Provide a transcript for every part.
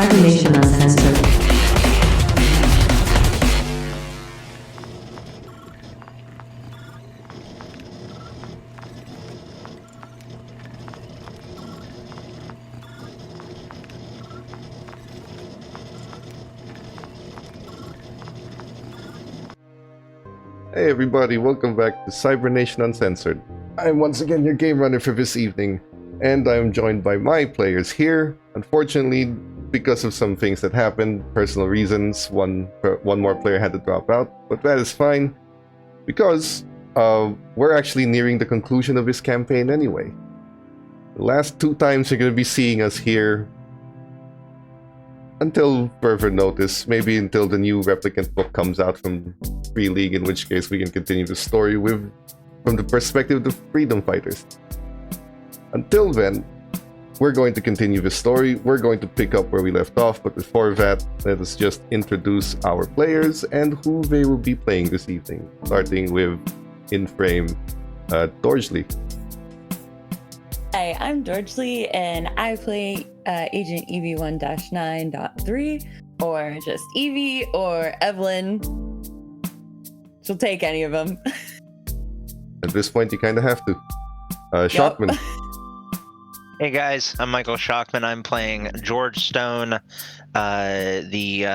Cybernation Uncensored. Hey everybody, welcome back to Cybernation Uncensored. I'm once again your game runner for this evening, and I'm joined by my players here. Unfortunately, because of some things that happened, personal reasons, one more player had to drop out, but that is fine, because we're actually nearing the conclusion of this campaign anyway. The last two times you're going to be seeing us here, until further notice, maybe until the new replicant book comes out from Free League, in which case we can continue the story from the perspective of the freedom fighters. Until then, we're going to continue the story. We're going to pick up where we left off, but before that, let us just introduce our players and who they will be playing this evening, starting with in-frame Dorsley. Hi, I'm Dorsley, and I play Agent EV1-9.3, or just Evie, or Evelyn. She'll take any of them. At this point, you kind of have to. Shockman. Hey guys, I'm Michael Shockman. I'm playing George Stone, the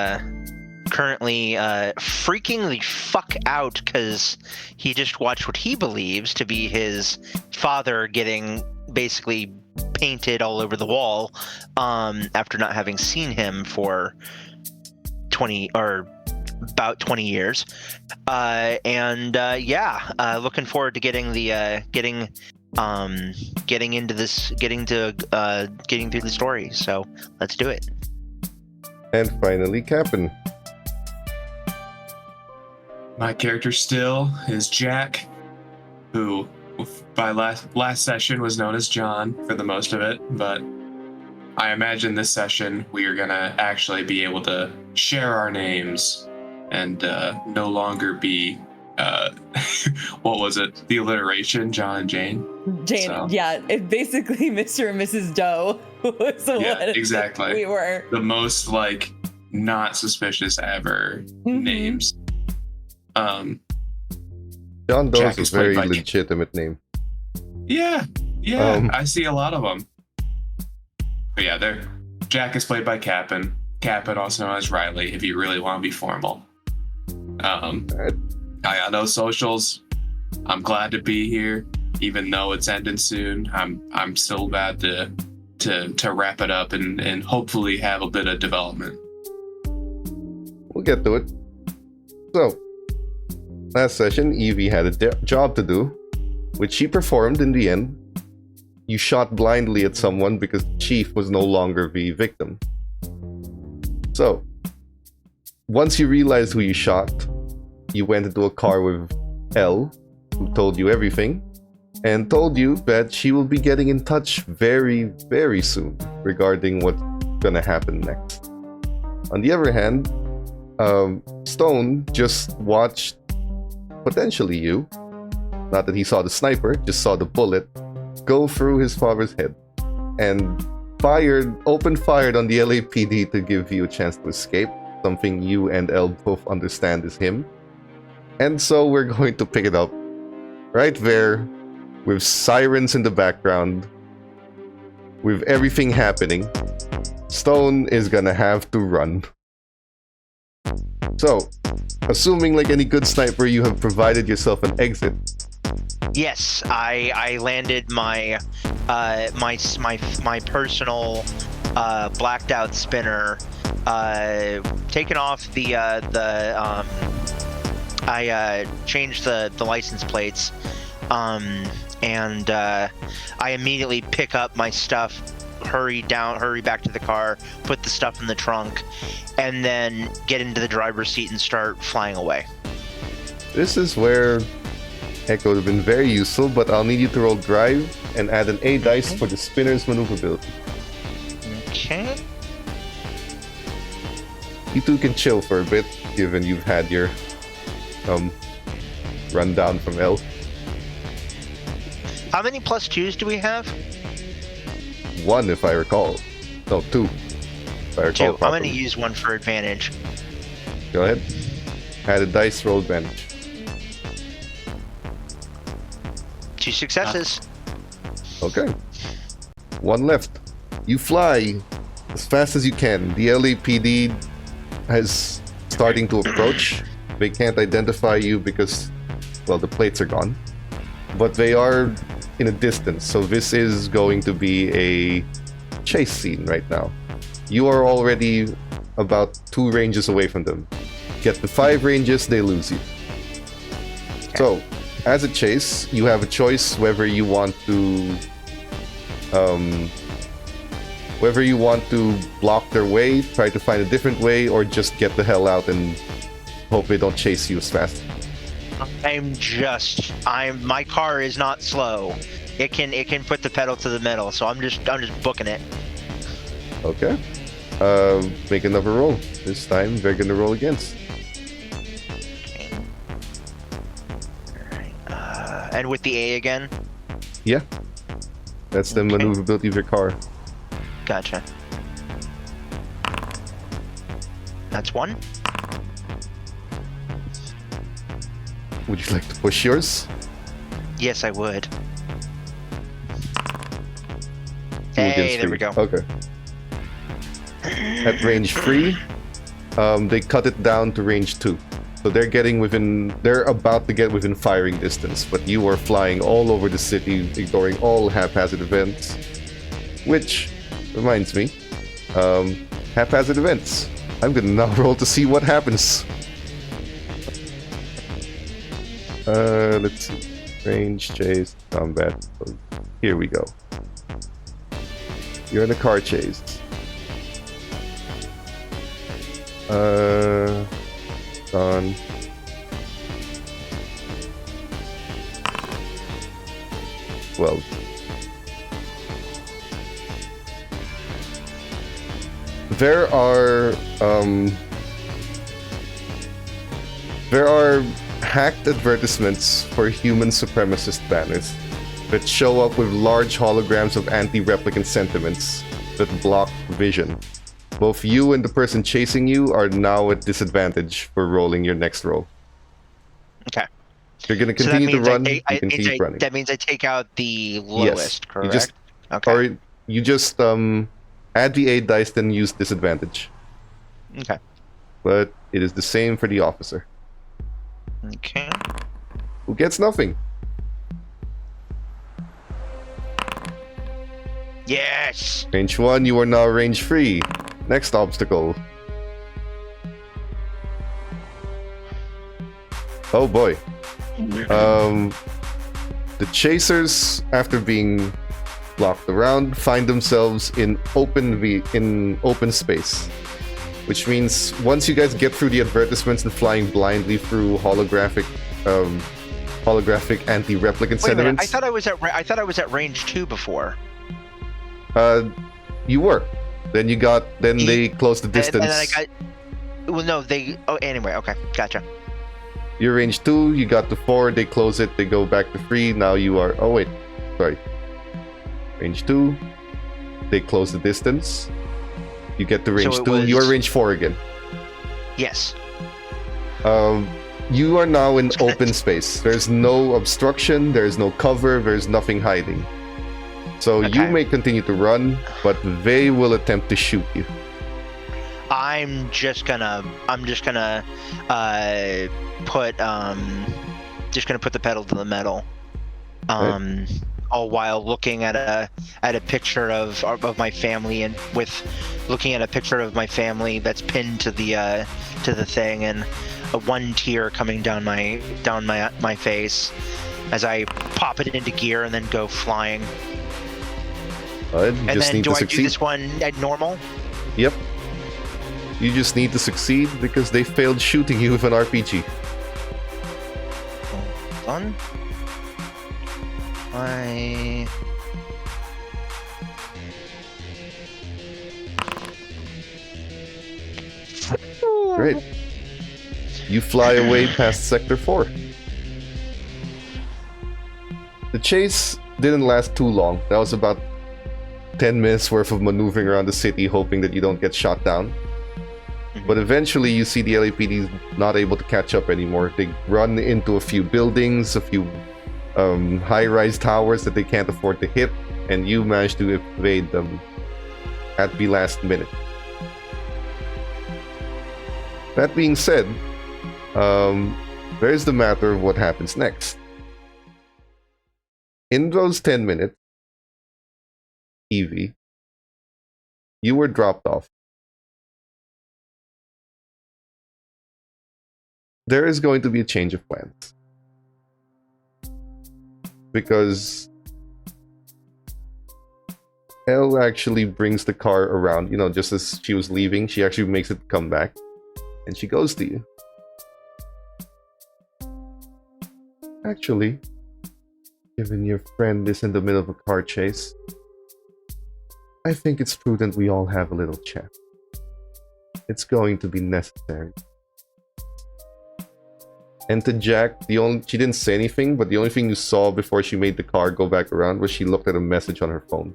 currently freaking the fuck out because he just watched what he believes to be his father getting basically painted all over the wall after not having seen him for about 20 years. Looking forward to getting through the story. So let's do it. And finally, Captain. My character still is Jack, who by last session was known as John for the most of it, but I imagine this session we are gonna actually be able to share our names and no longer be what was it? The alliteration, John and Jane. Jane, so. Yeah, it's basically Mr. and Mrs. Doe. Was exactly. We were the most not suspicious ever names. John Doe is a very legitimate name. Yeah, I see a lot of them. But yeah, Jack is played by Cap'n, also known as Riley, if you really want to be formal. I got no socials. I'm glad to be here, even though it's ending soon. I'm still glad to wrap it up and hopefully have a bit of development. We'll get to it. So, last session, Evie had a job to do, which she performed in the end. You shot blindly at someone because the chief was no longer the victim. So, once you realized who you shot, you went into a car with Elle, who told you everything, and told you that she will be getting in touch very, very soon regarding what's gonna happen next. On the other hand, Stone just watched potentially you, not that he saw the sniper, just saw the bullet go through his father's head and opened fired on the LAPD to give you a chance to escape, something you and Elle both understand is him. And so we're going to pick it up right there with sirens in the background, with everything happening. Stone is gonna have to run. So, assuming like any good sniper, you have provided yourself an exit. Yes, I landed my my personal blacked out spinner, taken off I changed the license plates, and I immediately pick up my stuff, hurry back to the car, put the stuff in the trunk, and then get into the driver's seat and start flying away. This is where Echo would have been very useful, but I'll need you to roll drive and add an A dice for the spinner's maneuverability. Okay. You two can chill for a bit, given you've had your run down from Elle. How many +2s do we have? 1, if I recall. No, 2. Fire Two. call I'm going to properly. use one for advantage. Go ahead. Add a dice, roll advantage. 2 successes. Okay. One left. You fly as fast as you can. The LAPD is starting to approach. They can't identify you because, well, the plates are gone. But they are in a distance, so this is going to be a chase scene right now. You are already about 2 ranges away from them. Get the 5 ranges, they lose you. So, as a chase, you have a choice whether you want to block their way, try to find a different way, or just get the hell out and hope they don't chase you as fast. My car is not slow. It can put the pedal to the metal, so I'm just booking it. Okay. Make another roll. This time they're gonna roll against. Alright. And with the A again? Yeah. That's the maneuverability of your car. Gotcha. That's 1. Would you like to push yours? Yes, I would. 2 Hey, against there 3. we go. Okay. At range 3, they cut it down to range 2. So they're about to get within firing distance, but you are flying all over the city, ignoring all haphazard events. Which reminds me, haphazard events. I'm gonna now roll to see what happens. Let's see. Range, chase, combat. So here we go. You're in a car chase. On. Well. There are hacked advertisements for human supremacist banners that show up with large holograms of anti-replicant sentiments that block vision. Both you and the person chasing you are now at disadvantage for rolling your next roll. Okay. You're going to continue to run. You can keep running. That means I take out the lowest, correct? You just, okay. Or you just add the 8 dice, then use disadvantage. Okay. But it is the same for the officer. Okay. Who gets nothing. Yes! Range 1, you are now range 3. Next obstacle. Oh boy. The chasers, after being blocked around, find themselves in open space. Which means once you guys get through the advertisements and flying blindly through holographic anti-replicant Wait a minute, sentiments. I thought I was at range 2 before. You were. Then they closed the distance. And then I got. Well, no, they. Oh, anyway, okay, gotcha. You're range 2, you got to 4, they close it, they go back to 3, now you are. Oh, wait. Sorry. Range 2, they close the distance. You get to range 2, you are range 4 again. Yes. You are now in open space. There's no obstruction, there's no cover, there's nothing hiding. So you may continue to run, but they will attempt to shoot you. I'm just gonna put the pedal to the metal. All while looking at a picture of my family, and looking at a picture of my family that's pinned to the thing, and one tear coming down my face as I pop it into gear and then go flying. And then do I do this one at normal? Yep. You just need to succeed because they failed shooting you with an RPG. Done. Great. You fly away past Sector 4. The chase didn't last too long. That was about 10 minutes worth of maneuvering around the city, hoping that you don't get shot down. But eventually you see the LAPD not able to catch up anymore. They run into a few buildings, a few high-rise towers that they can't afford to hit, and you manage to evade them at the last minute. That being said, there's the matter of what happens next. In those 10 minutes, Evie, you were dropped off. There is going to be a change of plans. Because Elle actually brings the car around, just as she was leaving, she actually makes it come back. And she goes to you. Actually, given your friend is in the middle of a car chase, I think it's prudent we all have a little chat. It's going to be necessary. And to Jack, she didn't say anything, but the only thing you saw before she made the car go back around was she looked at a message on her phone.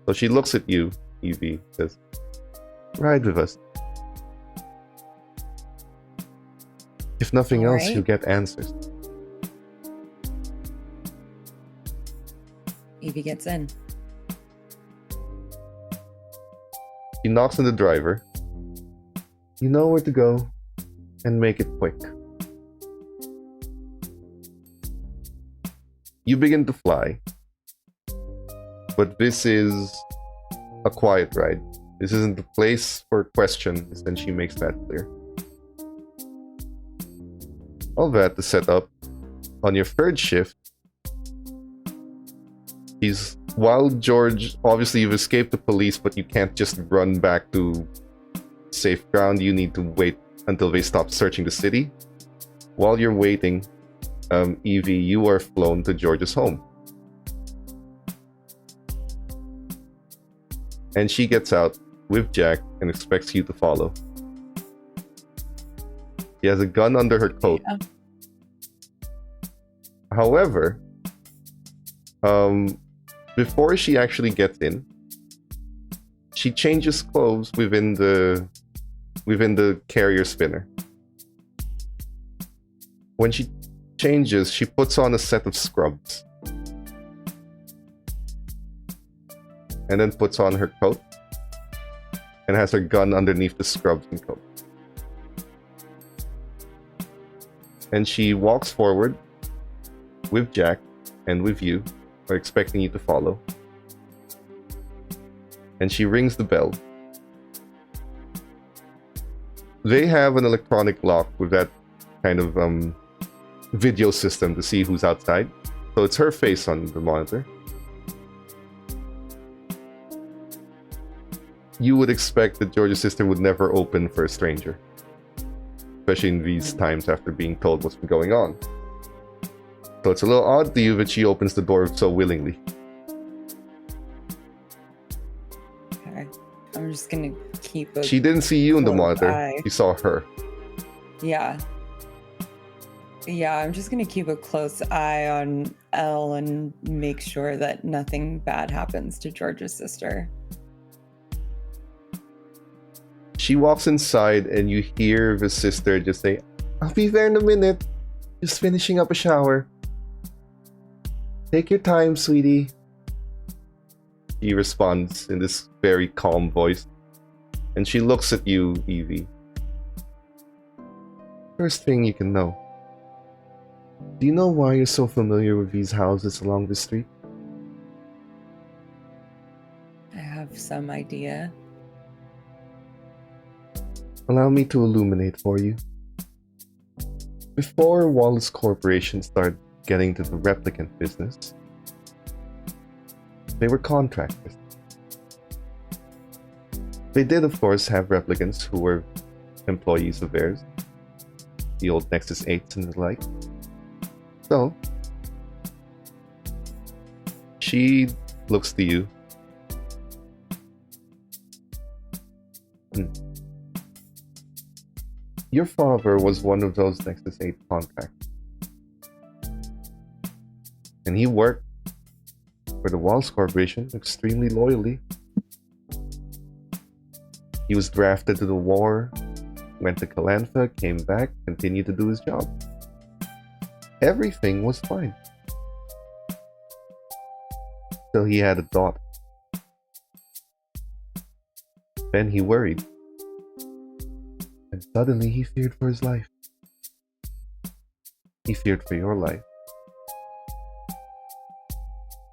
So she looks at you, Evie, says, "Ride with us. If nothing else, Alright. you'll get answers." Evie gets in. She knocks on the driver. You know where to go, and make it quick. You begin to fly. But this is a quiet ride. This isn't the place for questions, and she makes that clear. All that to set up. On your third shift, while George, obviously you've escaped the police, but you can't just run back to safe ground. You need to wait until they stop searching the city. While you're waiting, Evie, you are flown to George's home. And she gets out with Jack and expects you to follow. She has a gun under her coat. Yeah. However, before she actually gets in, she changes clothes within the carrier spinner. When she changes, she puts on a set of scrubs. And then puts on her coat. And has her gun underneath the scrubs and coat. And she walks forward with Jack and with you, are expecting you to follow. And she rings the bell. They have an electronic lock with that kind of video system to see who's outside. So it's her face on the monitor. You would expect that George's sister would never open for a stranger. Especially in these times after being told what's been going on. So it's a little odd to you that she opens the door so willingly. Okay. I'm just gonna keep a She didn't see you in the close monitor. eye. She saw her. Yeah. Yeah, I'm just gonna keep a close eye on Elle and make sure that nothing bad happens to George's sister. She walks inside and you hear the sister just say, "I'll be there in a minute. Just finishing up a shower. Take your time, sweetie." She responds in this very calm voice. And she looks at you, Evie. First thing you can know. Do you know why you're so familiar with these houses along the street? I have some idea. Allow me to illuminate for you. Before Wallace Corporation started getting to the replicant business, they were contractors. They did, of course, have replicants who were employees of theirs, the old Nexus 8s and the like. So, she looks to you. Your father was one of those Nexus 8 contractors. And he worked for the Walls Corporation extremely loyally. He was drafted to the war, went to Calantha, came back, continued to do his job. Everything was fine. Till he had a daughter. Then he worried. And suddenly he feared for his life. He feared for your life.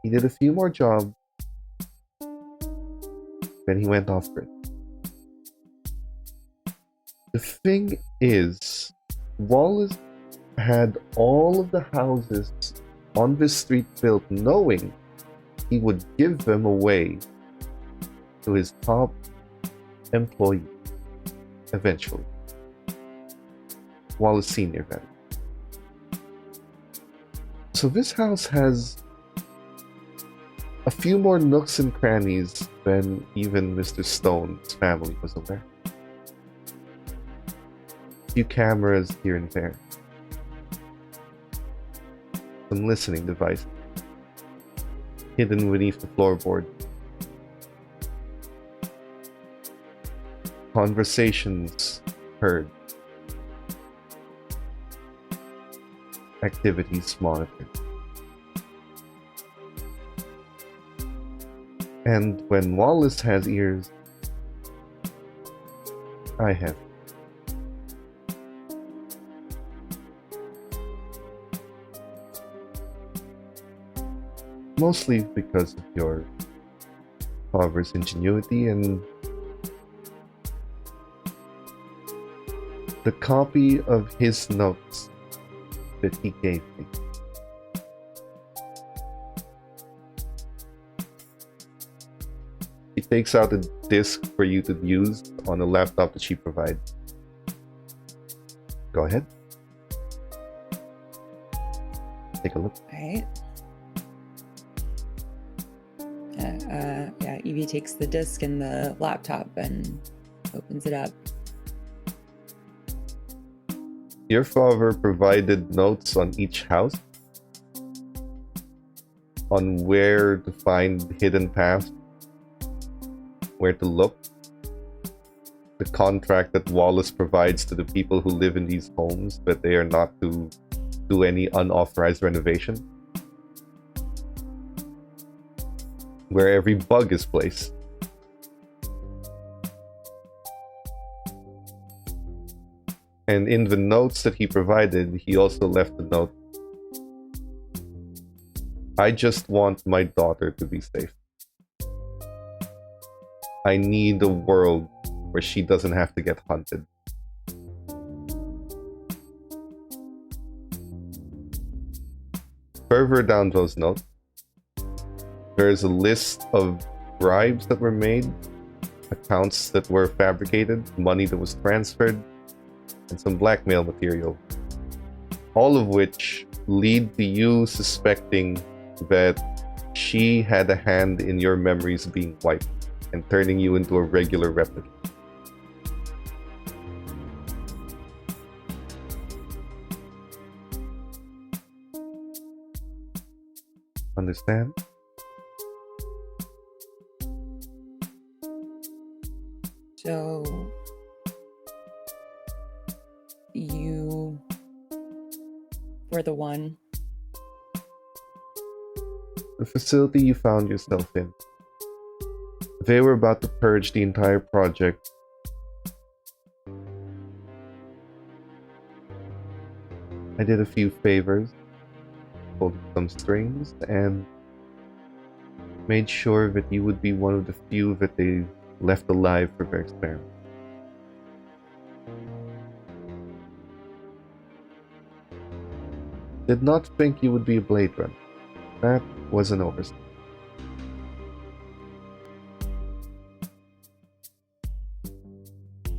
He did a few more jobs. Then he went off grid. The thing is, Wallace had all of the houses on this street built knowing he would give them away to his top employee eventually. Wallace Sr. that is. So this house has a few more nooks and crannies than even Mr. Stone's family was aware. A few cameras here and there. Some listening devices hidden beneath the floorboard. Conversations heard. Activities monitored. And when Wallace has ears, I have. Mostly because of your father's ingenuity and the copy of his notes that he gave me. She takes out a disk for you to use on a laptop that she provides. Go ahead. Take a look. Alright. Yeah, Evie takes the disc and the laptop and opens it up. Your father provided notes on each house on where to find hidden paths, where to look, the contract that Wallace provides to the people who live in these homes that they are not to do any unauthorized renovation, where every bug is placed. And in the notes that he provided, he also left a note. I just want my daughter to be safe. I need a world where she doesn't have to get hunted. Further down those notes, there's a list of bribes that were made, accounts that were fabricated, money that was transferred, and some blackmail material. All of which lead to you suspecting that she had a hand in your memories being wiped and turning you into a regular replicant. Understand? So you were the one. The facility you found yourself in. They were about to purge the entire project. I did a few favors, pulled some strings, and made sure that you would be one of the few that they left alive for their experiment. Did not think you would be a Blade Runner. That was an oversight.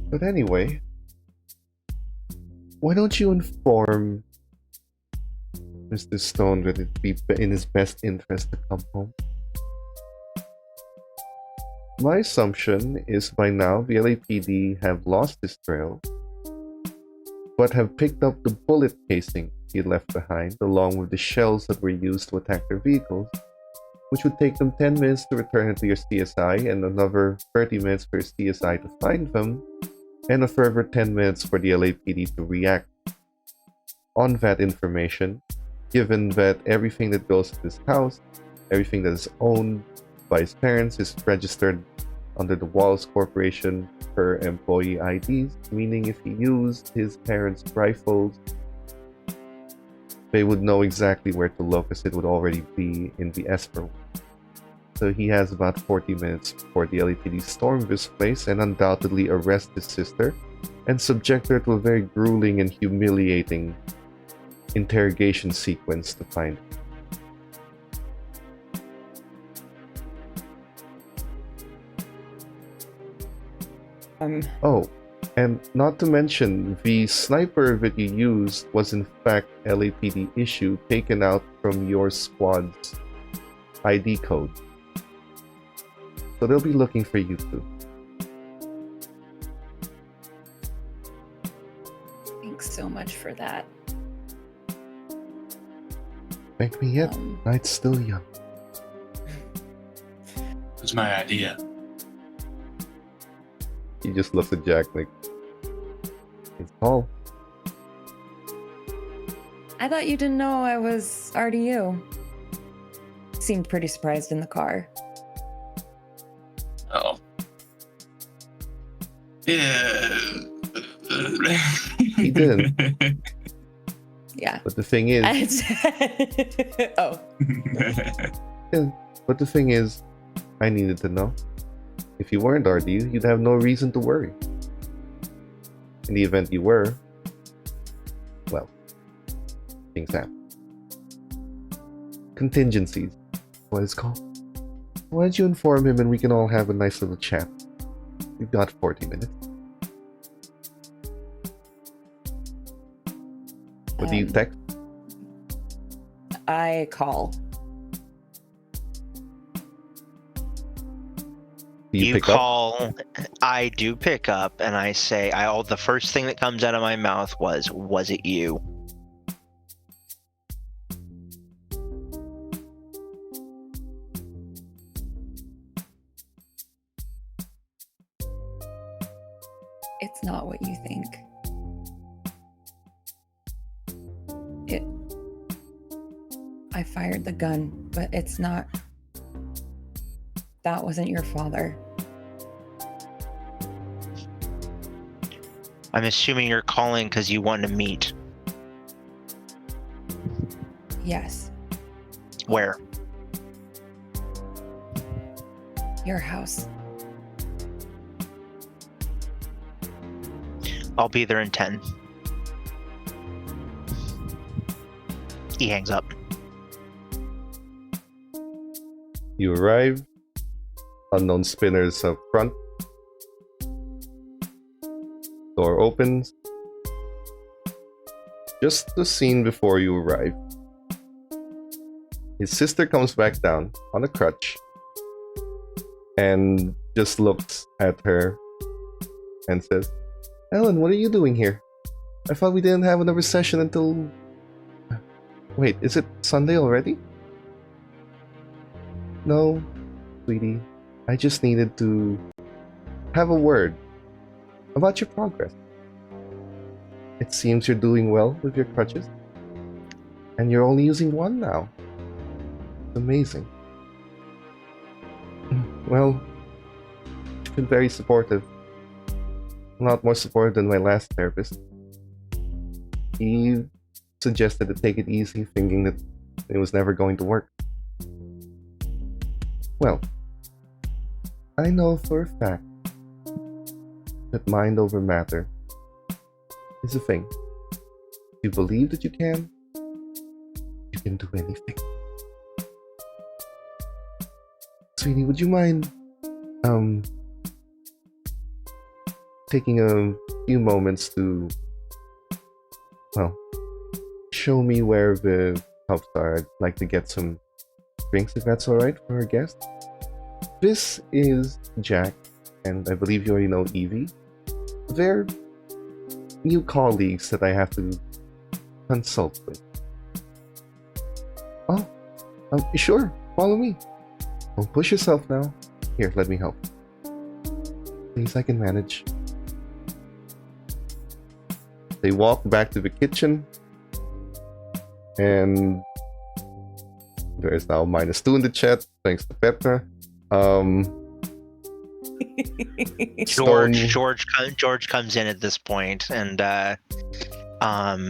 But anyway, why don't you inform Mr. Stone that it'd be in his best interest to come home? My assumption is by now the LAPD have lost his trail, but have picked up the bullet casing he left behind, along with the shells that were used to attack their vehicles, which would take them 10 minutes to return it to your CSI, and another 30 minutes for your CSI to find them, and a further 10 minutes for the LAPD to react on that information, given that everything that goes to this house, everything that is owned by his parents, is registered under the Wallace Corporation per employee IDs, meaning if he used his parents' rifles, they would know exactly where to look, as it would already be in the escrow. So he has about 40 minutes before the LAPD storm this place and undoubtedly arrest his sister and subject her to a very grueling and humiliating interrogation sequence to find her. Oh, and not to mention, the sniper that you used was in fact LAPD issue taken out from your squad's ID code. So they'll be looking for you too. Thanks so much for that. Thank me yet. Night's still young. It was my idea. He just looks at Jack like, it's Paul. I thought you didn't know I was RDU. Seemed pretty surprised in the car. Oh. Yeah. He didn't. Yeah. But the thing is, Oh. yeah, but the thing is, I needed to know. If you weren't RDU, you'd have no reason to worry. In the event you were, well, things happen. Contingencies, what it's called. Why don't you inform him and we can all have a nice little chat? We've got 40 minutes. What do you text? I call. Do you pick call, I do pick up, and I say, the first thing that comes out of my mouth was it you? It's not what you think. I fired the gun, but it's not. That wasn't your father. I'm assuming you're calling because you want to meet. Yes. Where? Your house. I'll be there in 10. He hangs up. You arrive. Unknown spinners up front. Door opens. Just the scene before you arrive. His sister comes back down on a crutch and just looks at her and says, Ellen, what are you doing here? I thought we didn't have another session until... Wait, is it Sunday already? No, sweetie. I just needed to have a word about your progress. It seems you're doing well with your crutches. And you're only using one now. It's amazing. Well, you've been very supportive. A lot more supportive than my last therapist. He suggested to take it easy, thinking that it was never going to work. Well, I know for a fact that mind over matter is a thing. If you believe that you can do anything. Sweetie, would you mind taking a few moments to, well, show me where the pubs are? I'd like to get some drinks, if that's alright for our guest. This is Jack, and I believe you already know Evie. They're new colleagues that I have to consult with. Oh, sure, follow me. Don't push yourself now. Here, let me help. Please, I can manage. They walk back to the kitchen. And there is now -2 in the chat, thanks to Petra. George comes in at this point and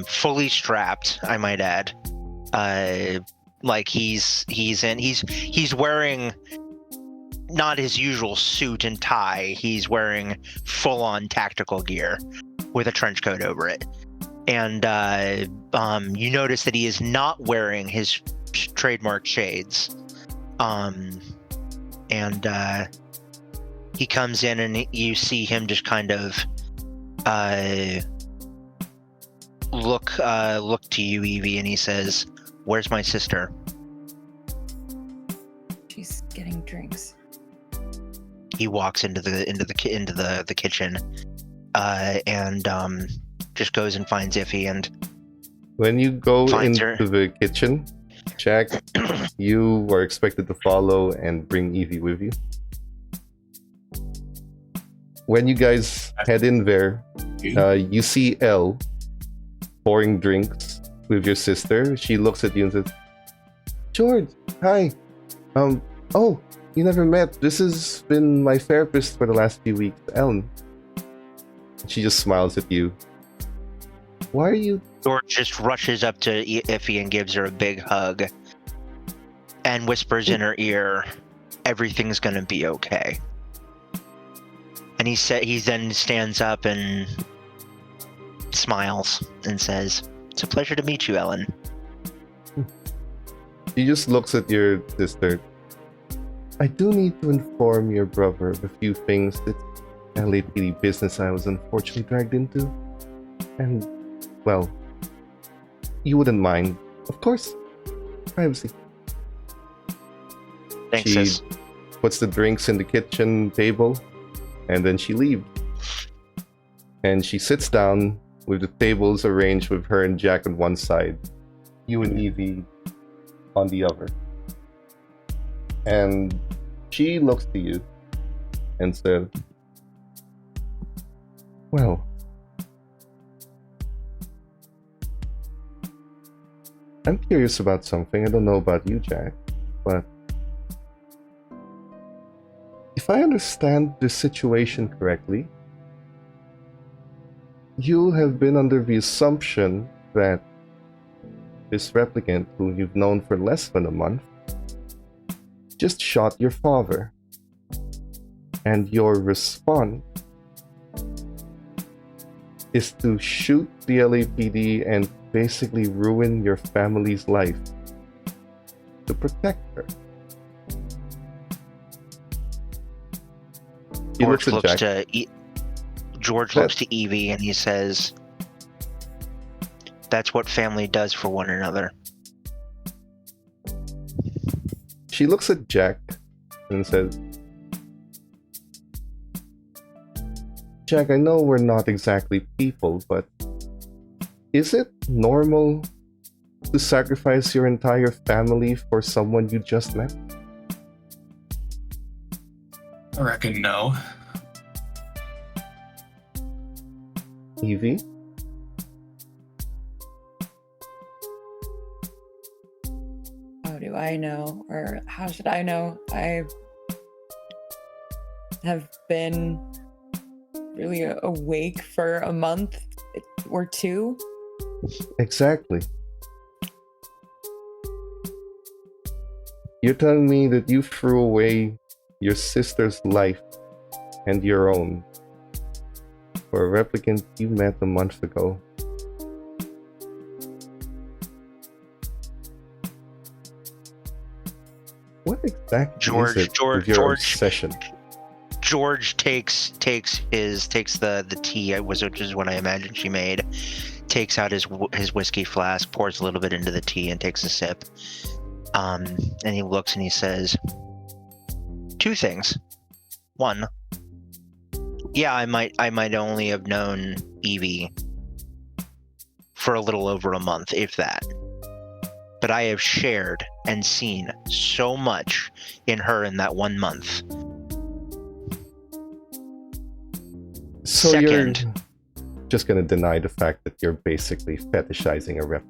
fully strapped, I might add. Like he's wearing not his usual suit and tie. He's wearing full-on tactical gear with a trench coat over it. And you notice that he is not wearing his trademark shades. And he comes in and you see him just kind of look to you, Evie, and he says, "Where's my sister?" She's getting drinks. He walks into the kitchen and just goes and finds Iffy. And when you go into her. the kitchen, Jack, you are expected to follow and bring Evie with you. When you guys head in there, you see Elle pouring drinks with your sister. She looks at you and says, "George, hi. Oh, you never met. This has been my therapist for the last few weeks, Ellen." She just smiles at you. Why are you... George just rushes up to Iffy and gives her a big hug and whispers in her ear, "Everything's gonna be okay." And he then stands up and smiles and says, "It's a pleasure to meet you, Ellen." She just looks at your sister. "I do need to inform your brother of a few things. It's LAPD business I was unfortunately dragged into. And, well, you wouldn't mind. Of course. Privacy." Thanks, She sis. puts the drinks in the kitchen table, and then she leaves. And she sits down with the tables arranged with her and Jack on one side, you and Evie on the other. And she looks to you and said, "Well, I'm curious about something. I don't know about you, Jack, but if I understand the situation correctly, you have been under the assumption that this replicant, who you've known for less than a month, just shot your father. And your response is to shoot the LAPD and basically ruin your family's life to protect her." George looks to Evie and he says, "That's what family does for one another." She looks at Jack and says, "Jack, I know we're not exactly people, but is it normal to sacrifice your entire family for someone you just met?" I reckon no. Evie? How do I know? Or how should I know? I have been really awake for a month or two. Exactly. You're telling me that you threw away your sister's life and your own for a replicant you met a month ago. What exactly is it with your obsession? George takes the tea, which is what I imagine she made. Takes out his whiskey flask, pours a little bit into the tea, and takes a sip. And he looks and he says, "Two things. One, yeah, I might only have known Evie for a little over a month, if that. But I have shared and seen so much in her in that 1 month. So Second, you're just gonna deny the fact that you're basically fetishizing a rep.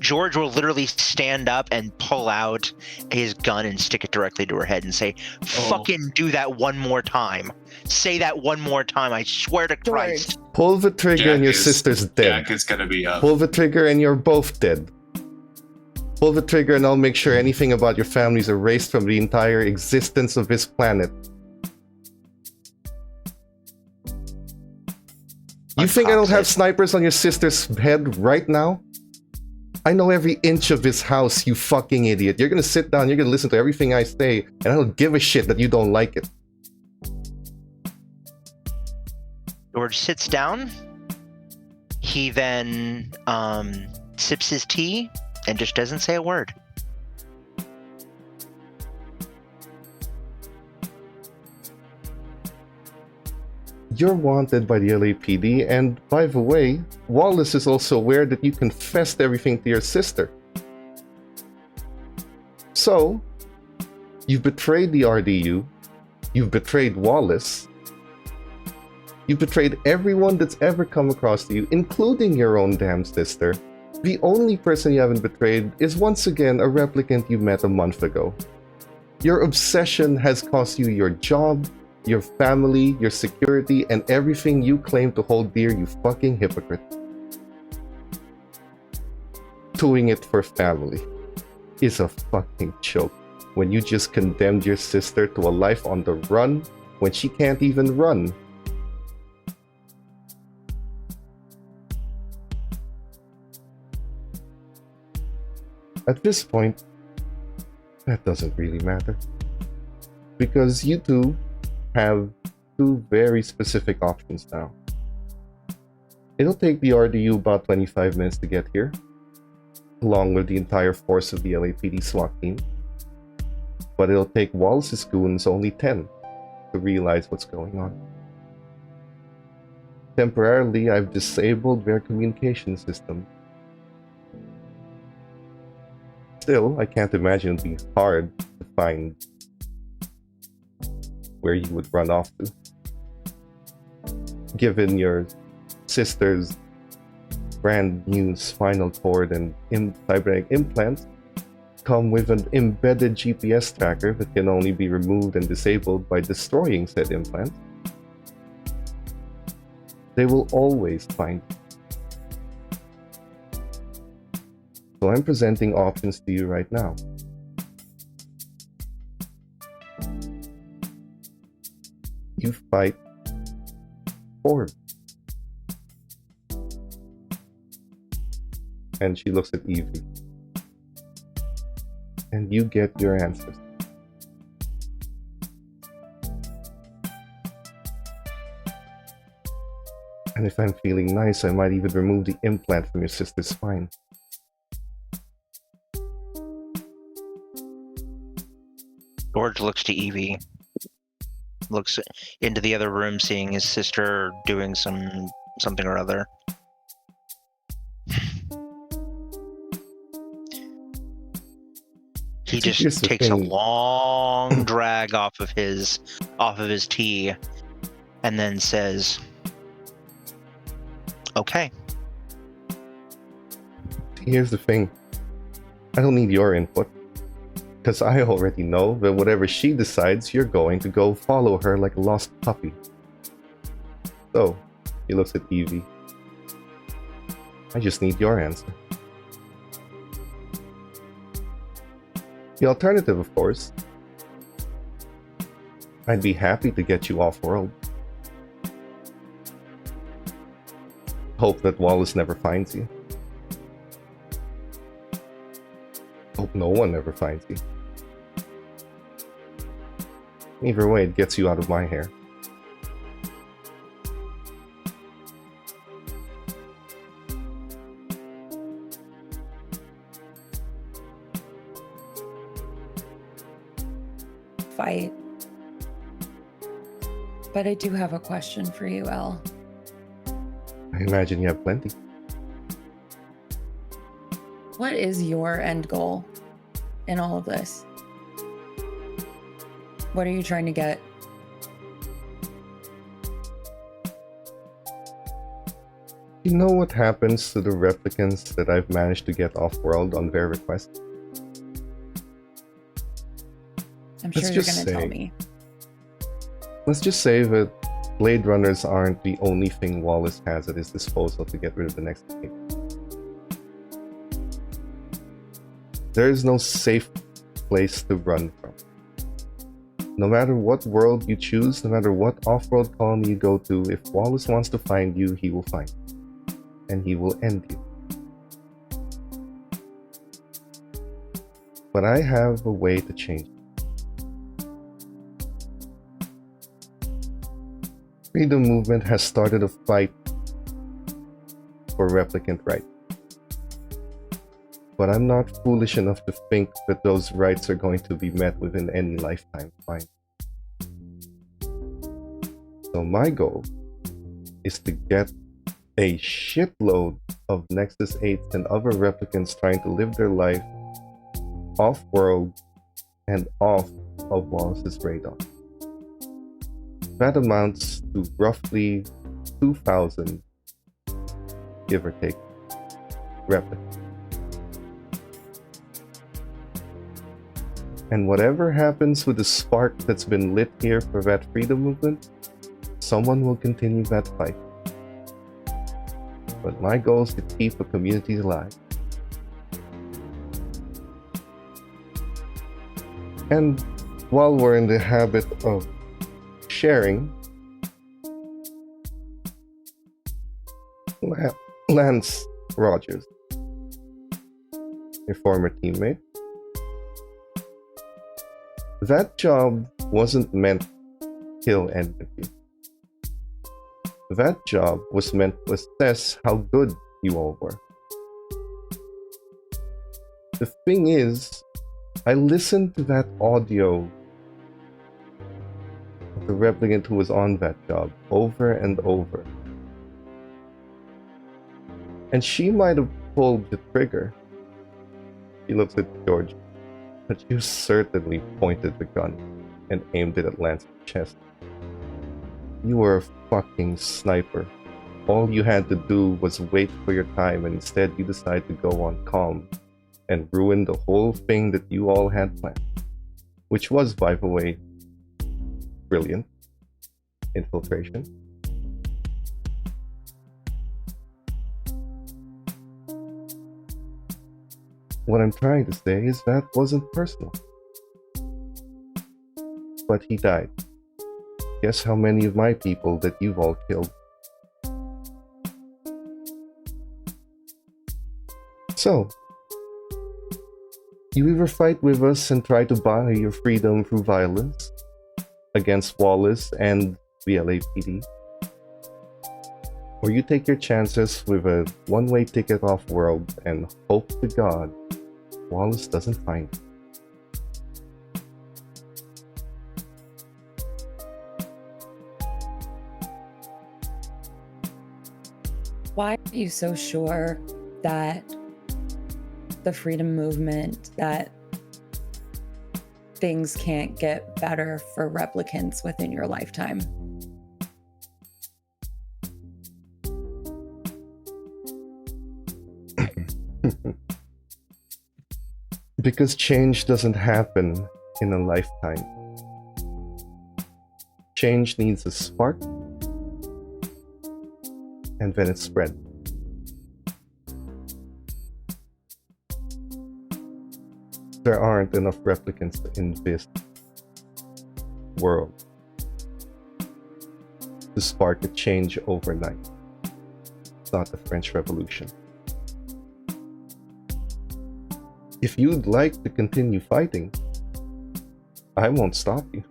George will literally stand up and pull out his gun and stick it directly to her head and say, fucking do that one more time. Say that one more time. I swear to Christ. Pull the trigger and your sister's dead. Jack is gonna be up. Pull the trigger and you're both dead. Pull the trigger and I'll make sure anything about your family is erased from the entire existence of this planet. You think I don't have snipers on your sister's head right now? I know every inch of this house, you fucking idiot. You're gonna sit down, you're gonna listen to everything I say, and I don't give a shit that you don't like it. George sits down. He then sips his tea and just doesn't say a word. You're wanted by the LAPD, and by the way, Wallace is also aware that you confessed everything to your sister. So, you've betrayed the RDU, you've betrayed Wallace, you've betrayed everyone that's ever come across to you, including your own damn sister. The only person you haven't betrayed is once again a replicant you met a month ago. Your obsession has cost you your job, your family, your security, and everything you claim to hold dear, you fucking hypocrite. Doing it for family is a fucking joke when you just condemned your sister to a life on the run when she can't even run. At this point, that doesn't really matter. Because you two have two very specific options now. It'll take the RDU about 25 minutes to get here, along with the entire force of the LAPD SWAT team. But it'll take Wallace's goons only 10 to realize what's going on. Temporarily, I've disabled their communication system. Still, I can't imagine it'd be hard to find where you would run off to. Given your sister's brand new spinal cord and cybernetic implants come with an embedded GPS tracker that can only be removed and disabled by destroying said implants, they will always find you. So I'm presenting options to you right now. You fight forward. And she looks at Evie. And you get your answers. And if I'm feeling nice, I might even remove the implant from your sister's spine. George looks to Evie, looks into the other room, seeing his sister doing something or other. He just takes a long drag off of his tea, and then says, "Okay." Here's the thing. I don't need your input. Because I already know that whatever she decides, you're going to go follow her like a lost puppy. So, he looks at Evie. I just need your answer. The alternative, of course, I'd be happy to get you off-world. Hope that Wallace never finds you. Hope no one ever finds you. Either way, it gets you out of my hair. Fight. But I do have a question for you, Elle. I imagine you have plenty. What is your end goal in all of this? What are you trying to get? You know what happens to the replicants that I've managed to get off-world on their request? I'm sure you're going to tell me. Let's just say that Blade Runners aren't the only thing Wallace has at his disposal to get rid of the next game. There is no safe place to run from. No matter what world you choose, no matter what off-world colony you go to, if Wallace wants to find you, he will find you. And he will end you. But I have a way to change it. Freedom Movement has started a fight for replicant rights. But I'm not foolish enough to think that those rights are going to be met within any lifetime fine. So my goal is to get a shitload of Nexus 8s and other replicants trying to live their life off-world and off of Wallace's radar. That amounts to roughly 2,000, give or take, replicants. And whatever happens with the spark that's been lit here for that freedom movement, someone will continue that fight. But my goal is to keep a community alive. And while we're in the habit of sharing, Lance Rogers, your former teammate, that job wasn't meant to kill any of you. That job was meant to assess how good you all were. The thing is, I listened to that audio of the replicant who was on that job over and over. And she might have pulled the trigger. She looks at George, but you certainly pointed the gun and aimed it at Lance's chest. You were a fucking sniper. All you had to do was wait for your time, and instead you decided to go on calm and ruin the whole thing that you all had planned. Which was, by the way, brilliant. Infiltration. What I'm trying to say is that wasn't personal. But he died. Guess how many of my people that you've all killed? So, you either fight with us and try to buy your freedom through violence against Wallace and the LAPD, or you take your chances with a one-way ticket off-world and hope to God Wallace doesn't find you. Why are you so sure that the freedom movement, that things can't get better for replicants within your lifetime? Because change doesn't happen in a lifetime. Change needs a spark, and then it spread. There aren't enough replicants in this world to spark a change overnight. It's not the French Revolution. If you'd like to continue fighting, I won't stop you.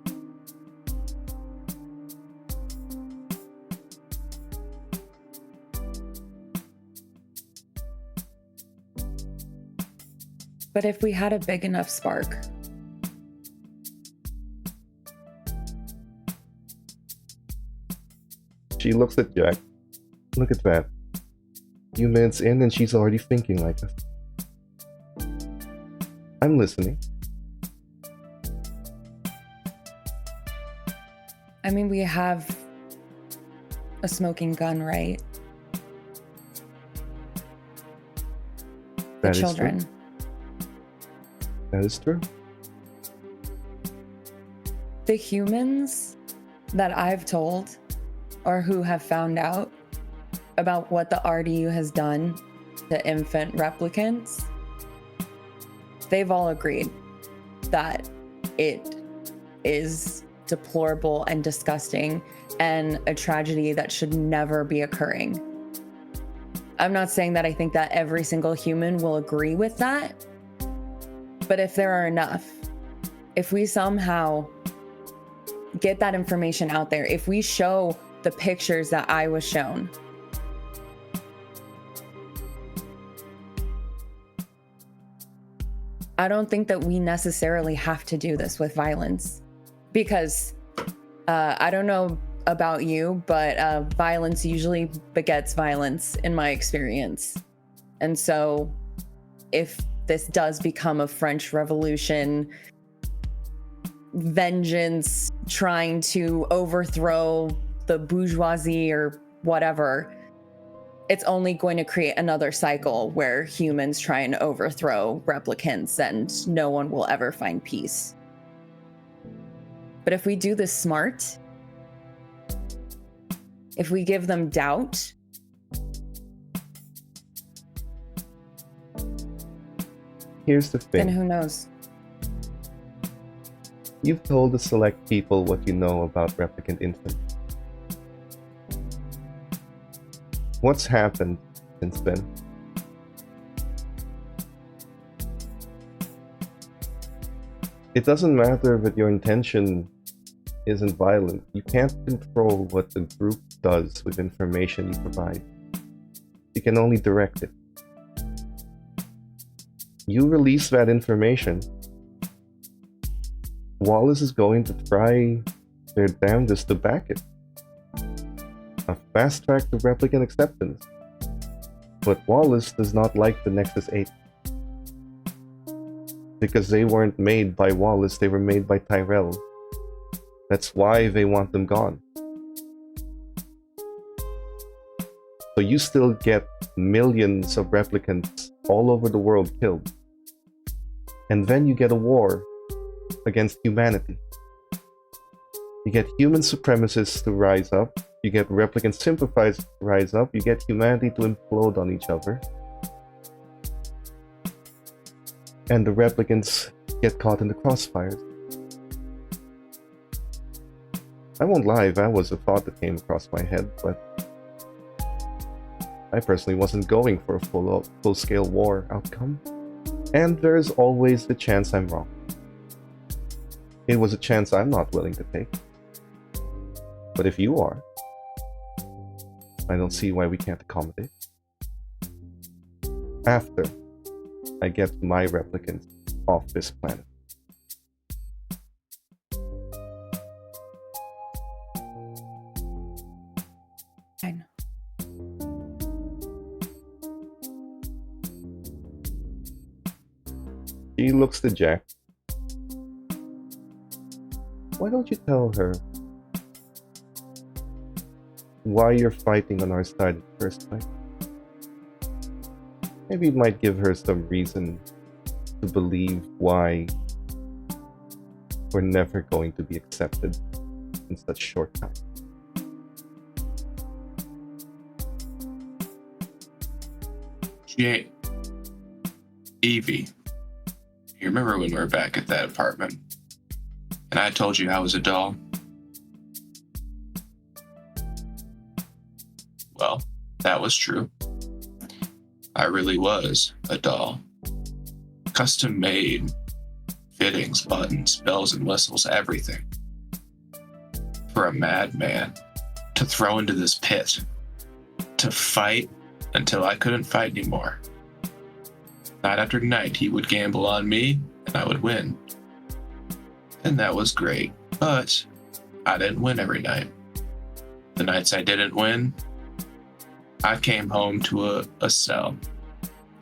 But if we had a big enough spark, she looks at Jack. Look at that. A few minutes in and she's already thinking like us. I'm listening. I mean, we have a smoking gun, right? The That is children. true. That is true. The humans that I've told or who have found out about what the RDU has done to infant replicants, they've all agreed that it is deplorable and disgusting and a tragedy that should never be occurring. I'm not saying that I think that every single human will agree with that, but if there are enough, if we somehow get that information out there, if we show the pictures that I was shown, I don't think that we necessarily have to do this with violence, because I don't know about you, but violence usually begets violence in my experience. And so if this does become a French Revolution, vengeance, trying to overthrow the bourgeoisie or whatever, it's only going to create another cycle where humans try and overthrow replicants and no one will ever find peace. But if we do this smart, if we give them doubt, Here's the then thing. who knows? You've told the select people what you know about replicant infants. What's happened since then? It doesn't matter that your intention isn't violent. You can't control what the group does with information you provide. You can only direct it. You release that information, Wallace is going to try their damnedest to back it. A fast track to replicant acceptance. But Wallace does not like the Nexus 8. Because they weren't made by Wallace, they were made by Tyrell. That's why they want them gone. So you still get millions of replicants all over the world killed. And then you get a war against humanity. You get human supremacists to rise up, you get replicant sympathizers to rise up, you get humanity to implode on each other. And the replicants get caught in the crossfires. I won't lie, that was a thought that came across my head, but I personally wasn't going for a full-scale war outcome. And there's always the chance I'm wrong. It was a chance I'm not willing to take. But if you are, I don't see why we can't accommodate. After I get my replicants off this planet. I know. She looks to Jack. Why don't you tell her why you're fighting on our side in the first place? Maybe it might give her some reason to believe why we're never going to be accepted in such short time. Jay, Evie, you remember when we were back at that apartment and I told you I was a doll? Well, that was true. I really was a doll. Custom made, fittings, buttons, bells and whistles, everything. For a madman to throw into this pit, to fight until I couldn't fight anymore. Night after night, he would gamble on me and I would win. And that was great, but I didn't win every night. The nights I didn't win, I came home to a cell.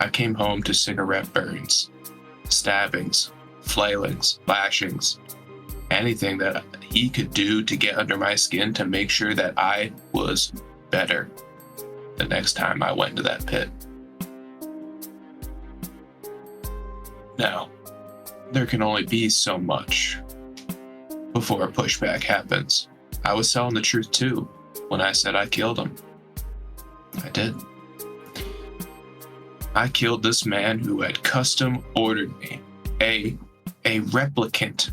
I came home to cigarette burns, stabbings, flailings, lashings, anything that he could do to get under my skin to make sure that I was better the next time I went to that pit. Now, there can only be so much before a pushback happens. I was telling the truth too when I said I killed him. I did. I killed this man who had custom ordered me, a replicant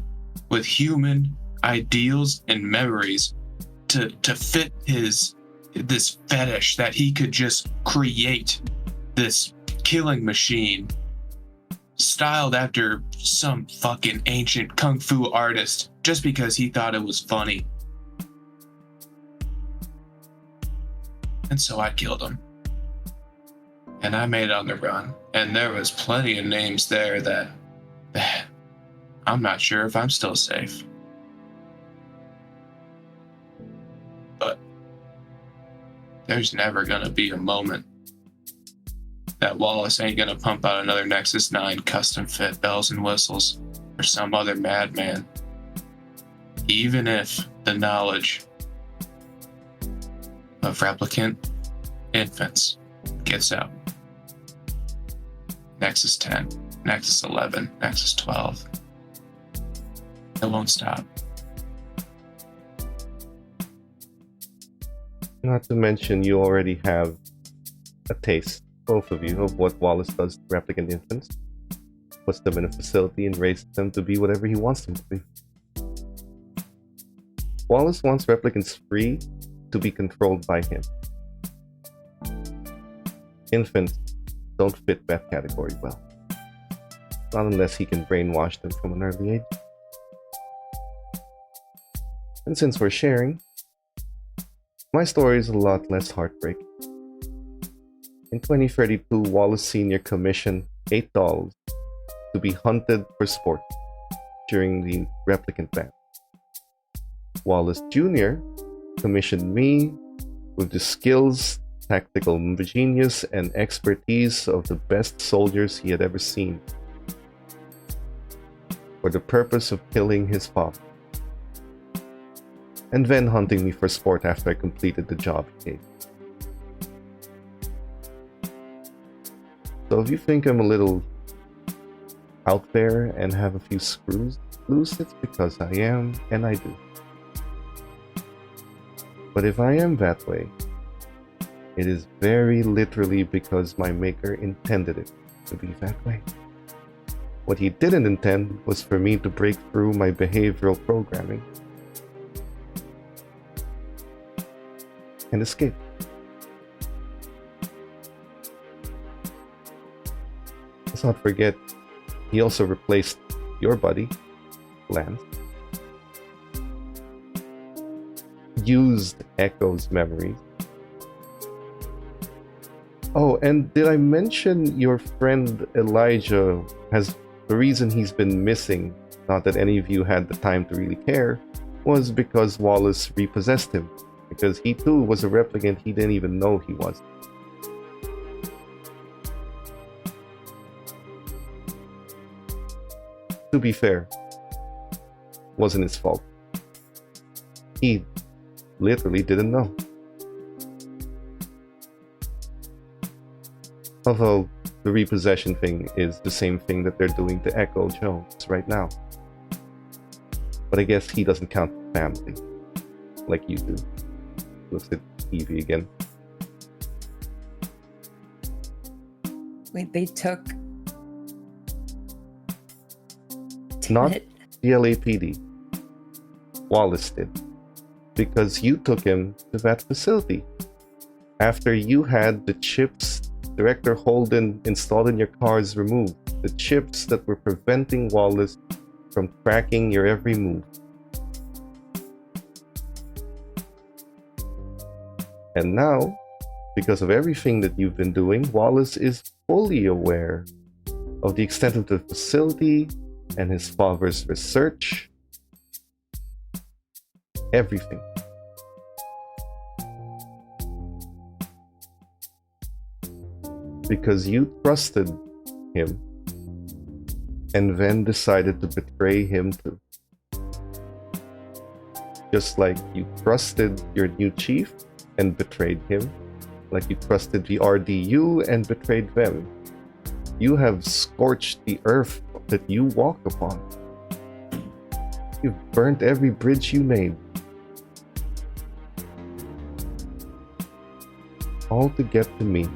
with human ideals and memories to fit this fetish that he could just create this killing machine styled after some fucking ancient kung fu artist just because he thought it was funny. And so I killed him. And I made it on the run. And there was plenty of names there that I'm not sure if I'm still safe. But there's never gonna be a moment that Wallace ain't gonna pump out another Nexus 9 custom fit bells and whistles for some other madman. Even if the knowledge of replicant infants gets out. Nexus 10, Nexus 11, Nexus 12. It won't stop. Not to mention, you already have a taste, both of you, of what Wallace does to replicant infants. Puts them in a facility and raises them to be whatever he wants them to be. Wallace wants replicants free to be controlled by him. Infants don't fit that category well. Not unless he can brainwash them from an early age. And since we're sharing, my story is a lot less heartbreaking. In 2032, Wallace Sr. commissioned 8 dolls to be hunted for sport during the replicant ban. Wallace Jr. commissioned me with the skills, tactical genius, and expertise of the best soldiers he had ever seen, for the purpose of killing his father, and then hunting me for sport after I completed the job he gave. So if you think I'm a little out there and have a few screws loose, it's because I am, and I do. But if I am that way, it is very literally because my maker intended it to be that way. What he didn't intend was for me to break through my behavioral programming and escape. Let's not forget, he also replaced your buddy, Lance, used Echo's memories. Oh, and did I mention your friend Elijah has the reason he's been missing, not that any of you had the time to really care, was because Wallace repossessed him, because he too was a replicant he didn't even know he was. To be fair, wasn't his fault. He literally didn't know. Although the repossession thing is the same thing that they're doing to Echo Jones right now. But I guess he doesn't count family like you do. Looks at Evie again. Wait, they took Not it. the LAPD. Wallace did. Because you took him to that facility. After you had the chips Director Holden installed in your cars removed. The chips that were preventing Wallace from tracking your every move. And now, because of everything that you've been doing, Wallace is fully aware of the extent of the facility and his father's research. Everything. Because you trusted him and then decided to betray him too. Just like you trusted your new chief and betrayed him, like you trusted the RDU and betrayed them. You have scorched the earth that you walk upon. You've burnt every bridge you made. All to get to me.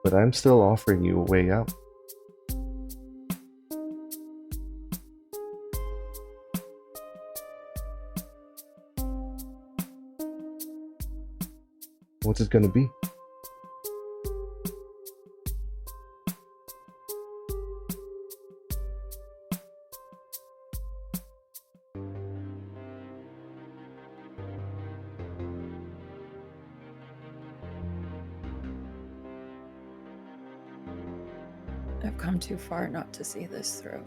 But I'm still offering you a way out. What's it gonna be? I've come too far not to see this through.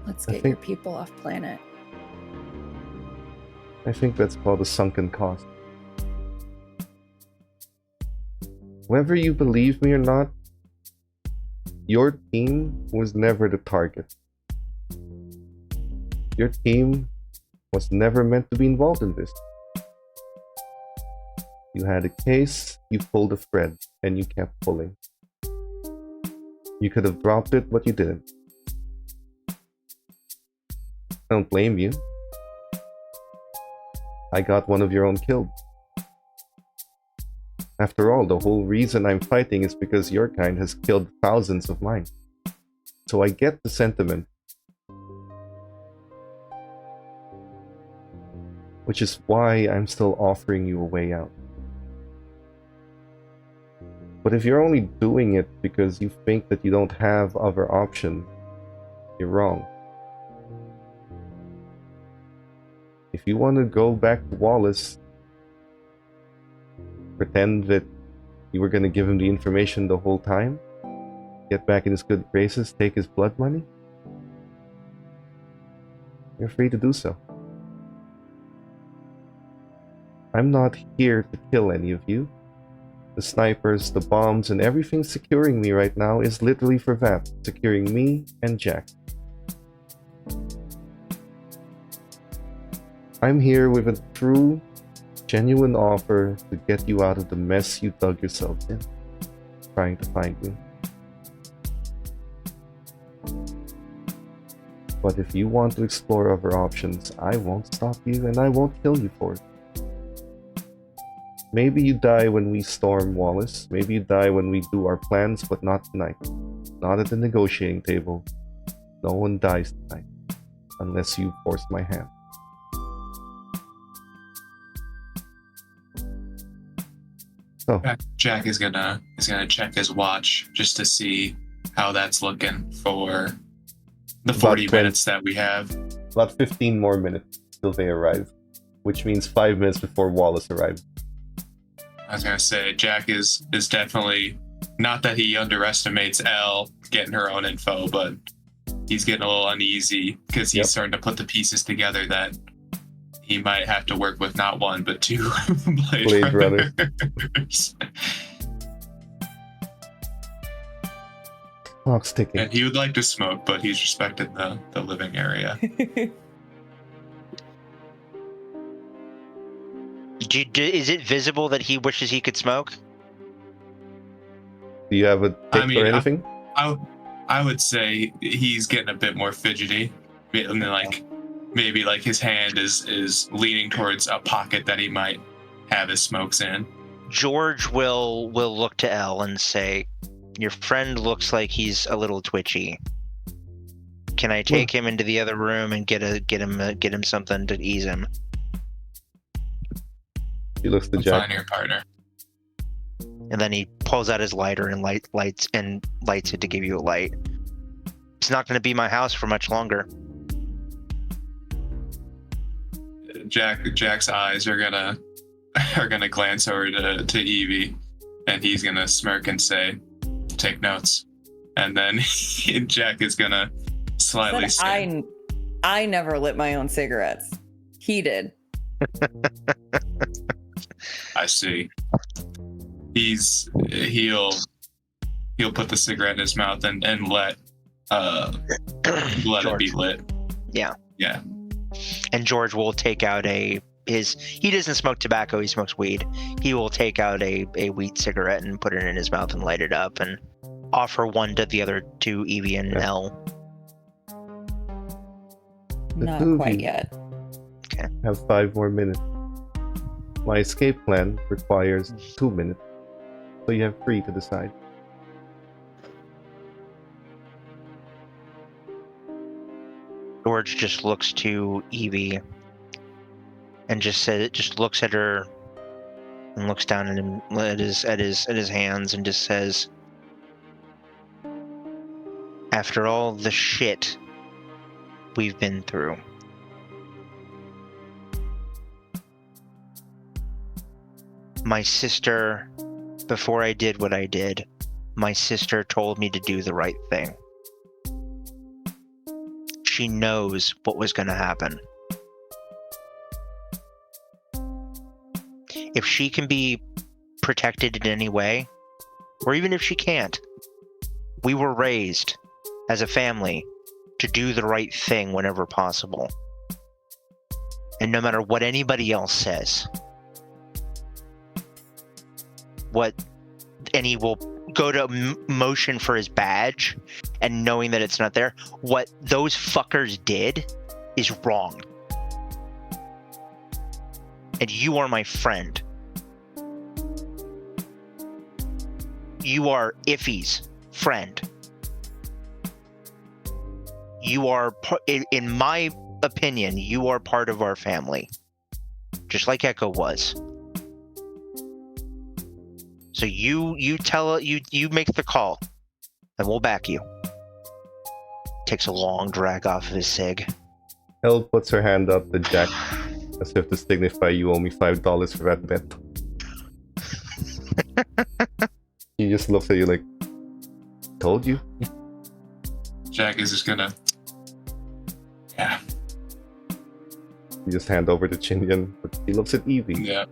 Let's get your people off planet. I think that's called a sunken cost. Whether you believe me or not, your team was never the target. Your team was never meant to be involved in this. You had a case, you pulled a thread, and you kept pulling. You could have dropped it, but you didn't. I don't blame you. I got one of your own killed. After all, the whole reason I'm fighting is because your kind has killed thousands of mine. So I get the sentiment. Which is why I'm still offering you a way out. But if you're only doing it because you think that you don't have other options, you're wrong. If you want to go back to Wallace, pretend that you were going to give him the information the whole time, get back in his good graces, take his blood money, you're free to do so. I'm not here to kill any of you. The snipers, the bombs, and everything securing me right now is literally for that, securing me and Jack. I'm here with a true, genuine offer to get you out of the mess you dug yourselves in, trying to find me. But if you want to explore other options, I won't stop you and I won't kill you for it. Maybe you die when we storm Wallace, maybe you die when we do our plans, but not tonight. Not at the negotiating table. No one dies tonight, unless you force my hand. So Jack is gonna check his watch just to see how that's looking for the 40 minutes that we have. About 15 more minutes till they arrive, which means 5 minutes before Wallace arrives. I was gonna say Jack is definitely, not that he underestimates Elle getting her own info, but he's getting a little uneasy because he's starting to put the pieces together that he might have to work with not one but two Blade Runners. Clock's ticking. And he would like to smoke, but he's respected the living area. Is it visible that he wishes he could smoke? Do you have a tick or anything? I would say he's getting a bit more fidgety. And then maybe like his hand is leaning towards a pocket that he might have his smokes in. George will look to Elle and say, "Your friend looks like he's a little twitchy. Can I take him into the other room and get him something to ease him?" He looks to Jack. Find your partner. And then he pulls out his lighter and lights it to give you a light. It's not going to be my house for much longer. Jack's eyes are gonna glance over to Evie, and he's gonna smirk and say, "Take notes." And then Jack is gonna slightly I I never lit my own cigarettes. He did. I see. He'll put the cigarette in his mouth and let it be lit. Yeah. Yeah. And George will take out he doesn't smoke tobacco, he smokes weed. He will take out a weed cigarette and put it in his mouth and light it up and offer one to the other two, Evie and L. Not quite yet. Okay. Have 5 more minutes. My escape plan requires 2 minutes, so you have 3 to decide. George just looks to Evie and just looks at her and looks down at his hands and just says, "After all the shit we've been through, my sister, before I did what I did, my sister told me to do the right thing. She knows what was going to happen. If she can be protected in any way, or even if she can't, we were raised as a family to do the right thing whenever possible. And no matter what anybody else says, and he will go to motion for his badge, and knowing that it's not there, what those fuckers did is wrong. And you are my friend. You are Iffy's friend. You are, in my opinion, you are part of our family. Just like Echo was. So you make the call, and we'll back you." Takes a long drag off of his cig. Elle puts her hand up to Jack, as if to signify you owe me $5 for that bet. He just looks at you like, "Told you." Jack is just gonna. Yeah. You just hand over to Chinyan, but he looks at Evie. Yeah.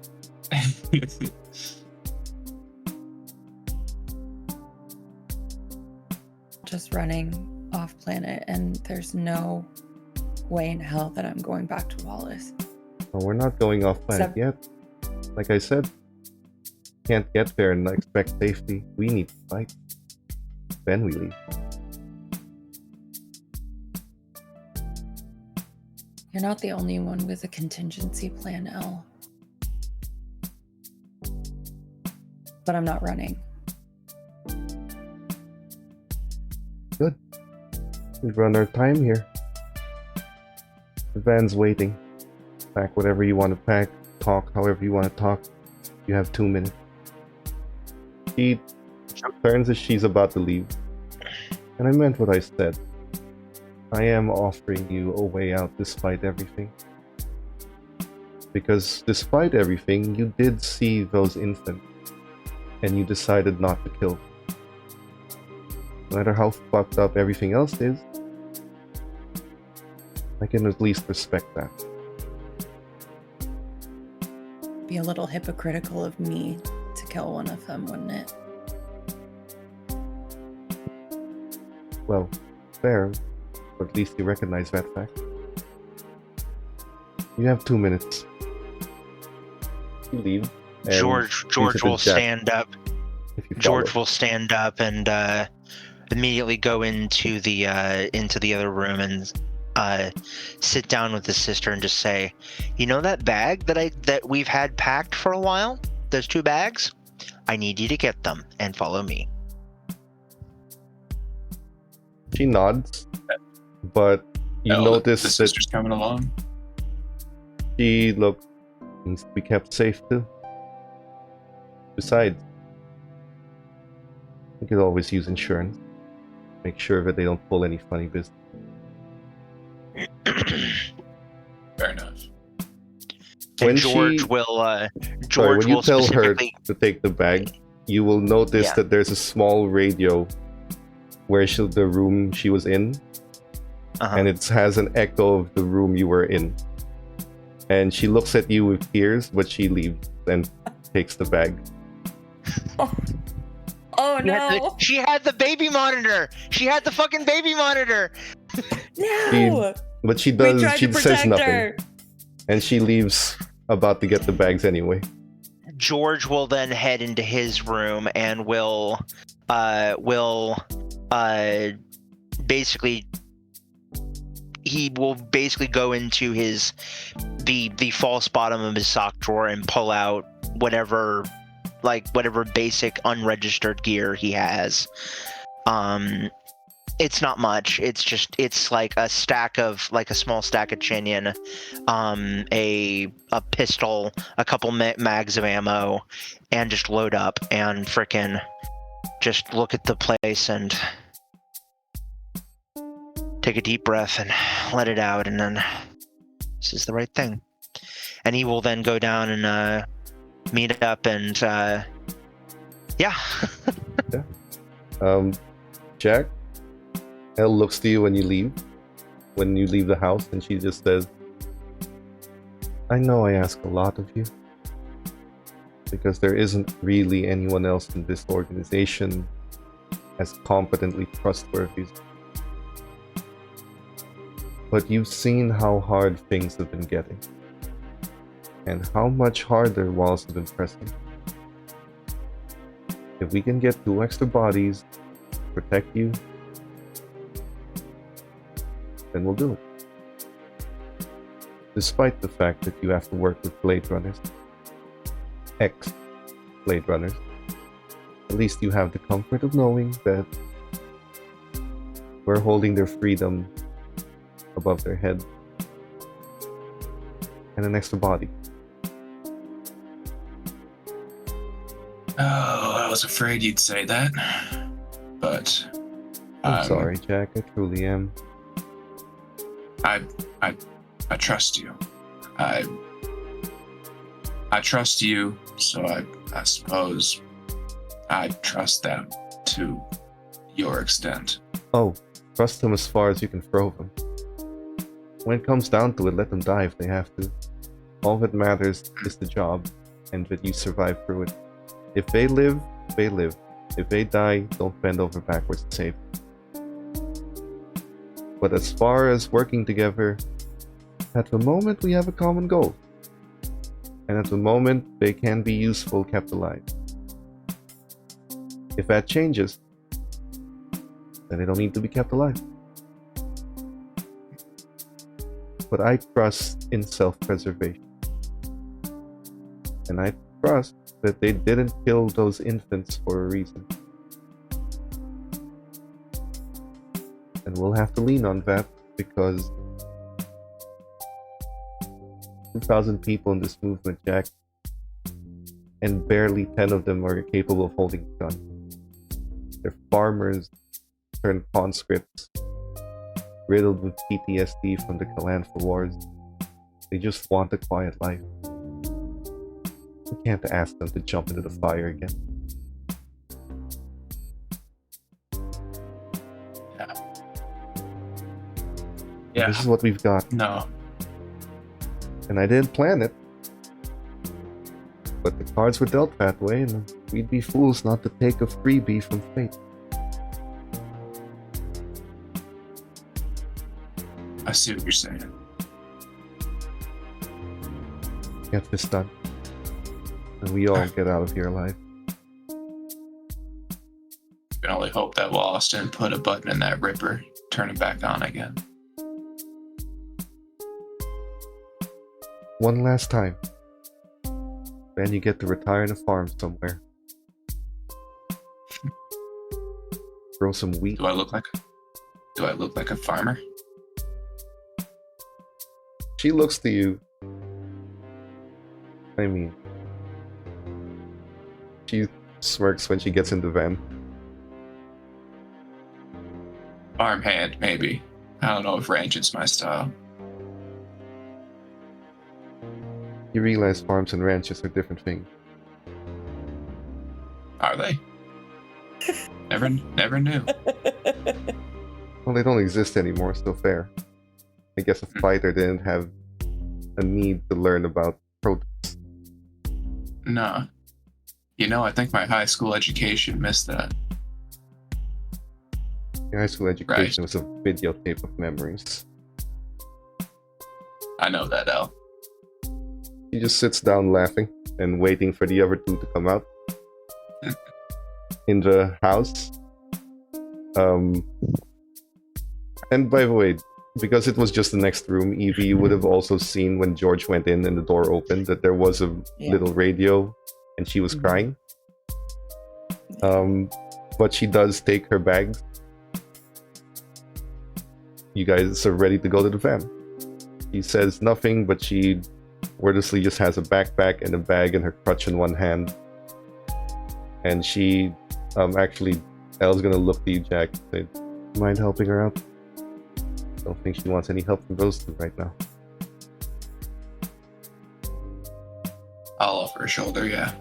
Just running off planet, and there's no way in hell that I'm going back to Wallace. Well, we're not going off planet yet. Like I said, can't get there and expect safety. We need to fight. Then we leave. You're not the only one with a contingency plan, Elle. But I'm not running. Good. We've run our time here. The van's waiting. Pack whatever you want to pack. Talk however you want to talk. You have 2 minutes. She turns as she's about to leave. And I meant what I said. I am offering you a way out despite everything. Because despite everything, you did see those infants. And you decided not to kill them. No matter how fucked up everything else is, I can at least respect that. Be a little hypocritical of me to kill one of them, wouldn't it? Well, fair, but at least you recognize that fact. You have 2 minutes. You leave. and George use will as a jack stand up. if you George follow. will stand up and immediately go into the other room and sit down with his sister and just say, "You know that bag that we've had packed for a while? Those 2 bags? I need you to get them and follow me." She nods, but you notice the that sister's coming along. she needs to be kept safe too. Besides, you could always use insurance. Make sure that they don't pull any funny business. Fair enough. When And George she- will Sorry, when you will tell her specifically to take the bag, you will notice Yeah. that there's a small radio where the room she was in, and it has an echo of the room you were in. And she looks at you with tears, but she leaves and takes the bag. Oh no! She had the baby monitor. She had the fucking baby monitor. No! But she We does. tried She to says protect nothing, her. and she leaves, about to get the bags anyway. George will then head into his room and will basically go into the false bottom of his sock drawer and pull out whatever basic unregistered gear he has. It's not much. It's like a small stack of chinion, a pistol, a couple mags of ammo, and just load up and frickin' just look at the place and take a deep breath and let it out, and then this is the right thing. And he will then go down and meet up and yeah. Jack, Elle looks to you when you leave the house, and she just says, I know I ask a lot of you, because there isn't really anyone else in this organization as competently trustworthy. But you've seen how hard things have been getting, and how much harder walls have been pressing. If we can get 2 extra bodies to protect you, then we'll do it. Despite the fact that you have to work with Blade Runners, ex-Blade Runners, at least you have the comfort of knowing that we're holding their freedom above their head, and an extra body. Oh, I was afraid you'd say that. But I'm sorry, Jack. I truly am. I trust you. I trust you, so I suppose I trust them to your extent. Oh, trust them as far as you can throw them. When it comes down to it, let them die if they have to. All that matters is the job, and that you survive through it. If they live, they live. If they die, don't bend over backwards to save them. But as far as working together, at the moment we have a common goal. And at the moment, they can be useful kept alive. If that changes, then they don't need to be kept alive. But I trust in self-preservation. And I trust that they didn't kill those infants for a reason. And we'll have to lean on that, because 2,000 people in this movement, Jack, and barely 10 of them are capable of holding a gun. They're farmers turned conscripts, riddled with PTSD from the Calanfa Wars. They just want a quiet life. We can't ask them to jump into the fire again. Yeah. This is what we've got. No. And I didn't plan it. But the cards were dealt that way, and we'd be fools not to take a freebie from fate. I see what you're saying. Get this done. And we all get out of here alive. We can only hope that Wallace didn't put a button in that Ripper, turn it back on again. One last time. Then you get to retire in a farm somewhere. Grow some wheat. Do I look like a farmer? She looks to you. I mean, she smirks when she gets in the van. Farmhand, maybe. I don't know if ranching's my style. You realize farms and ranches are different things. Are they? Never knew. Well, they don't exist anymore, so fair. I guess a fighter didn't have a need to learn about protests. Nah. I think my high school education missed that. Your high school education was a videotape of memories. I know that, Al. He just sits down laughing and waiting for the other two to come out. In the house. And by the way, because it was just the next room, Evie, you would have also seen when George went in and the door opened that there was a little radio and she was crying. But she does take her bags. You guys are ready to go to the van. She says nothing, but she wordlessly just has a backpack and a bag and her crutch in one hand. And she, actually, Elle's gonna look to you, Jack, and say, mind helping her out? Don't think she wants any help from those two right now. I'll offer a shoulder, yeah.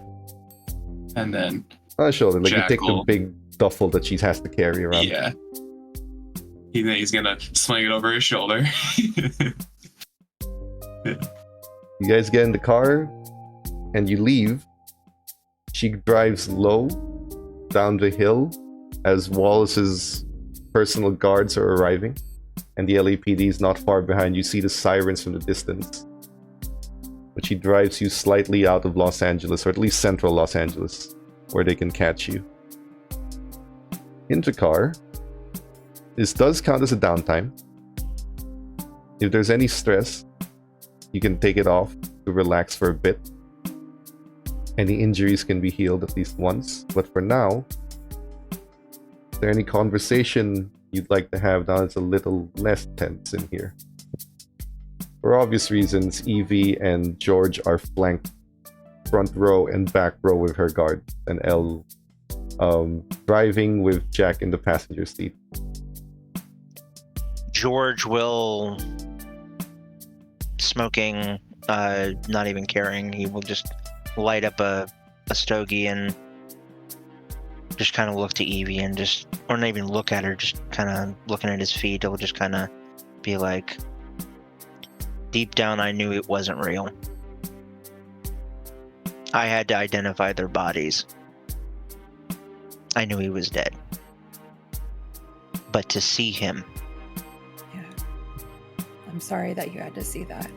And then Shoulder, like Jack you take the big duffel that she has to carry around. Yeah. He's gonna sling it over his shoulder. You guys get in the car and you leave. She drives low down the hill as Wallace's personal guards are arriving, and the LAPD is not far behind. You see the sirens from the distance. But she drives you slightly out of Los Angeles, or at least central Los Angeles, where they can catch you. In the car, this does count as a downtime. If there's any stress, you can take it off to relax for a bit. Any injuries can be healed at least once, but for now, is there any conversation you'd like to have now? It's a little less tense in here. For obvious reasons, Evie and George are flanked front row and back row with her guard, and Elle driving with Jack in the passenger seat. George will, smoking, not even caring, he will just light up a stogie and just kind of look to Evie and just, or not even look at her, just kind of looking at his feet. He'll just kind of be like, deep down I knew it wasn't real. I had to identify their bodies. I knew he was dead. But to see him. Yeah. I'm sorry that you had to see that.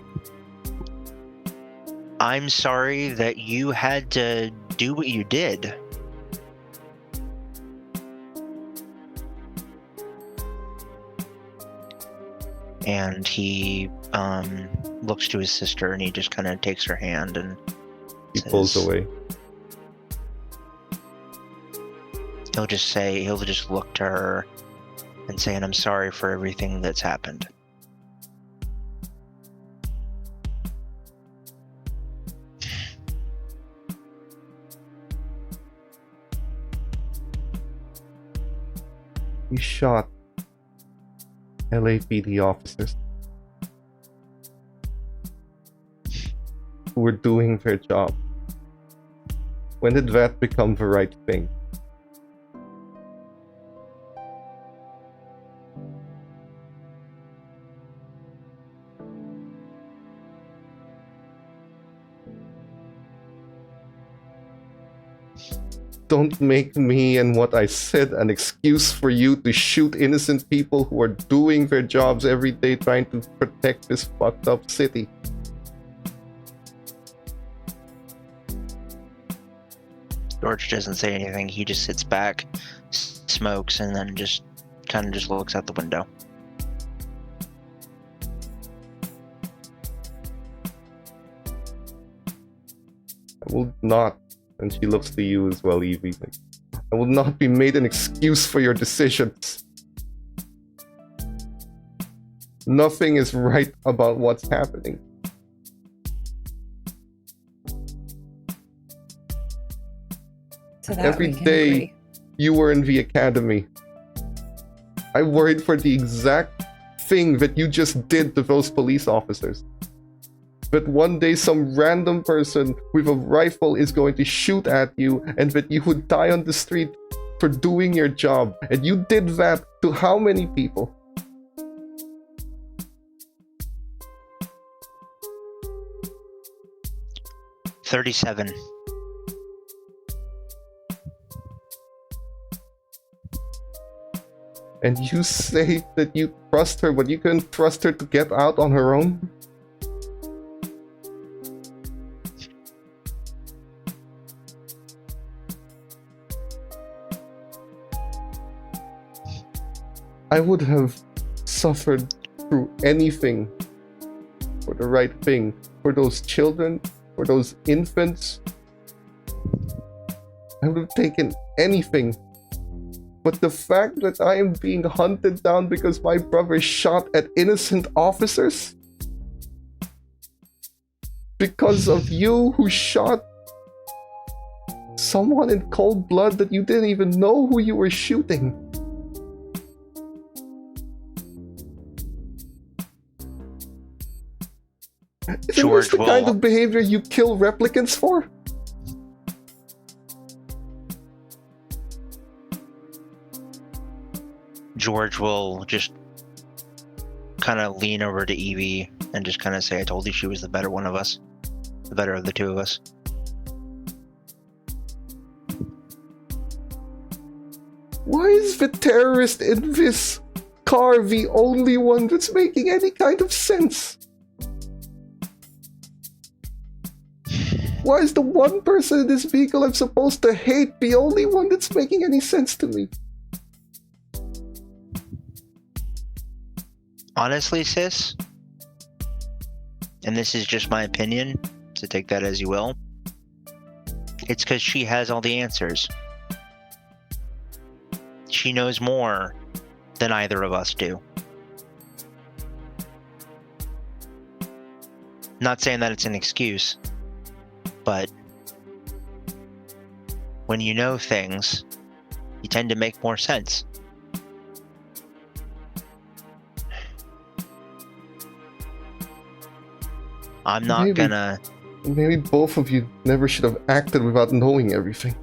I'm sorry that you had to do what you did. And he looks to his sister and he just kind of takes her hand and he pulls away. He'll just look to her and say, and I'm sorry for everything that's happened. You shot LAPD officers who were doing their job. When did that become the right thing? Don't make me and what I said an excuse for you to shoot innocent people who are doing their jobs every day trying to protect this fucked up city. George doesn't say anything. He just sits back, smokes, and then just kind of just looks out the window. I will not. And she looks to you as well, Evie. Like, I will not be made an excuse for your decisions. Nothing is right about what's happening. To that Every we can day agree. you were in the academy, I worried for the exact thing that you just did to those police officers. That one day some random person with a rifle is going to shoot at you and that you would die on the street for doing your job. And you did that to how many people? 37. And you say that you trust her, but you couldn't trust her to get out on her own? I would have suffered through anything for the right thing, for those children, for those infants. I would have taken anything. But the fact that I am being hunted down because my brother shot at innocent officers? Because of you who shot someone in cold blood that you didn't even know who you were shooting. Isn't this the kind of behavior you kill replicants for? George will just kind of lean over to Evie and just kind of say, I told you she was the better one of us. The better of the two of us. Why is the terrorist in this car the only one that's making any kind of sense? Why is the one person in this vehicle I'm supposed to hate the only one that's making any sense to me? Honestly, sis, and this is just my opinion, so take that as you will, it's because she has all the answers. She knows more than either of us do. Not saying that it's an excuse, but when you know things, you tend to make more sense. I'm not gonna... Maybe both of you never should have acted without knowing everything.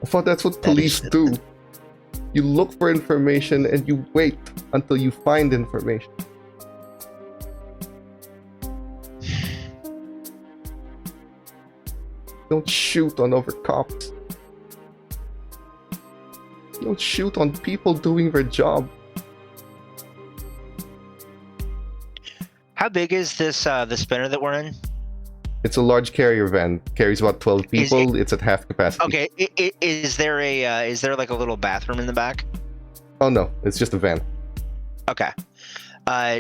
I thought that's what police do. You look for information and you wait until you find information. Don't shoot on other cops. Don't shoot on people doing their job. How big is this the spinner that we're in? It's a large carrier van. Carries about 12 people. It's at half capacity. Okay, is there like a little bathroom in the back? Oh no, it's just a van. Okay.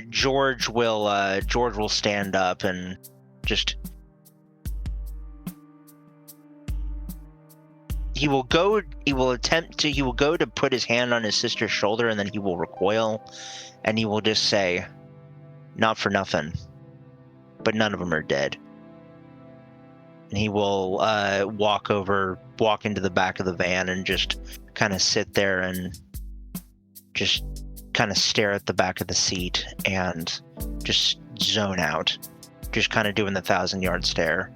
George will stand up and just... He will go to put his hand on his sister's shoulder, and then he will recoil, and he will just say, not for nothing, but none of them are dead. And he will walk into the back of the van and just kind of sit there and just kind of stare at the back of the seat and just zone out, just kind of doing the 1,000-yard stare.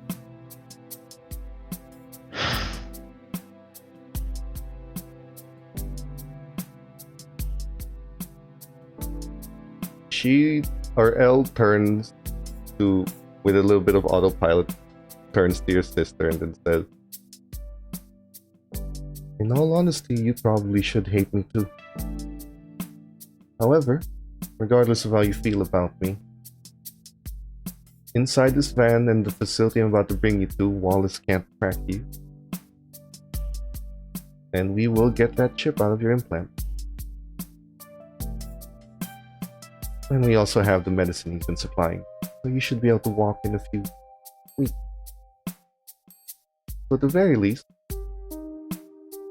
Elle turns to, with a little bit of autopilot, turns to your sister and then says, in all honesty, you probably should hate me too. However, regardless of how you feel about me, inside this van and the facility I'm about to bring you to, Wallace can't track you. And we will get that chip out of your implant. And we also have the medicine he's been supplying, so you should be able to walk in a few weeks. So at the very least,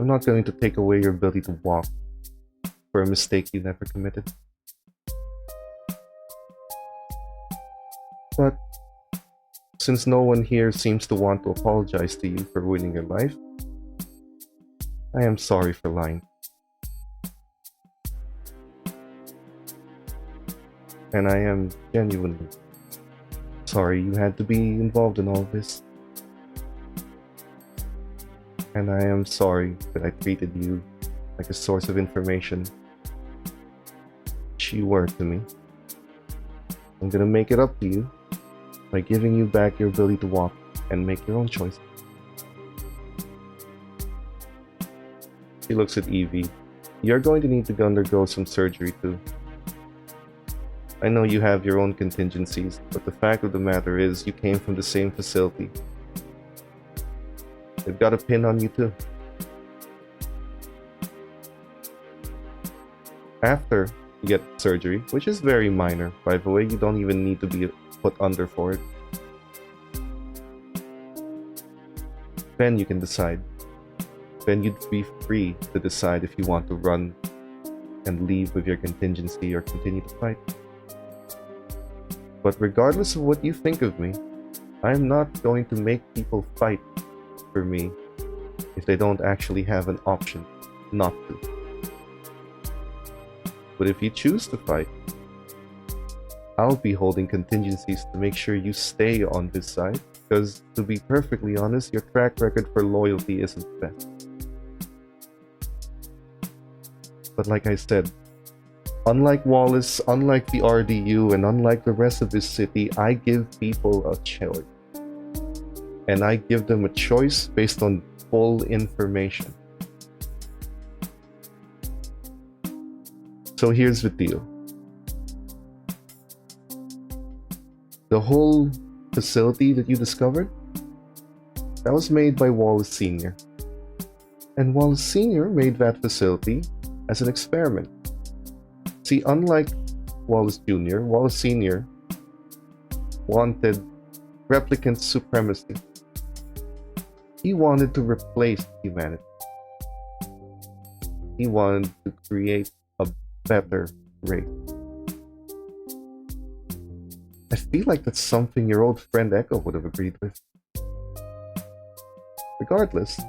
I'm not going to take away your ability to walk for a mistake you never committed. But since no one here seems to want to apologize to you for ruining your life, I am sorry for lying. And I am genuinely sorry you had to be involved in all this. And I am sorry that I treated you like a source of information, which you were to me. I'm gonna make it up to you by giving you back your ability to walk and make your own choice. She looks at Evie. You're going to need to undergo some surgery too. I know you have your own contingencies, but the fact of the matter is you came from the same facility. They've got a pin on you too. After you get surgery, which is very minor, by the way, you don't even need to be put under for it. Then you can decide. Then you'd be free to decide if you want to run and leave with your contingency or continue to fight. But regardless of what you think of me, I'm not going to make people fight for me if they don't actually have an option not to. But if you choose to fight, I'll be holding contingencies to make sure you stay on this side, because to be perfectly honest, your track record for loyalty isn't the best. But like I said, unlike Wallace, unlike the RDU, and unlike the rest of this city, I give people a choice. And I give them a choice based on full information. So here's the deal. The whole facility that you discovered, that was made by Wallace Sr. And Wallace Sr. made that facility as an experiment. See, unlike Wallace Jr., Wallace Sr. wanted replicant supremacy. He wanted to replace humanity. He wanted to create a better race. I feel like that's something your old friend Echo would have agreed with. Regardless,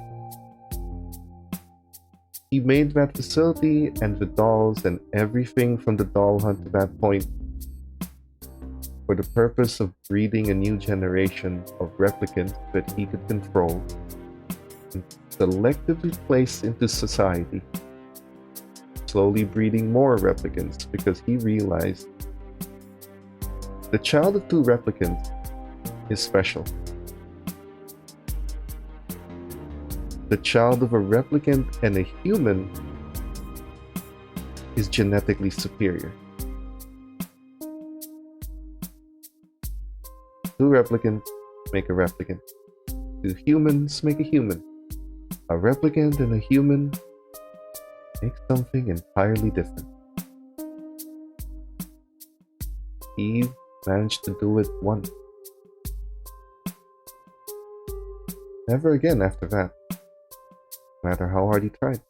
he made that facility and the dolls and everything from the doll hunt to that point for the purpose of breeding a new generation of replicants that he could control and selectively place into society, slowly breeding more replicants because he realized the child of two replicants is special. The child of a replicant and a human is genetically superior. Two replicants make a replicant. Two humans make a human. A replicant and a human make something entirely different. Eve managed to do it once. Never again after that, no matter how hard he tried.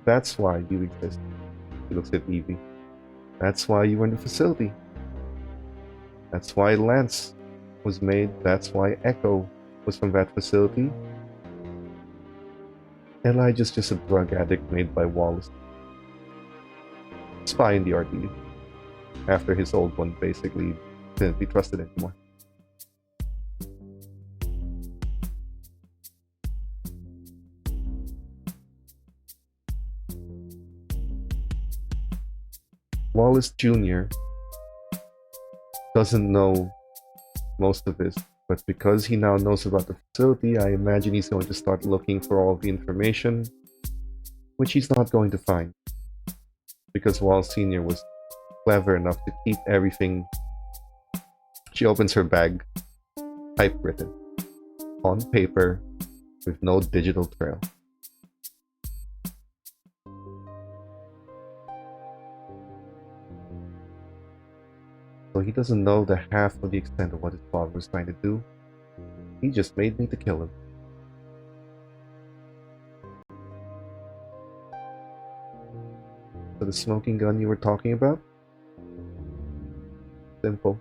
That's why you exist. He looks at Evie. That's why you were in the facility. That's why Lance was made. That's why Echo was from that facility. Elijah's just a drug addict made by Wallace. Spy in the RDU. After his old one basically couldn't be trusted anymore. Wallace Jr. doesn't know most of this, but because he now knows about the facility, I imagine he's going to start looking for all the information, which he's not going to find. Because Wallace Sr. was clever enough to keep everything. She opens her bag, typewritten, on paper, with no digital trail. So he doesn't know the half of the extent of what his father was trying to do. He just made me to kill him. So the smoking gun you were talking about? Simple.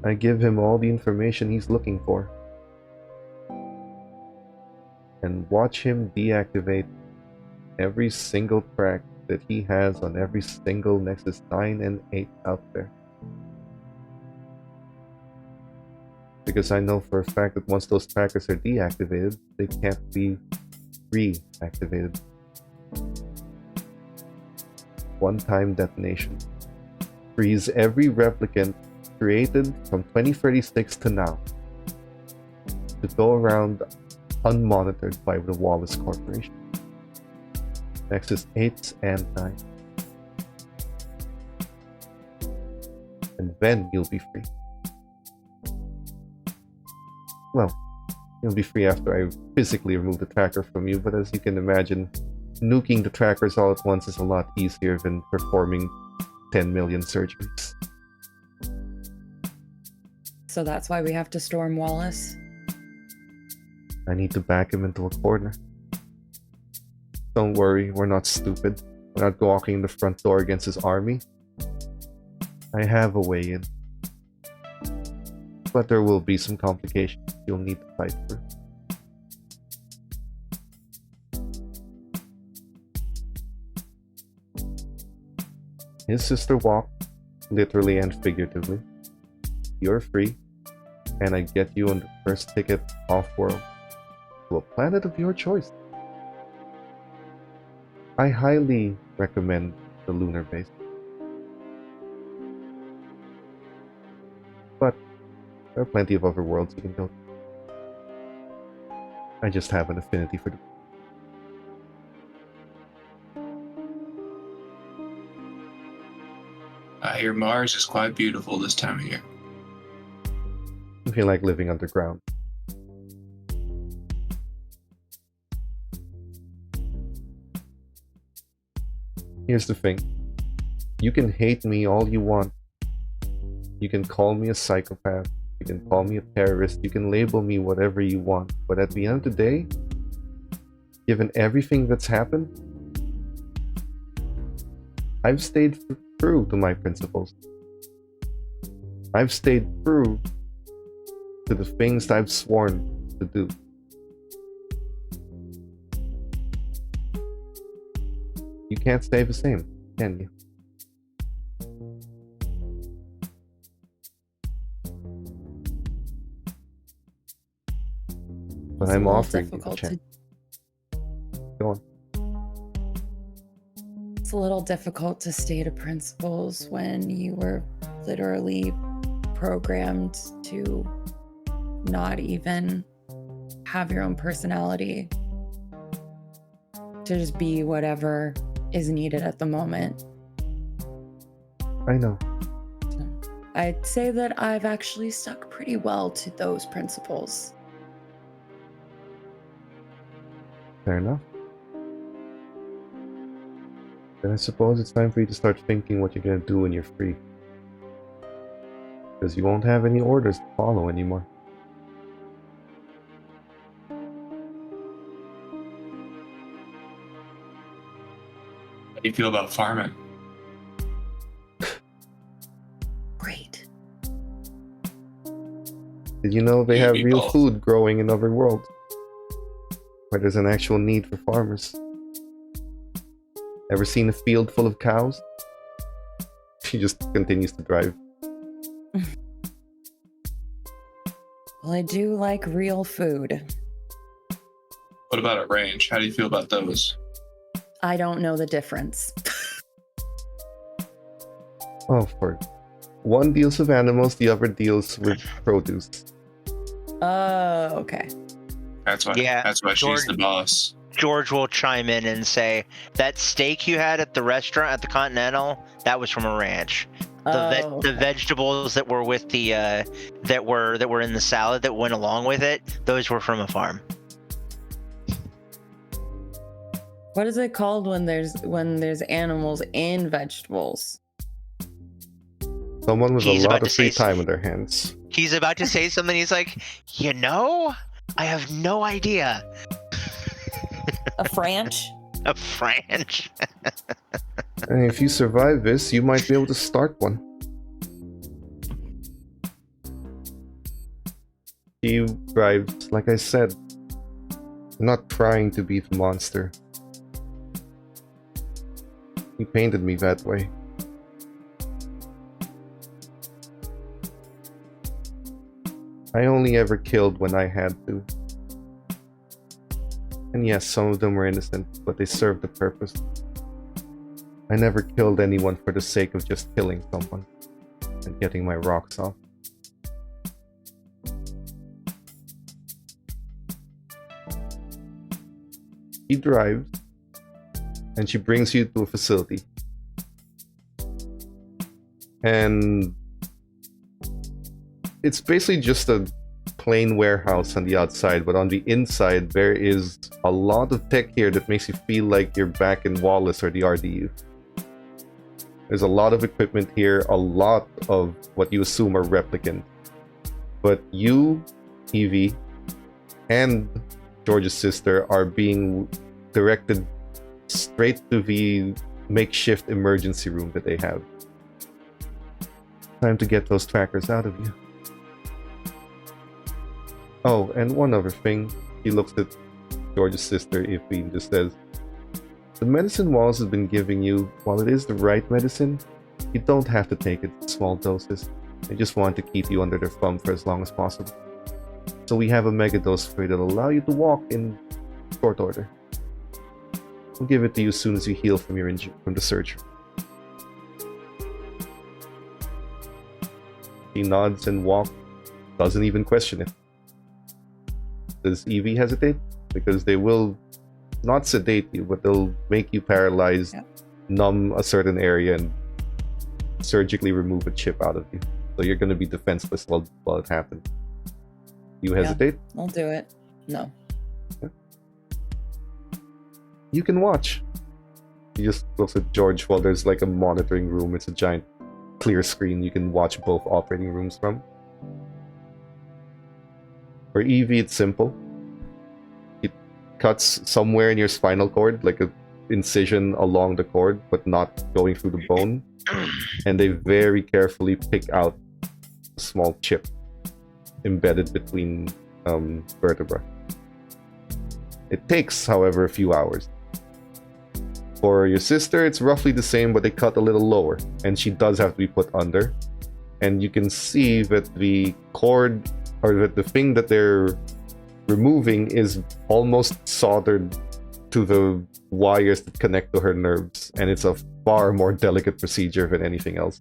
I give him all the information he's looking for. And watch him deactivate every single track that he has on every single Nexus 9 and 8 out there. Because I know for a fact that once those trackers are deactivated, they can't be reactivated. one-time detonation. Freeze every replicant created from 2036 to now to go around unmonitored by the Wallace Corporation. Nexus 8 and 9. And then you'll be free. Well, you'll be free after I physically remove the tracker from you, but as you can imagine, nuking the trackers all at once is a lot easier than performing 10 million surgeries. So that's why we have to storm Wallace? I need to back him into a corner. Don't worry, we're not stupid. We're not walking the front door against his army. I have a way in. But there will be some complications you'll need to fight through. His sister walked, literally and figuratively. You're free, and I get you on the first ticket off-world to a planet of your choice. I highly recommend the lunar base. But there are plenty of other worlds you can go to. I just have an affinity for the... I hear Mars is quite beautiful this time of year. I feel like living underground. Here's the thing. You can hate me all you want. You can call me a psychopath. You can call me a terrorist. You can label me whatever you want. But at the end of the day, given everything that's happened, I've stayed true to my principles. I've stayed true to the things I've sworn to do. You can't stay the same, can you? But I'm offering you a chance. Go on. It's a little difficult to stay to principles when you were literally programmed to not even have your own personality, to just be whatever is needed at the moment. I know. I'd say that I've actually stuck pretty well to those principles. Fair enough. Then I suppose it's time for you to start thinking what you're gonna do when you're free. Because you won't have any orders to follow anymore. How do you feel about farming? Great. Did you know they have Maybe real both. food growing in other worlds? Where there's an actual need for farmers. Ever seen a field full of cows? She just continues to drive. Well, I do like real food. What about a range? How do you feel about those? I don't know the difference. Oh, for one deals with animals, the other deals with produce. Oh, okay. That's why. Yeah, That's why she's the boss. George will chime in and say, that steak you had at the restaurant at the Continental, that was from a ranch. The vegetables that were with the that were in the salad that went along with it, those were from a farm. What is it called when there's animals and vegetables? Someone with He's a about lot to of free say time on their hands. He's about to say something. He's like, I have no idea. A Franch? A French. And if you survive this, you might be able to start one. He drives, like I said, I'm not trying to be the monster. He painted me that way. I only ever killed when I had to. And yes, some of them were innocent, but they served a purpose. I never killed anyone for the sake of just killing someone and getting my rocks off. She drives and she brings you to a facility. And it's basically just a plain warehouse on the outside, but on the inside there is a lot of tech here that makes you feel like you're back in Wallace or the RDU. There's a lot of equipment here, a lot of what you assume are replicants. But you, Evie, and George's sister are being directed straight to the makeshift emergency room that they have. Time to get those trackers out of you. Oh, and one other thing. He looks at George's sister, Evie, and just says, the medicine Wallace has been giving you, while it is the right medicine, you don't have to take it in small doses. They just want to keep you under their thumb for as long as possible. So we have a mega dose for you that'll allow you to walk in short order. We'll give it to you as soon as you heal from your injury from the surgery. He nods and walks, doesn't even question it. Does Evie hesitate? Because they will not sedate you, but they'll make you paralyzed, numb a certain area, and surgically remove a chip out of you. So you're going to be defenseless while it happens. You hesitate? Yeah, I'll do it. No. Yeah. You can watch. He just looks at George while there's like a monitoring room. It's a giant clear screen you can watch both operating rooms from. For Evie, it's simple. It cuts somewhere in your spinal cord, like an incision along the cord, but not going through the bone. And they very carefully pick out a small chip embedded between vertebrae. It takes, however, a few hours. For your sister, it's roughly the same, but they cut a little lower, and she does have to be put under. And you can see that the cord, or that the thing that they're removing, is almost soldered to the wires that connect to her nerves, and it's a far more delicate procedure than anything else.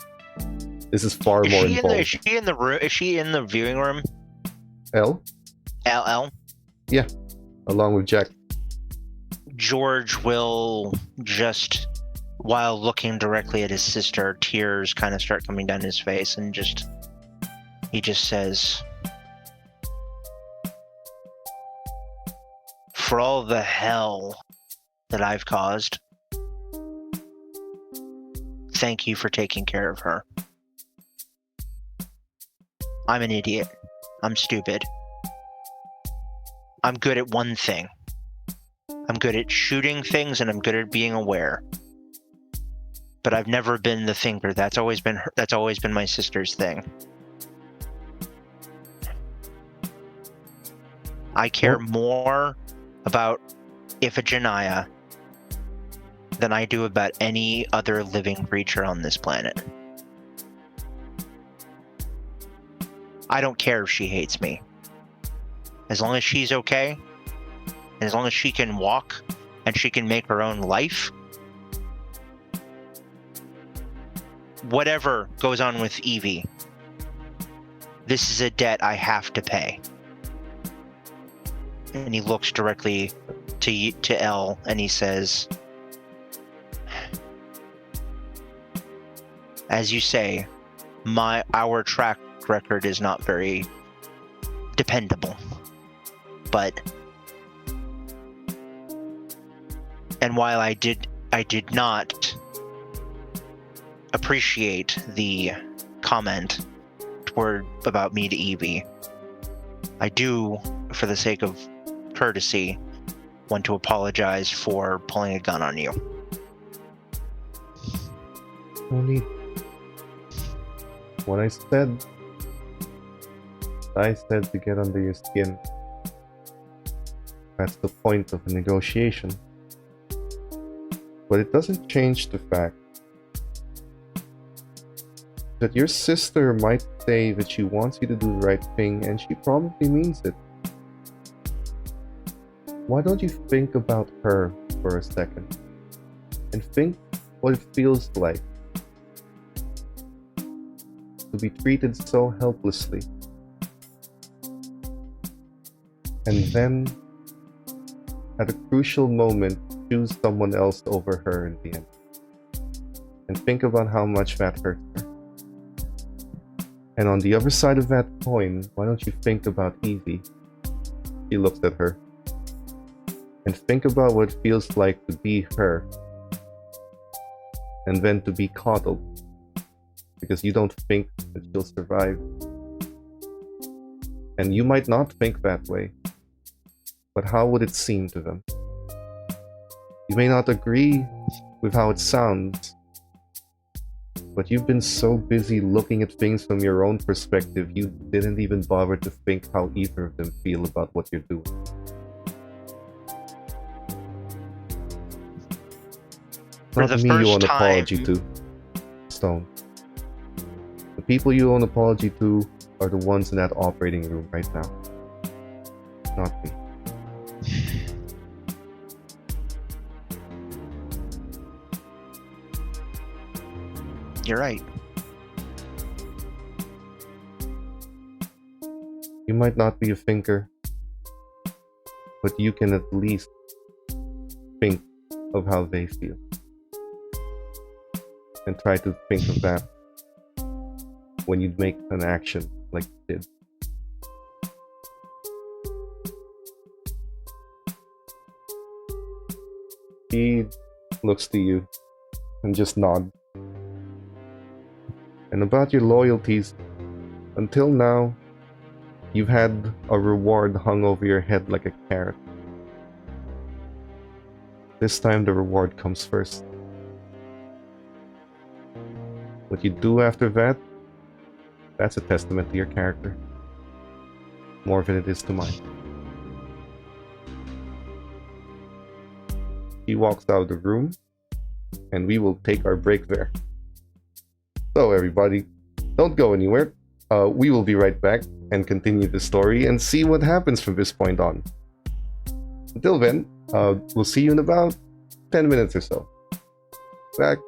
This is far more involved. Is she in the room? Is she in the viewing room? L? LL? Yeah, along with Jack. George will just, while looking directly at his sister, tears kind of start coming down his face, and he just says, for all the hell that I've caused, thank you for taking care of her. I'm an idiot. I'm stupid. I'm good at one thing. I'm good at shooting things, and I'm good at being aware. But I've never been the thinker. That's always been my sister's thing. I care more about Iphigenia than I do about any other living creature on this planet. I don't care if she hates me. As long as she's okay, and as long as she can walk and she can make her own life, whatever goes on with Evie, this is a debt I have to pay. And he looks directly to L, and he says, as you say, our track record is not very dependable, but and while I did not appreciate the comment about me to Evie, I do, for the sake of courtesy, want to apologize for pulling a gun on you. No need. What I said to get under your skin. That's the point of a negotiation. But it doesn't change the fact that your sister might say that she wants you to do the right thing, and she probably means it. Why don't you think about her for a second? And think what it feels like to be treated so helplessly. And then, at a crucial moment, choose someone else over her in the end. And think about how much that hurts her. And on the other side of that coin, why don't you think about Evie? He looks at her. And think about what it feels like to be her. And then to be coddled. Because you don't think that she'll survive. And you might not think that way. But how would it seem to them? You may not agree with how it sounds, but you've been so busy looking at things from your own perspective, you didn't even bother to think how either of them feel about what you're doing. For Not the me you first owe an time- apology to, Stone. The people you owe an apology to are the ones in that operating room right now. Not me. You're right. You might not be a thinker, but you can at least think of how they feel. And try to think of that when you make an action like you did. He looks to you and just nods. And about your loyalties, until now, you've had a reward hung over your head like a carrot. This time the reward comes first. What you do after that, that's a testament to your character. More than it is to mine. He walks out of the room, and we will take our break there. So everybody, don't go anywhere. We will be right back and continue the story and see what happens from this point on. Until then, we'll see you in about 10 minutes or so. Back.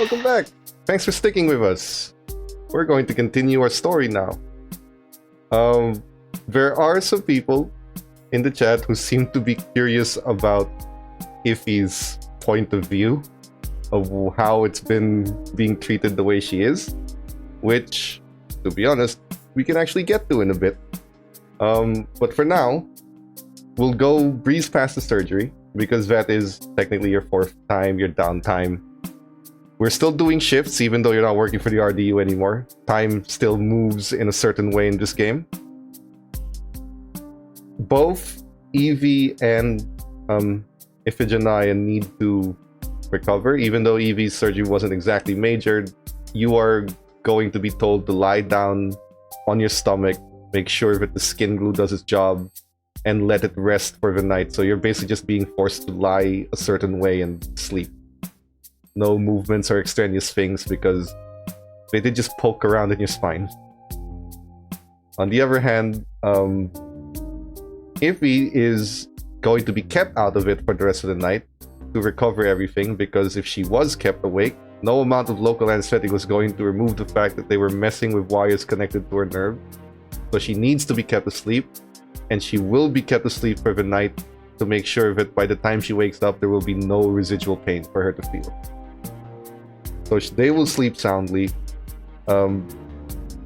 Welcome back. Thanks for sticking with us. We're going to continue our story now. There are some people in the chat who seem to be curious about Iffy's point of view of how it's been being treated the way she is, which, to be honest, we can actually get to in a bit. But for now, we'll go breeze past the surgery, because that is technically your fourth time, your downtime. We're still doing shifts, even though you're not working for the RDU anymore. Time still moves in a certain way in this game. Both Evie and Iphigenia need to recover. Even though Evie's surgery wasn't exactly majored, you are going to be told to lie down on your stomach, make sure that the skin glue does its job, and let it rest for the night. So you're basically just being forced to lie a certain way and sleep. No movements or extraneous things, because they did just poke around in your spine. On the other hand, Iffy is going to be kept out of it for the rest of the night to recover everything, because if she was kept awake, no amount of local anesthetic was going to remove the fact that they were messing with wires connected to her nerve. So she needs to be kept asleep, and she will be kept asleep for the night to make sure that by the time she wakes up, there will be no residual pain for her to feel. So they will sleep soundly.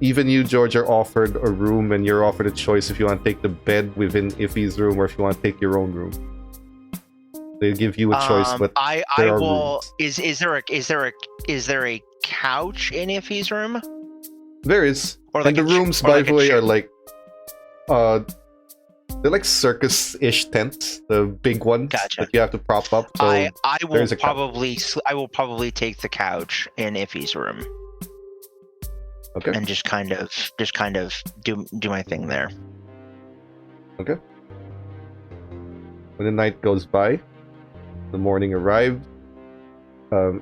Even you, George, are offered a room, and you're offered a choice if you want to take the bed within Iffy's room or if you want to take your own room. They give you a choice, but I there will. Rooms. Is there a couch in Iffy's room? There is, or like and the rooms, by the way, are like, they're like circus-ish tents, the big ones that you have to prop up. So I will probably take the couch in Iffy's room. Okay. And just kind of do my thing there. Okay. When the night goes by, the morning arrives.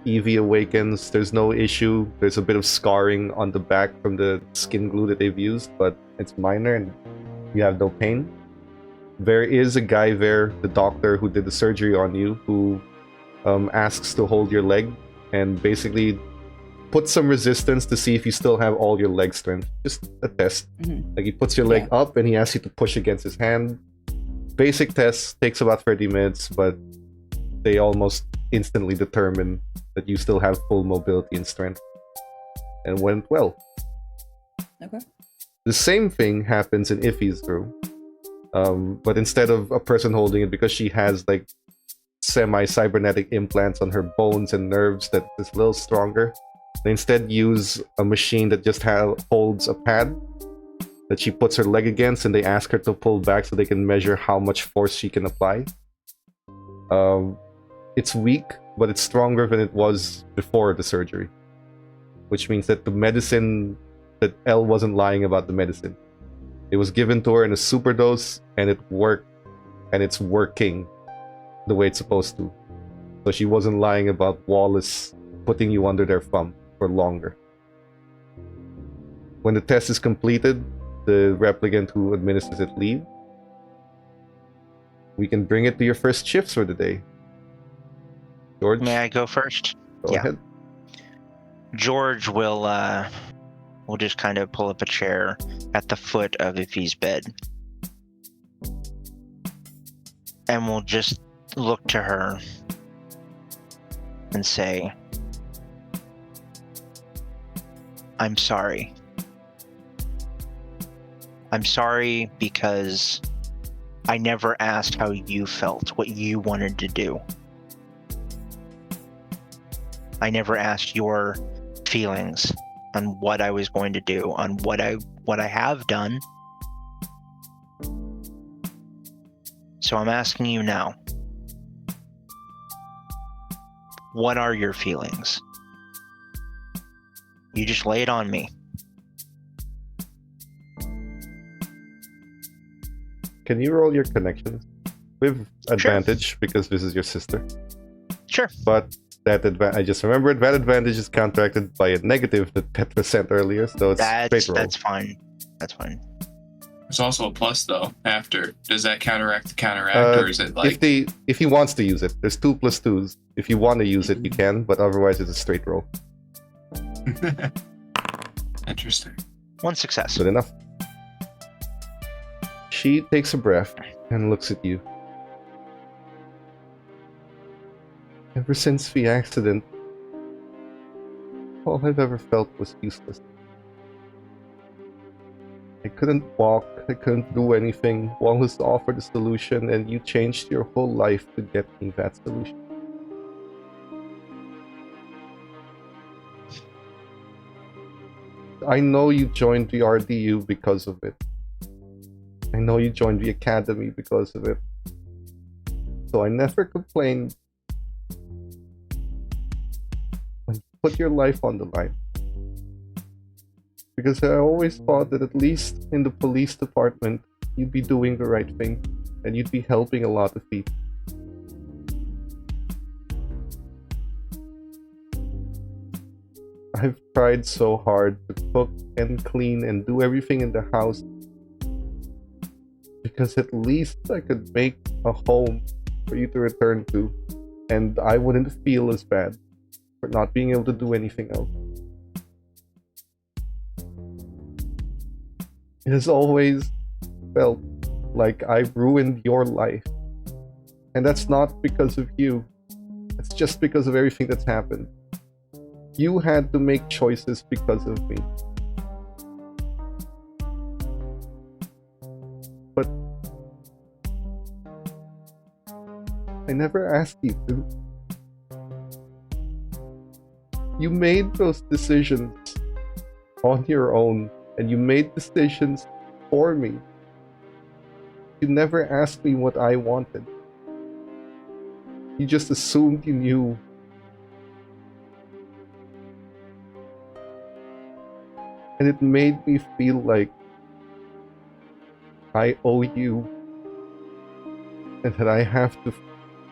Evie awakens. There's no issue. There's a bit of scarring on the back from the skin glue that they've used, but it's minor and you have no pain. There is a guy there, the doctor who did the surgery on you, who asks to hold your leg and basically put some resistance to see if you still have all your leg strength. Just a test. Mm-hmm. Like he puts your leg up and he asks you to push against his hand. Basic test takes about 30 minutes, but they almost instantly determine that you still have full mobility and strength. And went well. Okay. The same thing happens in Iffy's room. But instead of a person holding it, because she has like semi-cybernetic implants on her bones and nerves that is a little stronger, they instead use a machine that just holds a pad that she puts her leg against, and they ask her to pull back so they can measure how much force she can apply. It's weak, but it's stronger than it was before the surgery, which means that the medicine, that Elle wasn't lying about the medicine. It was given to her in a superdose, and it worked, and it's working the way it's supposed to. So she wasn't lying about Wallace putting you under their thumb for longer. When the test is completed, the replicant who administers it leaves. We can bring it to your first shifts for the day. George? May I go first? Go ahead. George will just kind of pull up a chair at the foot of Iffy's bed. And we'll just look to her and say, I'm sorry. I'm sorry because I never asked how you felt, what you wanted to do. I never asked your feelings on what I was going to do, on what I have done. So I'm asking you now. What are your feelings? You just lay it on me. Can you roll your connections? With advantage, because this is your sister. Sure. But that I just remembered that advantage is counteracted by a negative that Petra sent earlier, so it's straight roll. That's fine. That's fine. There's also a plus though. After, does that counteract the counteract, or is it like if he wants to use it? There's 2 plus 2s. If you want to use it, you can, but otherwise it's a straight roll. Interesting. 1 success. Good enough. She takes a breath and looks at you. Ever since the accident, all I've ever felt was useless. I couldn't walk, I couldn't do anything. Wallace offered a solution, and you changed your whole life to get me that solution. I know you joined the RDU because of it. I know you joined the academy because of it. So I never complained when you put your life on the line. Because I always thought that at least in the police department, you'd be doing the right thing and you'd be helping a lot of people. I've tried so hard to cook and clean and do everything in the house because at least I could make a home for you to return to, and I wouldn't feel as bad for not being able to do anything else. It has always felt like I've ruined your life, and that's not because of you. It's just because of everything that's happened. You had to make choices because of me. But I never asked you to. You made those decisions on your own, and you made decisions for me. You never asked me what I wanted. You just assumed you knew. And it made me feel like I owe you, and that I have to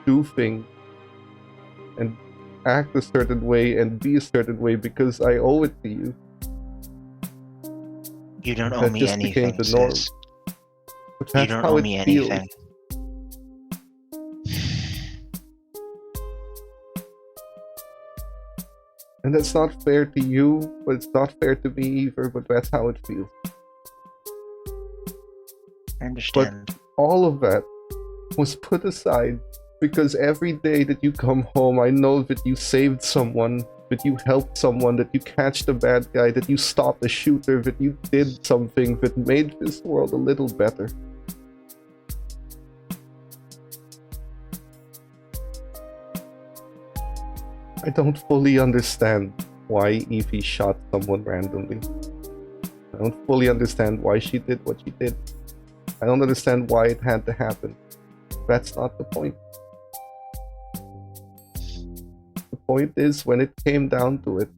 do things and act a certain way and be a certain way because I owe it to you. You don't owe That me just anything, became the norm. sis. But You that's don't how owe it me feels. anything. And that's not fair to you, but it's not fair to me either, but that's how it feels. I understand. All of that was put aside because every day that you come home, I know that you saved someone, that you helped someone, that you catch the bad guy, that you stopped a shooter, that you did something that made this world a little better. I don't fully understand why Evie shot someone randomly. I don't fully understand why she did what she did. I don't understand why it had to happen. That's not the point. The point is, when it came down to it,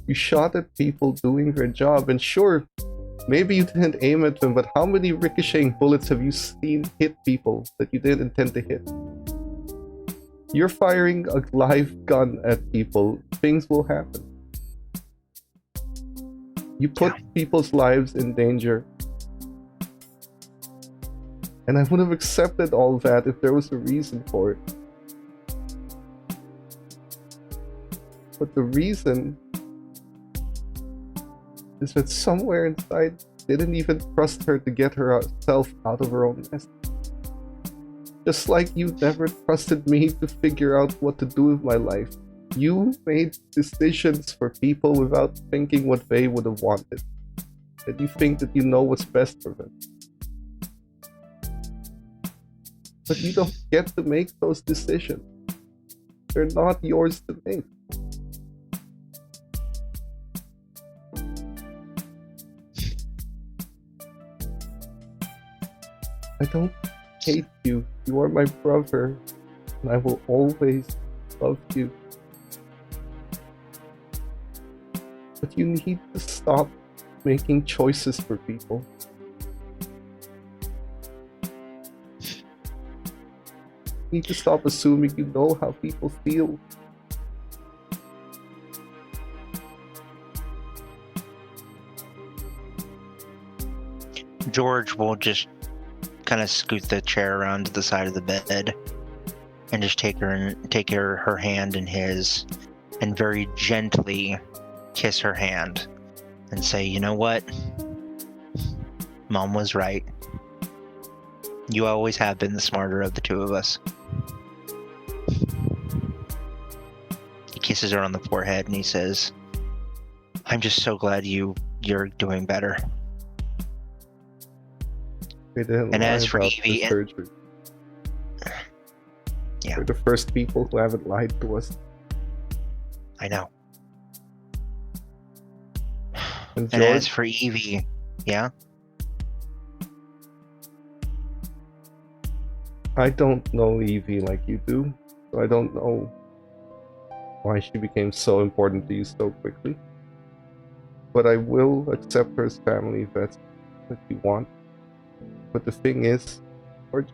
you shot at people doing their job, and sure, maybe you didn't aim at them, but how many ricocheting bullets have you seen hit people that you didn't intend to hit? You're firing a live gun at people, things will happen. You put people's lives in danger. And I would have accepted all that if there was a reason for it. But the reason is that somewhere inside didn't even trust her to get herself out of her own mess. Just like you never trusted me to figure out what to do with my life. You made decisions for people without thinking what they would have wanted. And you think that you know what's best for them. But you don't get to make those decisions. They're not yours to make. I don't hate you. You are my brother, and I will always love you. But you need to stop making choices for people. You need to stop assuming you know how people feel. George will just kind of scoot the chair around to the side of the bed and just take her hand in his and very gently kiss her hand and say, you know what? Mom was right. You always have been the smarter of the two of us. He kisses her on the forehead and he says, I'm just so glad you're doing better. And as for Evie, yeah, we're the first people who haven't lied to us. I know. And as for Evie, yeah? I don't know Evie like you do, so I don't know why she became so important to you so quickly. But I will accept her as family if that's what you want. But the thing is, George,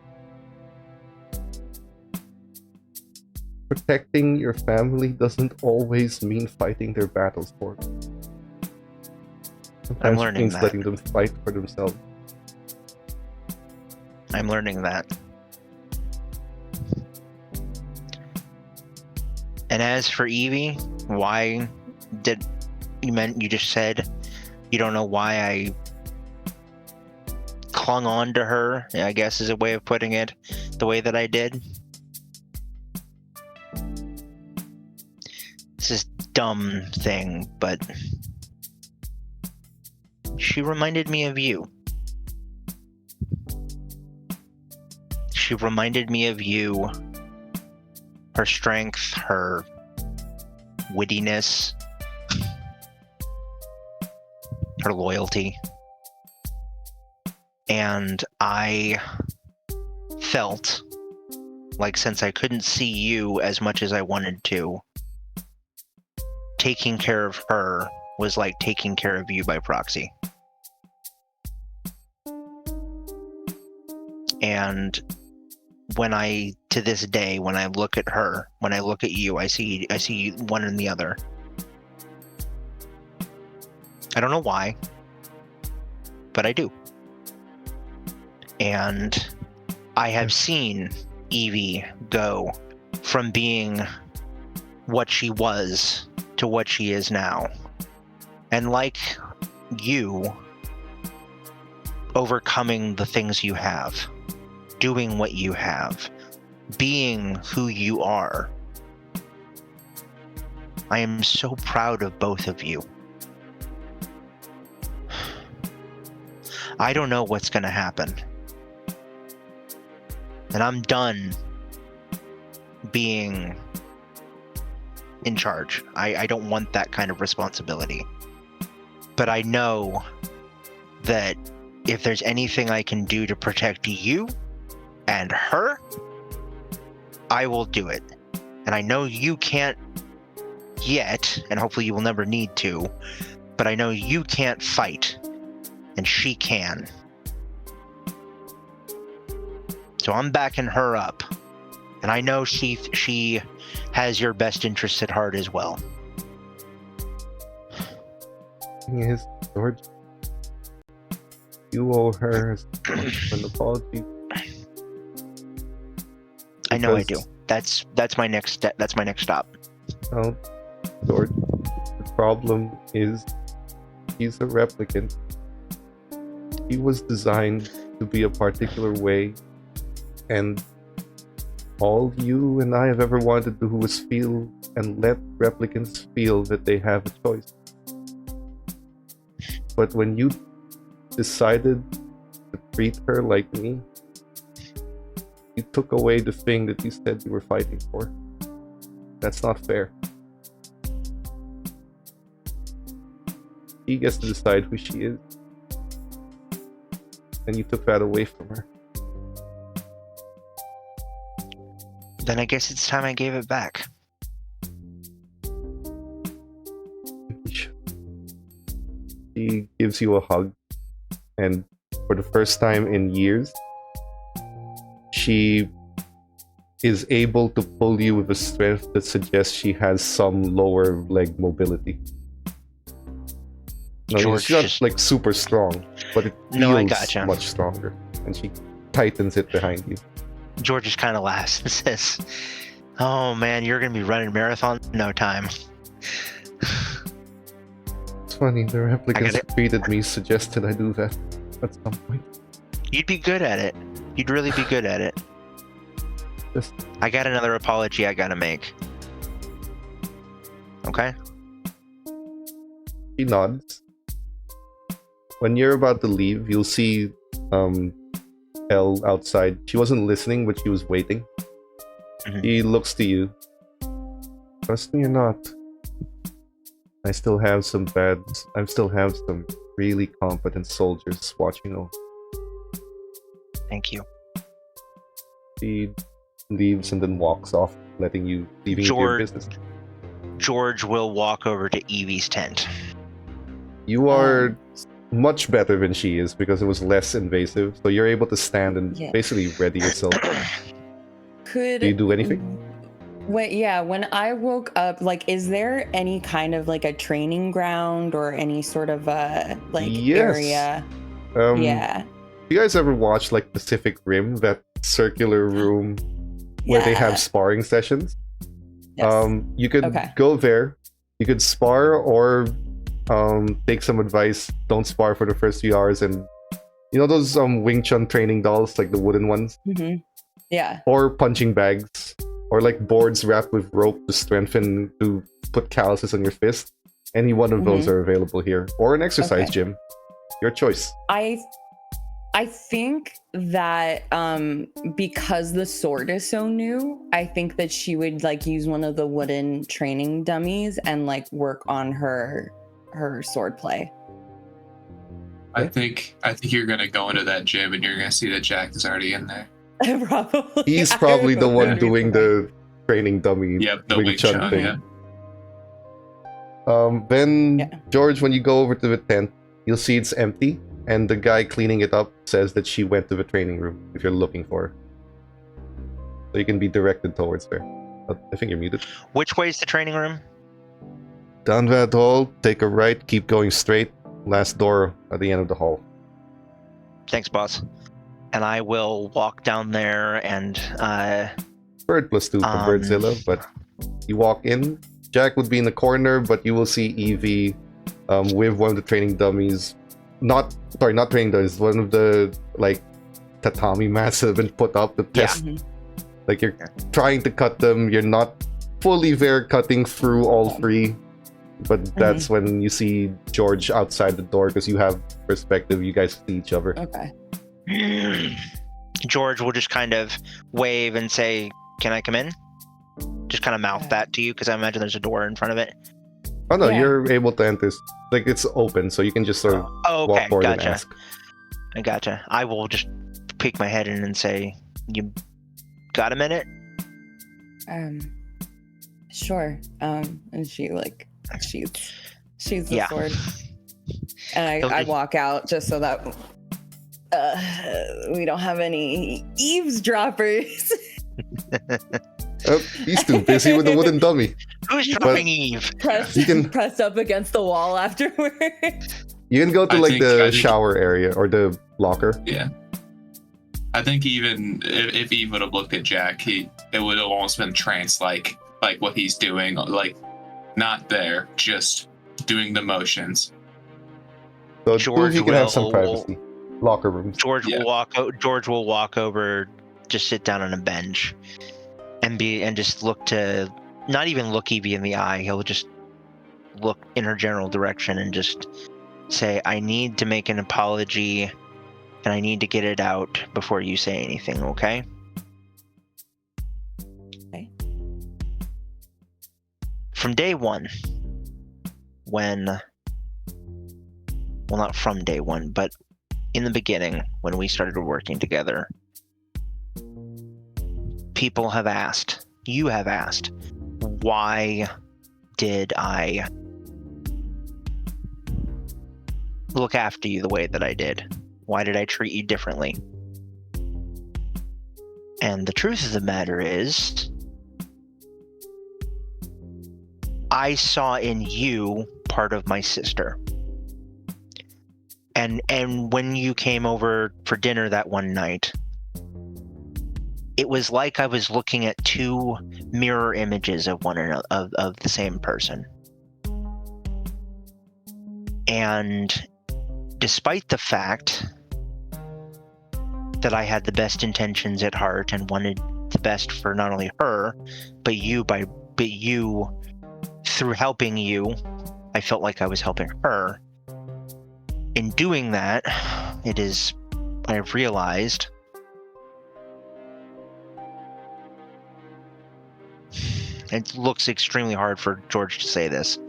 protecting your family doesn't always mean fighting their battles for them. Sometimes it means letting them fight for themselves. I'm learning that. And as for Evie, why did you just said you don't know why I clung on to her, I guess is a way of putting it, the way that I did. This is a dumb thing, but she reminded me of you. She reminded me of you. Her strength, her wittiness, her loyalty. And I felt like, since I couldn't see you as much as I wanted to, taking care of her was like taking care of you by proxy. And to this day, when I look at her, when I look at you, I see one and the other. I don't know why, but I do. And I have seen Evie go from being what she was to what she is now. And like you, overcoming the things you have, doing what you have, being who you are. I am so proud of both of you. I don't know what's going to happen. And I'm done being in charge. I don't want that kind of responsibility. But I know that if there's anything I can do to protect you and her, I will do it. And I know you can't yet, and hopefully you will never need to, but I know you can't fight, and she can. So I'm backing her up, and I know she has your best interests at heart as well. Yes, George. You owe her an apology. I know I do. That's my next step. That's my next stop. No, George. The problem is he's a replicant. He was designed to be a particular way, and all you and I have ever wanted to do was feel and let replicants feel that they have a choice. But when you decided to treat her like me, you took away the thing that you said you were fighting for. That's not fair. He gets to decide who she is, and you took that away from her. Then I guess it's time I gave it back. She gives you a hug, and for the first time in years, she is able to pull you with a strength that suggests she has some lower leg mobility. No, George she's not just- like super strong, but it feels No, I gotcha. much stronger. And she tightens it behind you. George just kind of laughs and says, "Oh man, you're gonna be running marathons in no time." It's funny, the replicants it. who created me suggested I do that at some point. You'd be good at it. You'd really be good at it. Just- I got another apology I gotta make. Okay? She nods. When you're about to leave, you'll see Elle outside. She wasn't listening, but she was waiting. Mhm. She looks to you. Trust me or not, I still have some really competent soldiers watching over. Thank you. She leaves and then walks off, leaving you to your business. George will walk over to Evie's tent. You are much better than she is because it was less invasive, so you're able to stand and basically ready yourself. Could Do you do anything? when I woke up, like, is there any kind of like a training ground or any sort of area? Yeah. You guys ever watch like Pacific Rim, that circular room where they have sparring sessions? Yes. You could go there. You could spar or take some advice. Don't spar for the first few hours, and you know those Wing Chun training dolls, like the wooden ones? Mm-hmm. Yeah. Or punching bags, or like boards wrapped with rope to put calluses on your fist. Any one of those are available here, or an exercise gym. Your choice. I think that because the sword is so new, I think that she would like use one of the wooden training dummies and like work on her sword play. I think you're gonna go into that gym and you're gonna see that Jack is already in there. Probably. He's probably the one doing the training dummy. Yep, the Wing Chun thing. Then George, when you go over to the tent, you'll see it's empty, and the guy cleaning it up says that she went to the training room if you're looking for her. So you can be directed towards her. I think you're muted. Which way is the training room? Down that hall, take a right, keep going straight. Last door at the end of the hall. Thanks, boss. And I will walk down there and Bird +2 from Birdzilla, but you walk in. Jack would be in the corner, but you will see Evie with one of the training dummies. Not training dummies, one of the like tatami mats that have been put up to test. Like you're trying to cut them, you're not fully there cutting through all three. But that's when you see George outside the door because you have perspective. You guys see each other. Okay. George will just kind of wave and say, "Can I come in?" Just kind of mouth that to you because I imagine there's a door in front of it. Oh no, you're able to enter. Like it's open, so you can just sort of walk forward and ask. I gotcha. I will just peek my head in and say, "You got a minute?" Sure. And she like she's the sword, and I walk out just so that we don't have any eavesdroppers. He's too busy with the wooden dummy. Who's dropping Eve? Pressed up against the wall afterward. You can go to the shower area or the locker. Yeah. I think even if Eve would have looked at Jack, it would have almost been trance-like what he's doing, like not there, just doing the motions. So George can have some privacy. Locker rooms. George will walk over, just sit down on a bench, and just look to not even look Evie in the eye. He'll just look in her general direction and just say, "I need to make an apology, and I need to get it out before you say anything." Okay. From day one, not from day one, but in the beginning, when we started working together, people have asked, you have asked, why did I look after you the way that I did? Why did I treat you differently? And the truth of the matter is, I saw in you part of my sister. And when you came over for dinner that one night, it was like I was looking at two mirror images of one another, of the same person. And despite the fact that I had the best intentions at heart and wanted the best for not only her, but you, through helping you, I felt like I was helping her. In doing that, I've realized it looks extremely hard for George to say this,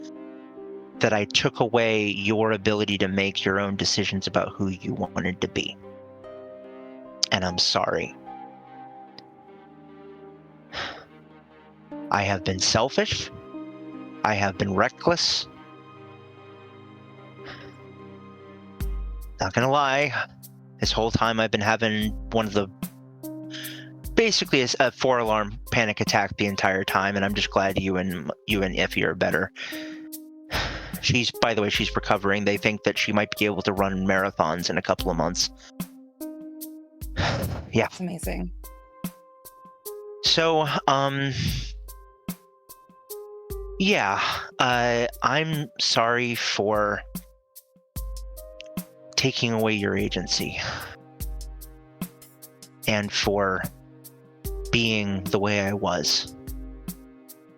that I took away your ability to make your own decisions about who you wanted to be. And I'm sorry. I have been selfish. I have been reckless. Not gonna lie, this whole time I've been having one of the, basically a 4-alarm panic attack the entire time, and I'm just glad you and Iffy are better. By the way, she's recovering. They think that she might be able to run marathons in a couple of months. Yeah. That's amazing. So, yeah, I'm sorry for taking away your agency and for being the way I was.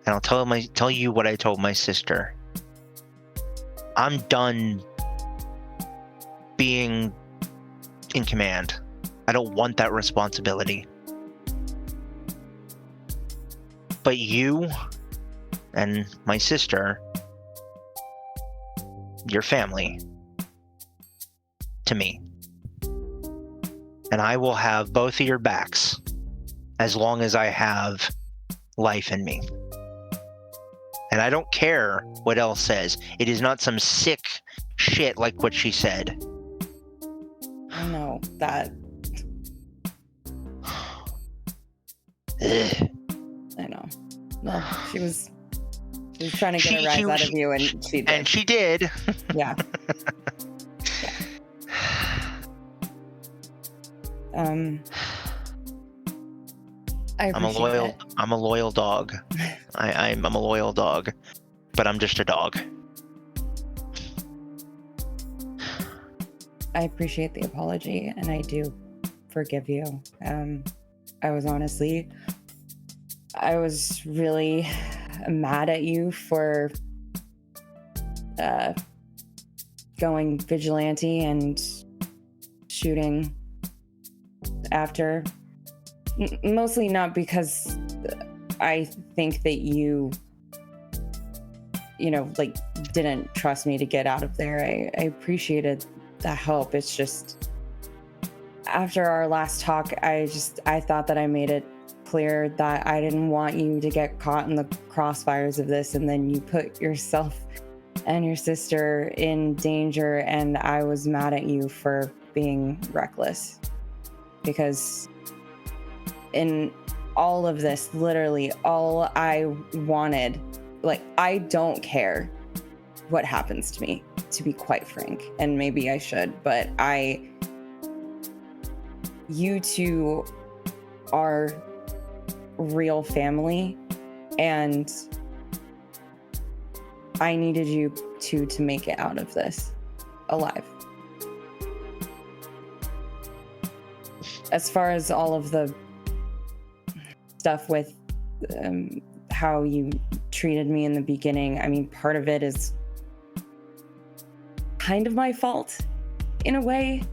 And I'll tell you what I told my sister. I'm done being in command. I don't want that responsibility. But you and my sister, your family, to me. And I will have both of your backs as long as I have life in me. And I don't care what Elle says. It is not some sick shit like what she said. I know that. I know. No, she was trying to get a rise out of you, and she did. And she did. Yeah. I'm a loyal dog. I'm a loyal dog, but I'm just a dog. I appreciate the apology, and I do forgive you. I was really mad at you for going vigilante and shooting after. Mostly not because I think that you didn't trust me to get out of there. I appreciated the help. It's just, after our last talk, I thought that I made it clear that I didn't want you to get caught in the crossfires of this, and then you put yourself and your sister in danger, and I was mad at you for being reckless. Because in all of this, literally all I wanted, I don't care what happens to me, to be quite frank, and maybe I should, but you two are real family, and I needed you two to make it out of this alive. As far as all of the stuff with how you treated me in the beginning, I mean, part of it is kind of my fault in a way.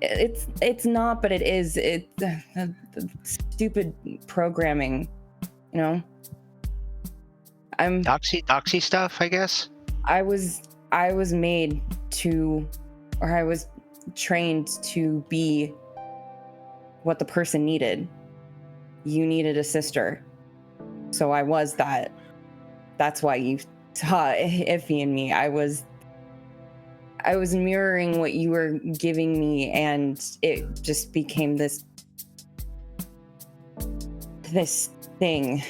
It's not, but it is. The stupid programming, I'm doxy stuff, I guess. I was made to, or I was trained to be what the person needed. You needed a sister, so I was that. That's why you saw Iffy in me. I was mirroring what you were giving me, and it just became this thing.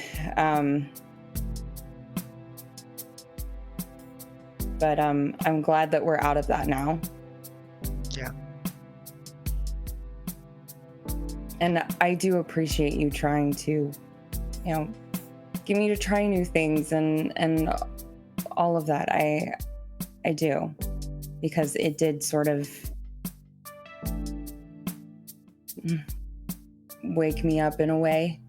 But I'm glad that we're out of that now. And I do appreciate you trying to, get me to try new things and all of that. I do, because it did sort of wake me up in a way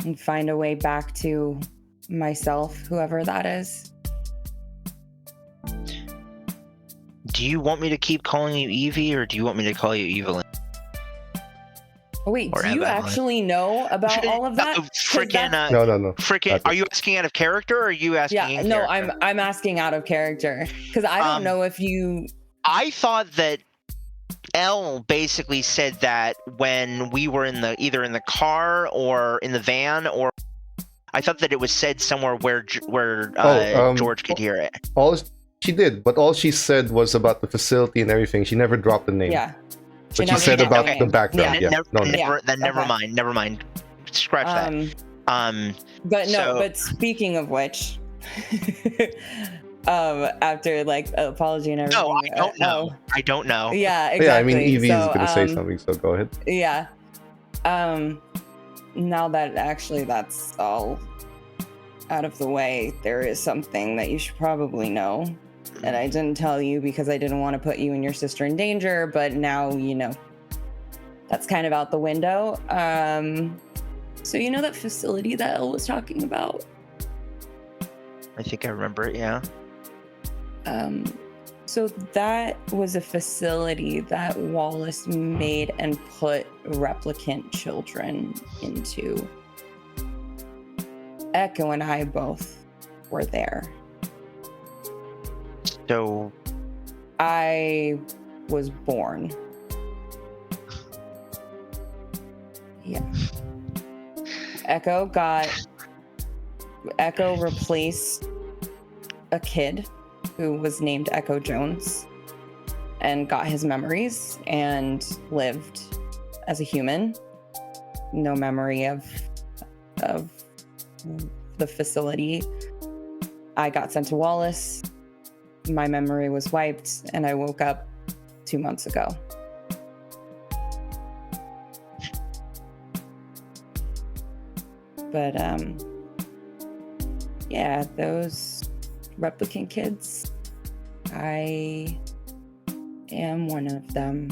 and find a way back to myself, whoever that is. Do you want me to keep calling you Evie, or do you want me to call you Evelyn? Wait, Or do you Evelyn. actually know about all of that? No, No. Freaking, are you asking out of character, or are you asking in No, character? I'm asking out of character, because I don't know if you... I thought that Elle basically said that when we were either in the car or in the van, or I thought that it was said somewhere where George could hear it. All she did, but all she said was about the facility and everything. She never dropped the name. Yeah. But she said about the background. Never mind. Scratch that. But speaking of which, after like apology and everything. No, I don't know. I don't know. Yeah, exactly. Yeah, I mean Evie is gonna say something, so go ahead. Yeah. Now that actually that's all out of the way, there is something that you should probably know. And I didn't tell you because I didn't want to put you and your sister in danger, but now you know. That's kind of out the window. So you know that facility that Elle was talking about? I think I remember it, yeah. So that was a facility that Wallace made and put replicant children into. Echo and I both were there. So I was born. Yeah. Echo replaced a kid who was named Echo Jones and got his memories and lived as a human. No memory of the facility. I got sent to Wallace. My memory was wiped and I woke up 2 months ago. But yeah, those replicant kids, I am one of them.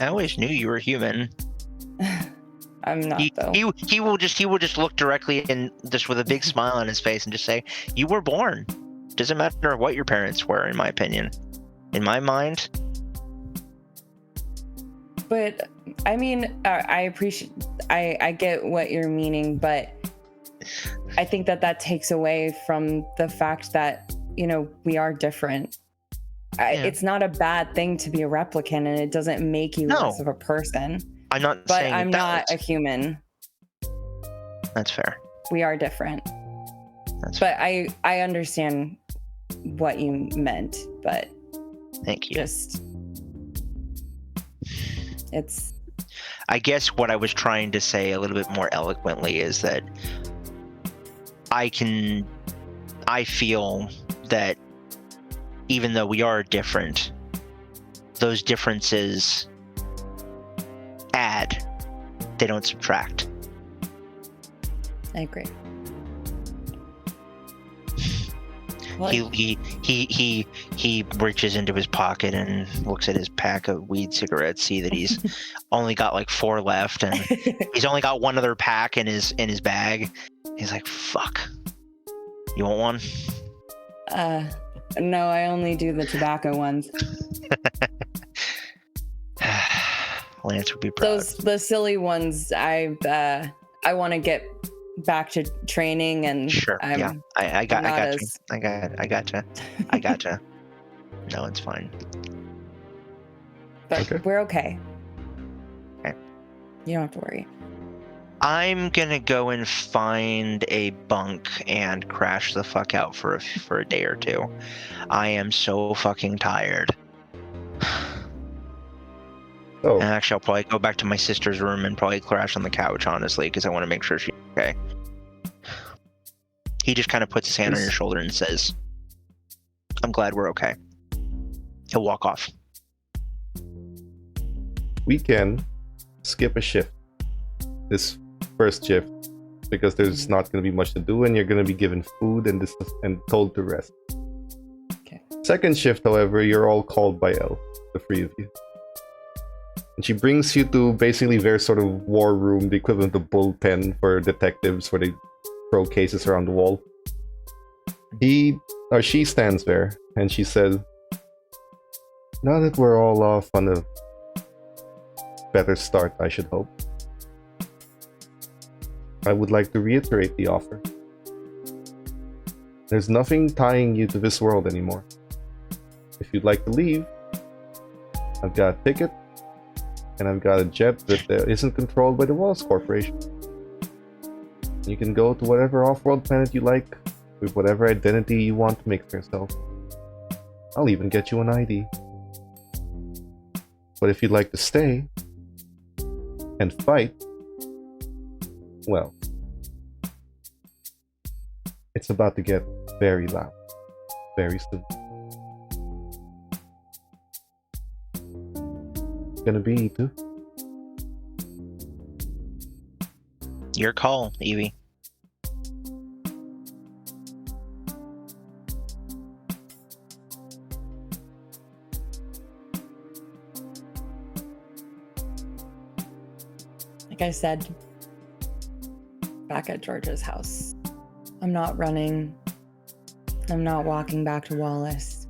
I always knew you were human. I'm not though. He will just look directly and just with a big smile on his face and just say, "You were born." Doesn't matter what your parents were, in my opinion. In my mind. But I mean, I get what you're meaning, but I think that takes away from the fact that, you know, we are different. It's not a bad thing to be a replicant, and it doesn't make you less of a person. I'm not but saying I'm that not a human. That's fair. We are different. That's but fair. I understand what you meant, but thank you. I guess what I was trying to say a little bit more eloquently is that I feel that even though we are different, those differences add, they don't subtract. I agree. He reaches into his pocket and looks at his pack of weed cigarettes, see that he's only got like 4 left, and he's only got one other pack in his bag. He's like, "Fuck, you want one?" No, I only do the tobacco ones. Lance would be proud. The silly ones, I want to get back to training, and sure. I got you. No, it's fine. But okay. We're okay. Okay. You don't have to worry. I'm gonna go and find a bunk and crash the fuck out for a day or two. I am so fucking tired. Oh. And actually, I'll probably go back to my sister's room and probably crash on the couch, honestly, because I want to make sure she's okay. He just kind of puts his hand on your shoulder and says, "I'm glad we're okay." He'll walk off. we can skip a shift. This first shift, because there's not going to be much to do, and you're going to be given food and told to rest. Okay. Second shift, however, you're all called by Elle, the three of you. And she brings you to basically their sort of war room, the equivalent of bullpen for detectives, where they throw cases around the wall. She stands there, and she says, now that we're all off on a better start, I should hope, I would like to reiterate the offer. There's nothing tying you to this world anymore. If you'd like to leave, I've got a ticket, and I've got a jet that isn't controlled by the Wallace Corporation. You can go to whatever off-world planet you like, with whatever identity you want to make for yourself. I'll even get you an ID. But if you'd like to stay and fight, well, it's about to get very loud, very soon. Gonna be too. Your call, Evie. Like I said, back at George's house, I'm not running. I'm not walking back to Wallace.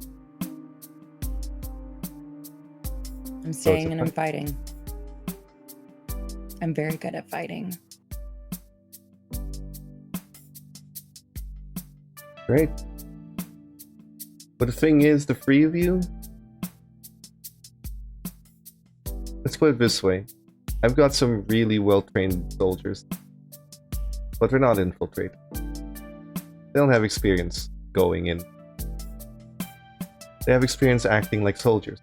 I'm staying and I'm fighting. I'm very good at fighting. Great. But the thing is, the three of you, let's put it this way. I've got some really well-trained soldiers, but they're not infiltrated. They don't have experience going in. They have experience acting like soldiers.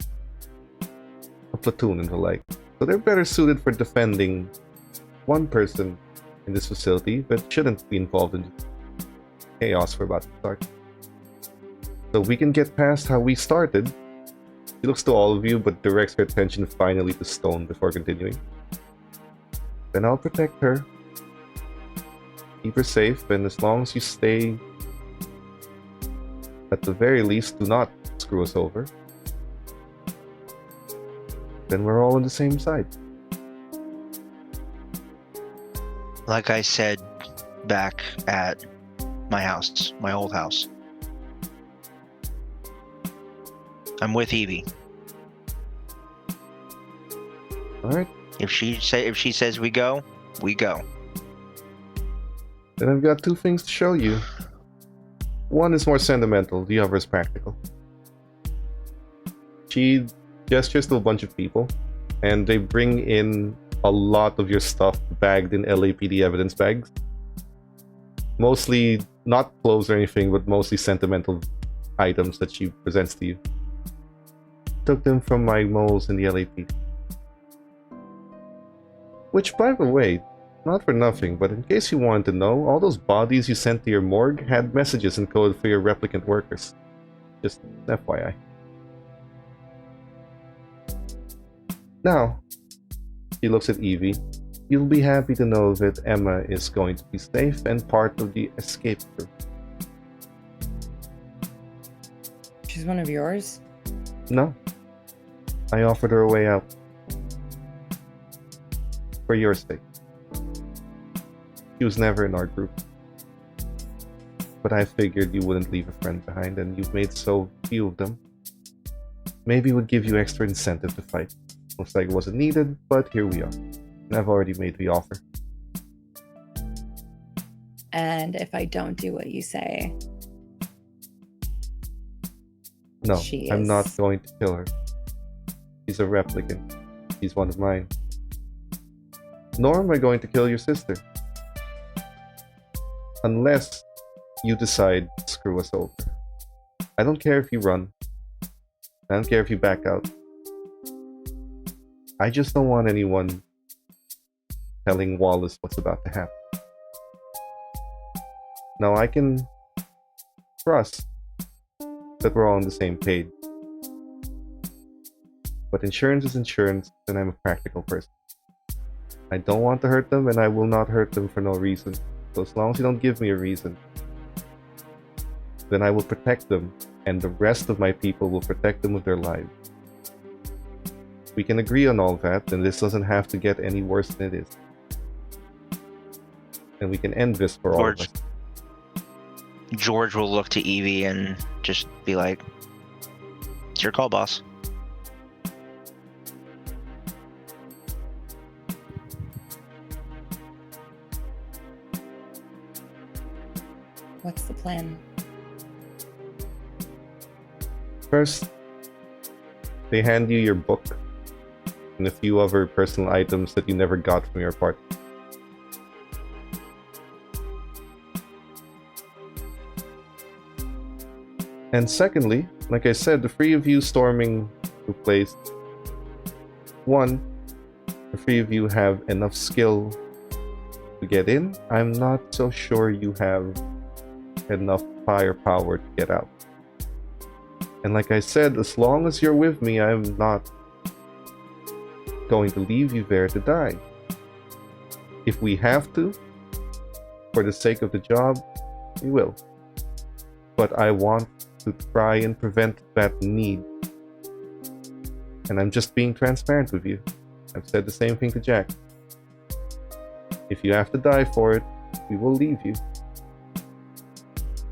A platoon and the like. So they're better suited for defending one person in this facility, but shouldn't be involved in chaos we're about to start. So we can get past how we started. She looks to all of you, but directs her attention finally to Stone before continuing. Then I'll protect her. Keep her safe, and as long as you stay, at the very least, do not screw us over, then we're all on the same side. Like I said back at my house, my old house, I'm with Evie. All right. If she says we go, we go. Then I've got two things to show you. One is more sentimental, the other is practical. She gestures to a bunch of people, and they bring in a lot of your stuff bagged in LAPD evidence bags. Mostly not clothes or anything, but mostly sentimental items that she presents to you. Took them from my moles in the LAPD. Which, by the way, not for nothing, but in case you wanted to know, all those bodies you sent to your morgue had messages encoded for your replicant workers. Just FYI. Now, she looks at Evie. You'll be happy to know that Emma is going to be safe and part of the escape crew. She's one of yours? No. I offered her a way out. For your sake. She was never in our group. But I figured you wouldn't leave a friend behind, and you've made so few of them. Maybe it would give you extra incentive to fight. Looks like it wasn't needed, but here we are. And I've already made the offer. And if I don't do what you say... No, I'm not going to kill her. She's a replicant. She's one of mine. Nor am I going to kill your sister. Unless you decide to screw us over. I don't care if you run. I don't care if you back out. I just don't want anyone telling Wallace what's about to happen. Now I can trust that we're all on the same page. But insurance is insurance, and I'm a practical person. I don't want to hurt them, and I will not hurt them for no reason. So as long as you don't give me a reason, then I will protect them, and the rest of my people will protect them with their lives. We can agree on all that, and this doesn't have to get any worse than it is. And we can end this for all of us. George will look to Evie and just be like, "It's your call, boss." What's the plan? First, they hand you your book and a few other personal items that you never got from your party. And secondly, like I said, the three of you storming the place, one, the three of you have enough skill to get in. I'm not so sure you have enough firepower to get out. And like I said, as long as you're with me, I'm not going to leave you there to die. If we have to, for the sake of the job, we will. But I want to try and prevent that need. And I'm just being transparent with you. I've said the same thing to Jack. If you have to die for it, we will leave you.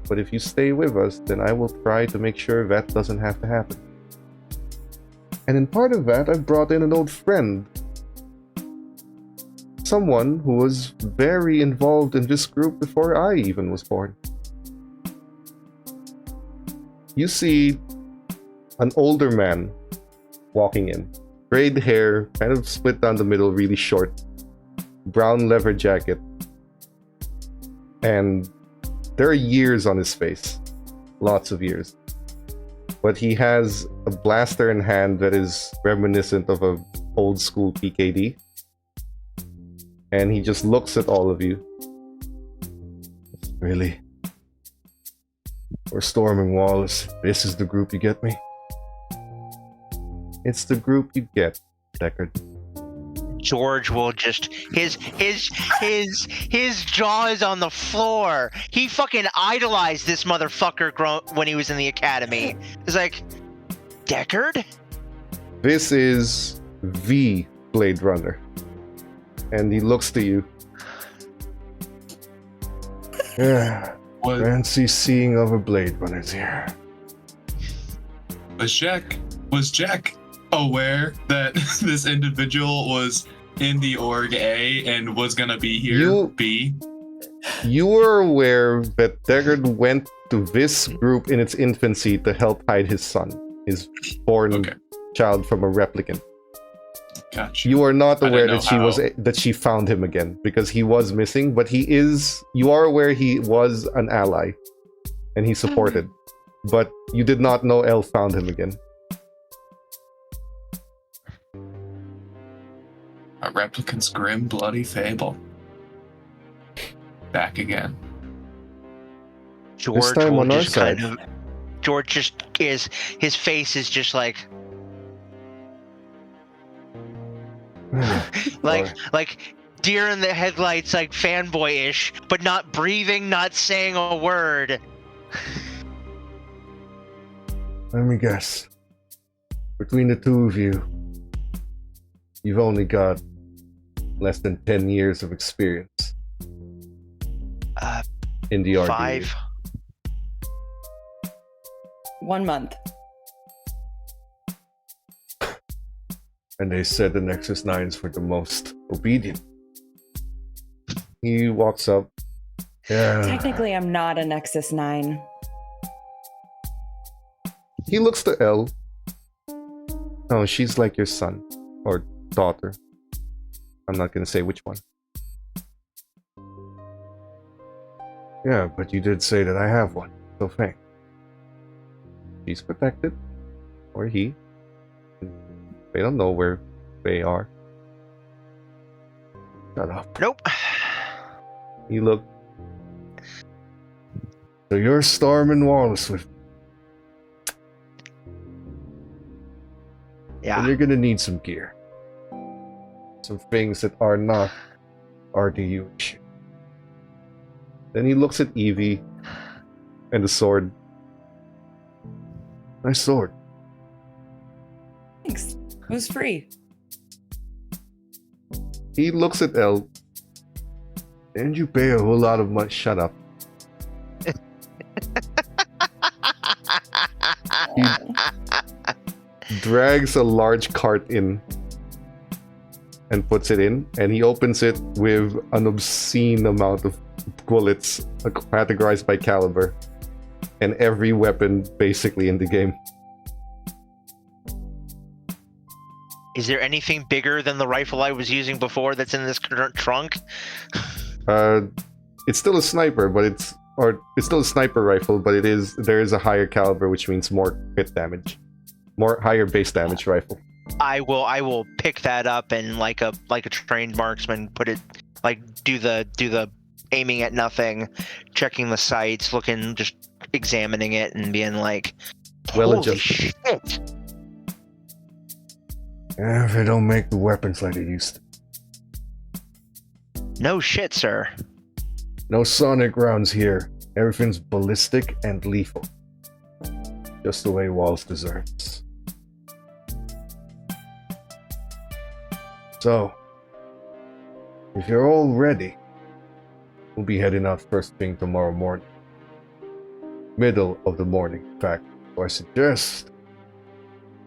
But if you stay with us, then I will try to make sure that doesn't have to happen. And in part of that, I've brought in an old friend. Someone who was very involved in this group before I even was born. You see an older man walking in. Braid hair, kind of split down the middle, really short. Brown leather jacket. And there are years on his face. Lots of years. But he has a blaster in hand that is reminiscent of an old school PKD. And he just looks at all of you. Really? We're storming walls. This is the group you get me? It's the group you get, Deckard. George will just his jaw is on the floor. He fucking idolized this motherfucker when he was in the academy. It's like, Deckard? This is the Blade Runner. And he looks to you. Yeah. Fancy seeing other Blade Runners here. Was Jack aware that this individual was in the Org A and was gonna be here B? You were aware that Deckard went to this group in its infancy to help hide his son, his born child from a replicant. Gotcha. You are not aware that she found him again because he was missing, but you are aware he was an ally and he supported, but you did not know Elle found him again. A replicant's grim, bloody fable. Back again. George this time on our side. George just his face is just like like deer in the headlights, like fanboy-ish, but not breathing, not saying a word. Let me guess. Between the two of you, you've only got less than 10 years of experience in the RDA. 5. 1 month. And they said the Nexus 9s were the most obedient. He walks up. Yeah. Technically, I'm not a Nexus 9. He looks to Elle. Oh, she's like your son. Or daughter. I'm not gonna say which one. Yeah, but you did say that I have one. So thanks. She's protected. Or he. They don't know where they are. Shut up. Nope. You look. So you're storming walls with. And you're gonna need some gear. Some things that are not RDU issue. Then he looks at Evie and the sword. Nice sword. Thanks. It was free. He looks at Elle. And you pay a whole lot of money. Shut up. He drags a large cart in and puts it in, and he opens it with an obscene amount of bullets categorized by caliber and every weapon basically in the game. Is there anything bigger than the rifle I was using before that's in this current trunk? It's still a sniper, but it's still a sniper rifle, but there is a higher caliber, which means more hit damage, higher base damage rifle. I will pick that up and like a trained marksman, put it do the aiming at nothing, checking the sights, just examining it and being like, well holy adjusted. shit. Yeah, they don't make the weapons like they used to. No shit, sir. No sonic rounds here. Everything's ballistic and lethal. Just the way Walls deserves. So, if you're all ready, we'll be heading out first thing tomorrow morning. Middle of the morning, in fact. So I suggest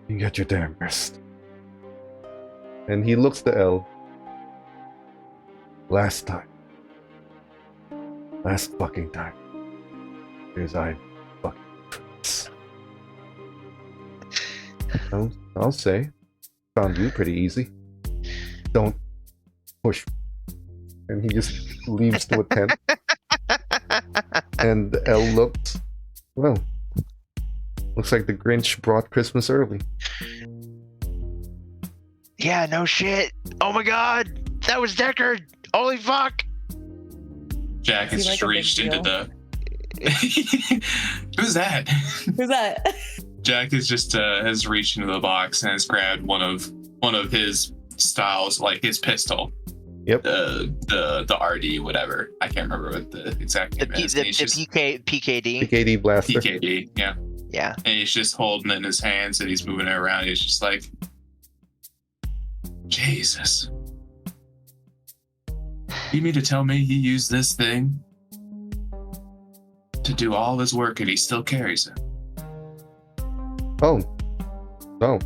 you get your damn rest. And he looks to Elle. Last fucking time. Here's I fucking prince. I'll say, found you pretty easy. Don't push. And he just leaves to a tent. And Elle looks like the Grinch brought Christmas early. Yeah, no shit. Oh my god, that was Deckard. Holy fuck. Jack has just reached into the... Who's that? Who's that? Jack has just has reached into the box and has grabbed one of his styles, like his pistol. Yep. The RD, whatever. I can't remember what the exact name is. PKD. PKD blaster. PKD, yeah. Yeah. And he's just holding it in his hands and he's moving it around. He's just like, Jesus. You mean to tell me he used this thing to do all his work and he still carries it? Oh. No.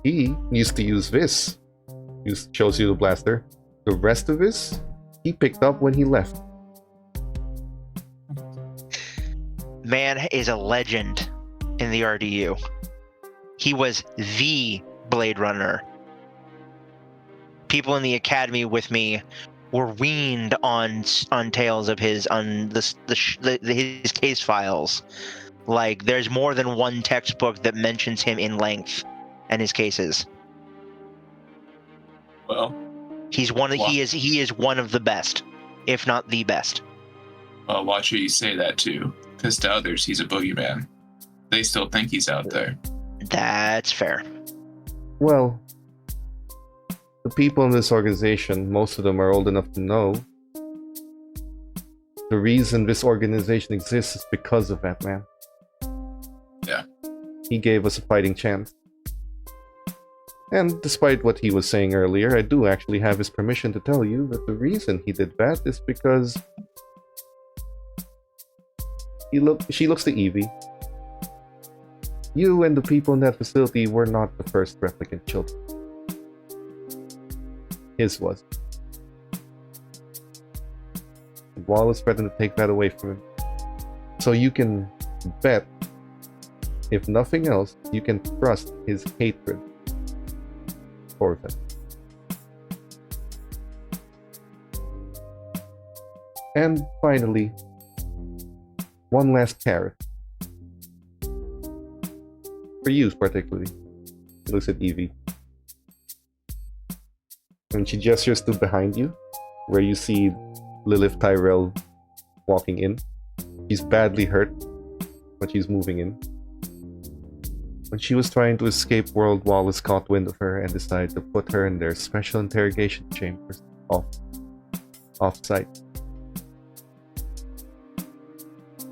He used to use this. He shows you the blaster. The rest of this, he picked up when he left. Man is a legend in the RDU. He was the Blade Runner. People in the academy with me were weaned on tales of his his case files. Like, there's more than one textbook that mentions him in length and his cases. Well, he is one of the best, if not the best. Well, watch who you say that to, because to others he's a boogeyman. They still think he's out there. That's fair. Well, the people in this organization, most of them are old enough to know the reason this organization exists is because of that man. Yeah. He gave us a fighting chance. And despite what he was saying earlier, I do actually have his permission to tell you that the reason he did that is because she looks to Evie. You and the people in that facility were not the first replicant children. His was. Wallace threatened to take that away from him. So you can bet, if nothing else, you can trust his hatred for them. And finally, one last carrot. For you particularly. He looks at Evie. And she gestures to behind you, where you see Lilith Tyrell walking in. She's badly hurt, but she's moving in. When she was trying to escape, World Wallace caught wind of her and decided to put her in their special interrogation chambers off-site.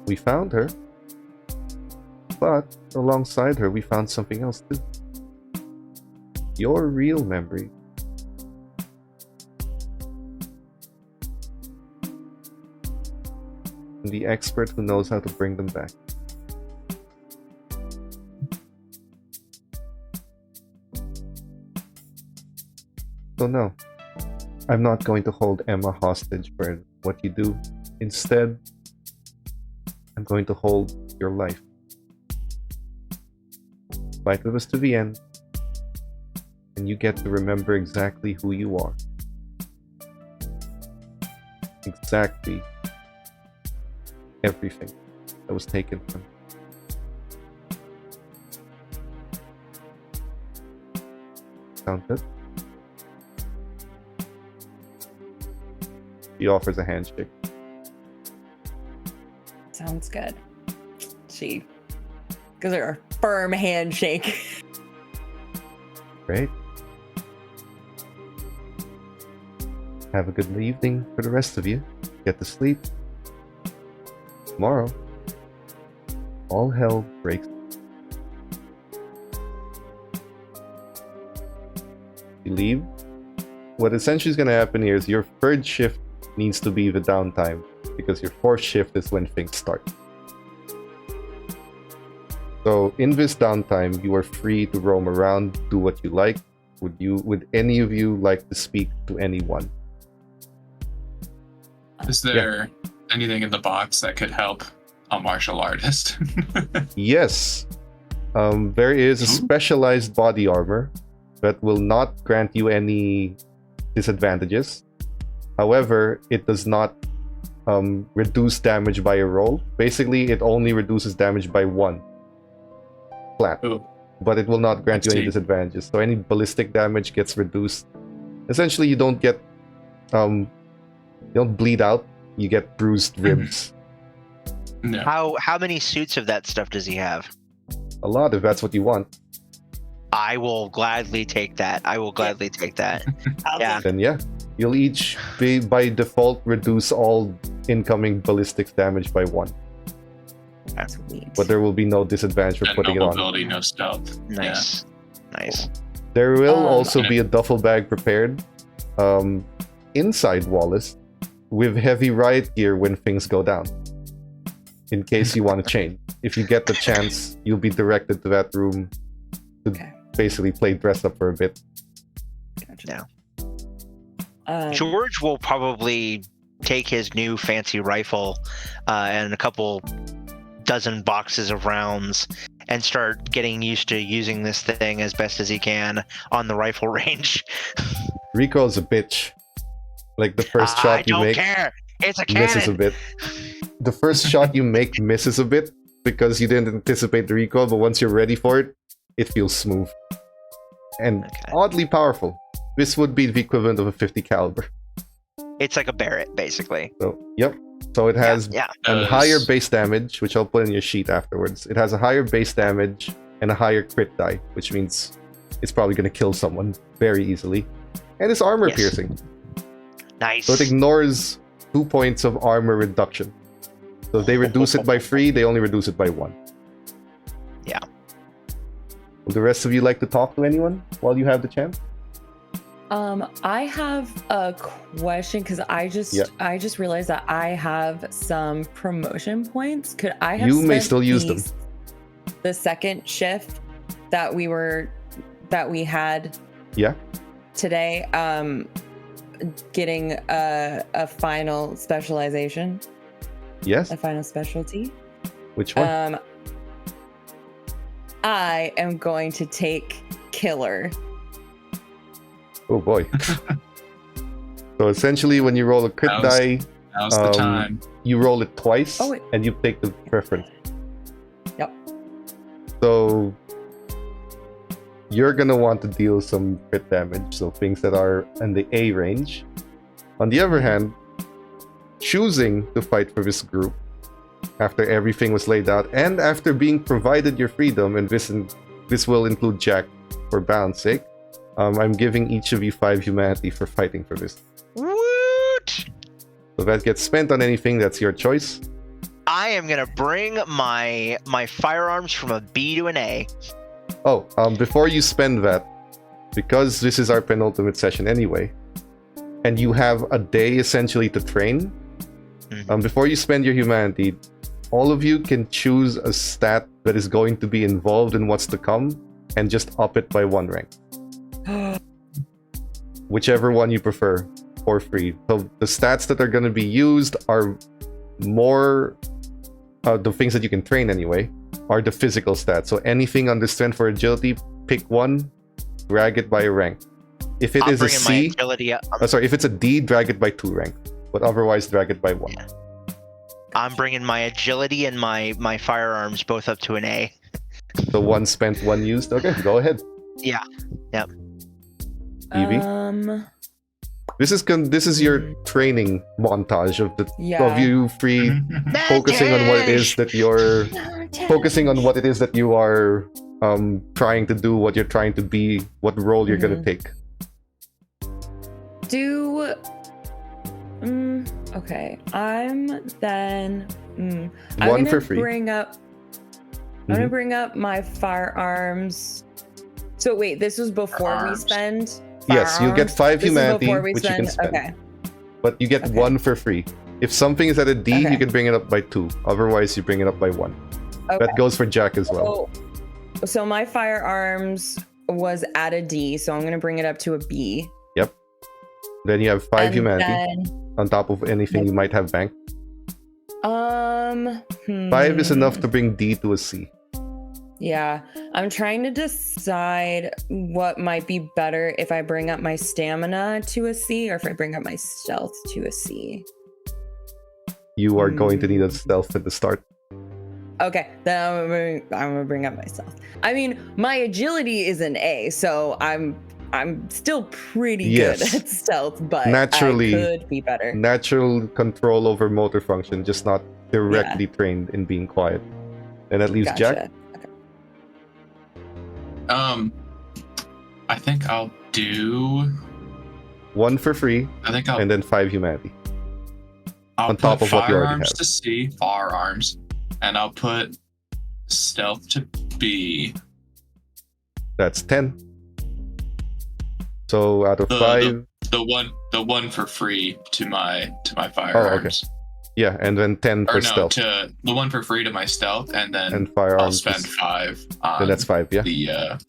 We found her, but alongside her we found something else too. Your real memory. And the expert who knows how to bring them back. So no, I'm not going to hold Emma hostage for what you do. Instead, I'm going to hold your life. Fight with us to the end, and you get to remember exactly who you are. Exactly everything that was taken from you. Sound good? She offers a handshake. Sounds good. She gives her a firm handshake. Great. Have a good evening for the rest of you. Get to sleep. Tomorrow, all hell breaks. You leave. What essentially is going to happen here is your third shift needs to be the downtime, because your fourth shift is when things start. So in this downtime, you are free to roam around, do what you like. Would any of you like to speak to anyone? Is there anything in the box that could help a martial artist? Yes. There is a specialized body armor that will not grant you any disadvantages. However, it does not reduce damage by a roll. Basically, it only reduces damage by 1 flat. Ooh. But it will not grant you any disadvantages. So any ballistic damage gets reduced. Essentially, you don't get you don't bleed out. You get bruised ribs. No. How many suits of that stuff does he have? A lot, if that's what you want. I will gladly take that. I will gladly take that. Yeah. Then yeah, you'll each be, by default, reduce all incoming ballistics damage by 1. Sweet. But there will be no disadvantage for And putting no it on. mobility, no stealth. Nice. Nice. There will also Okay. be a duffel bag prepared inside Wallace with heavy riot gear when things go down. In case you want to change. If you get the chance, you'll be directed to that room to basically play dress up for a bit. Gotcha. George will probably take his new fancy rifle and a couple dozen boxes of rounds and start getting used to using this thing as best as he can on the rifle range. Recoil's a bitch. Like the first shot you make care. It's a misses a cannon. bit. The first shot you make misses a bit because you didn't anticipate the recoil, but once you're ready for it, it feels smooth. And oddly powerful. This would be the equivalent of a 50 caliber. It's like a Barrett, basically. So, yep. So it has a higher base damage, which I'll put in your sheet afterwards. It has a higher base damage and a higher crit die, which means it's probably going to kill someone very easily. And it's armor piercing. Nice. So it ignores 2 points of armor reduction. So if they reduce it by 3, they only reduce it by 1. Yeah. Would the rest of you like to talk to anyone while you have the chance? I have a question because I just realized that I have some promotion points. Could I have You may still use them. The second shift that we had today, getting a final specialization? Yes. A final specialty? Which one? I am going to take Killer. Oh boy. So essentially when you roll a crit die, now's the time. You roll it twice and you take the preference. Yep. So you're gonna want to deal some crit damage, so things that are in the A range. On the other hand, choosing to fight for this group after everything was laid out and after being provided your freedom, and this this will include Jack for balance sake. I'm giving each of you 5 humanity for fighting for this. Woot! So that gets spent on anything, that's your choice. I am gonna bring my firearms from a B to an A. Oh, before you spend that, because this is our penultimate session anyway, and you have a day essentially to train, before you spend your humanity, all of you can choose a stat that is going to be involved in what's to come, and just up it by 1 rank. Whichever one you prefer, for free. So the stats that are going to be used are more... the things that you can train anyway, are the physical stats. So anything under strength or agility, pick 1, drag it by a rank. If it is a C... if it's a D, drag it by 2 rank. But otherwise, drag it by 1. Yeah. I'm bringing my agility and my firearms both up to an A. So 1 spent, 1 used. Okay, go ahead. Yeah. Yep. Evie? This is your training montage of you three focusing on what it is that you're trying to do, what you're trying to be, what role you're gonna take. Okay. I'm then. One for free. I'm gonna bring up my firearms. So wait, this was before we spend. Yes, you get 5 humanity, which you can spend. Okay. But you get 1 for free. If something is at a D, you can bring it up by 2. Otherwise, you bring it up by 1. Okay. That goes for Jack as well. So my firearms was at a D, so I'm going to bring it up to a B. Yep. Then you have 5 humanity on top of anything you might have banked. 5 is enough to bring D to a C. Yeah, I'm trying to decide what might be better if I bring up my stamina to a C or if I bring up my stealth to a C. You are going to need a stealth at the start. Okay, then I'm gonna bring up my stealth. I mean, my agility is an A, so I'm still pretty good at stealth, but naturally, I could be better. Natural control over motor function, just not directly trained in being quiet. And that leaves Jack. I think I'll do 1 for free. And then 5 humanity. On top of what you already have. To C, firearms, and I'll put stealth to B. That's 10. So out of 5, the one for free to my firearms. Oh, okay. Yeah, and then 10 for stealth. To the 1 for free to my stealth, and then firearms I'll spend 5 on then that's 5, yeah? The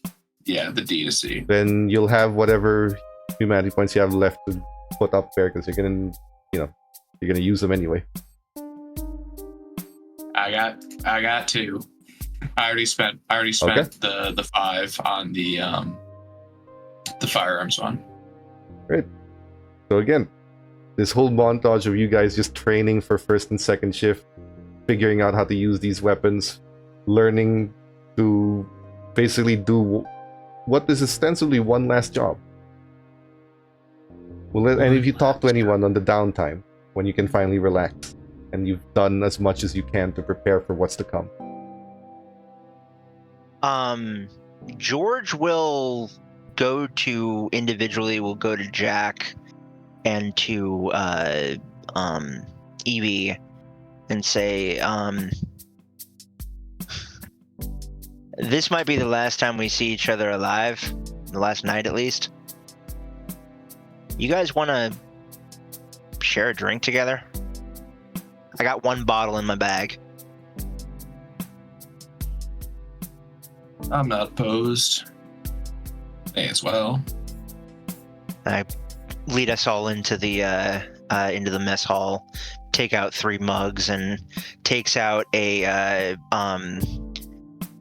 D to C. Then you'll have whatever humanity points you have left to put up there, because you're gonna use them anyway. I got 2. I already spent the 5 on the firearms one. Great. So again, this whole montage of you guys just training for first and second shift, figuring out how to use these weapons, learning to basically do what is ostensibly one last job. Will let any of you talk to anyone on the downtime when you can finally relax and you've done as much as you can to prepare for what's to come? George will go to Jack and to Evie and say, this might be the last time we see each other alive, the last night at least. You guys want to share a drink together? I got 1 bottle in my bag. I'm not opposed. May as well. I lead us all into the mess hall, take out 3 mugs, and takes out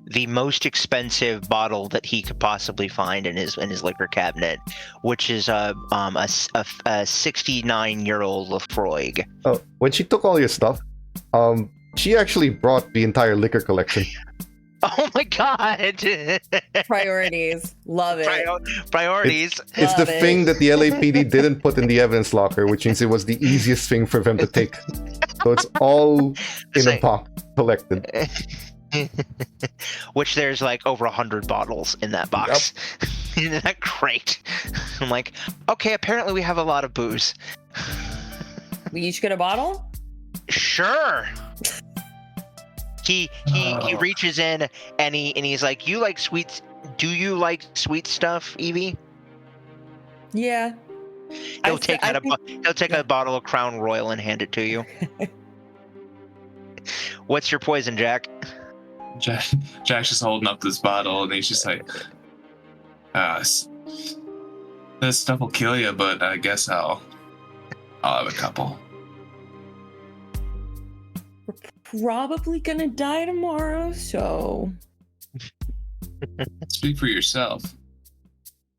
the most expensive bottle that he could possibly find in his liquor cabinet, which is a 69-year-old Lafroig. Oh, when she took all your stuff, she actually brought the entire liquor collection. Oh my god! Priorities. Love it. Priorities. It's the thing that the LAPD didn't put in the evidence locker, which means it was the easiest thing for them to take. So it's all in a box collected. Which there's like over 100 bottles in that box. Isn't that great? I'm like, okay, apparently we have a lot of booze. We each get a bottle? Sure. He reaches in and he's like, you like sweets? Do you like sweet stuff, Evie? Yeah. He'll take a bottle of Crown Royal and hand it to you. What's your poison, Jack? Jack's just holding up this bottle, and he's just like, this stuff will kill you, but I guess I'll have a couple. We're probably gonna die tomorrow, so... Speak for yourself.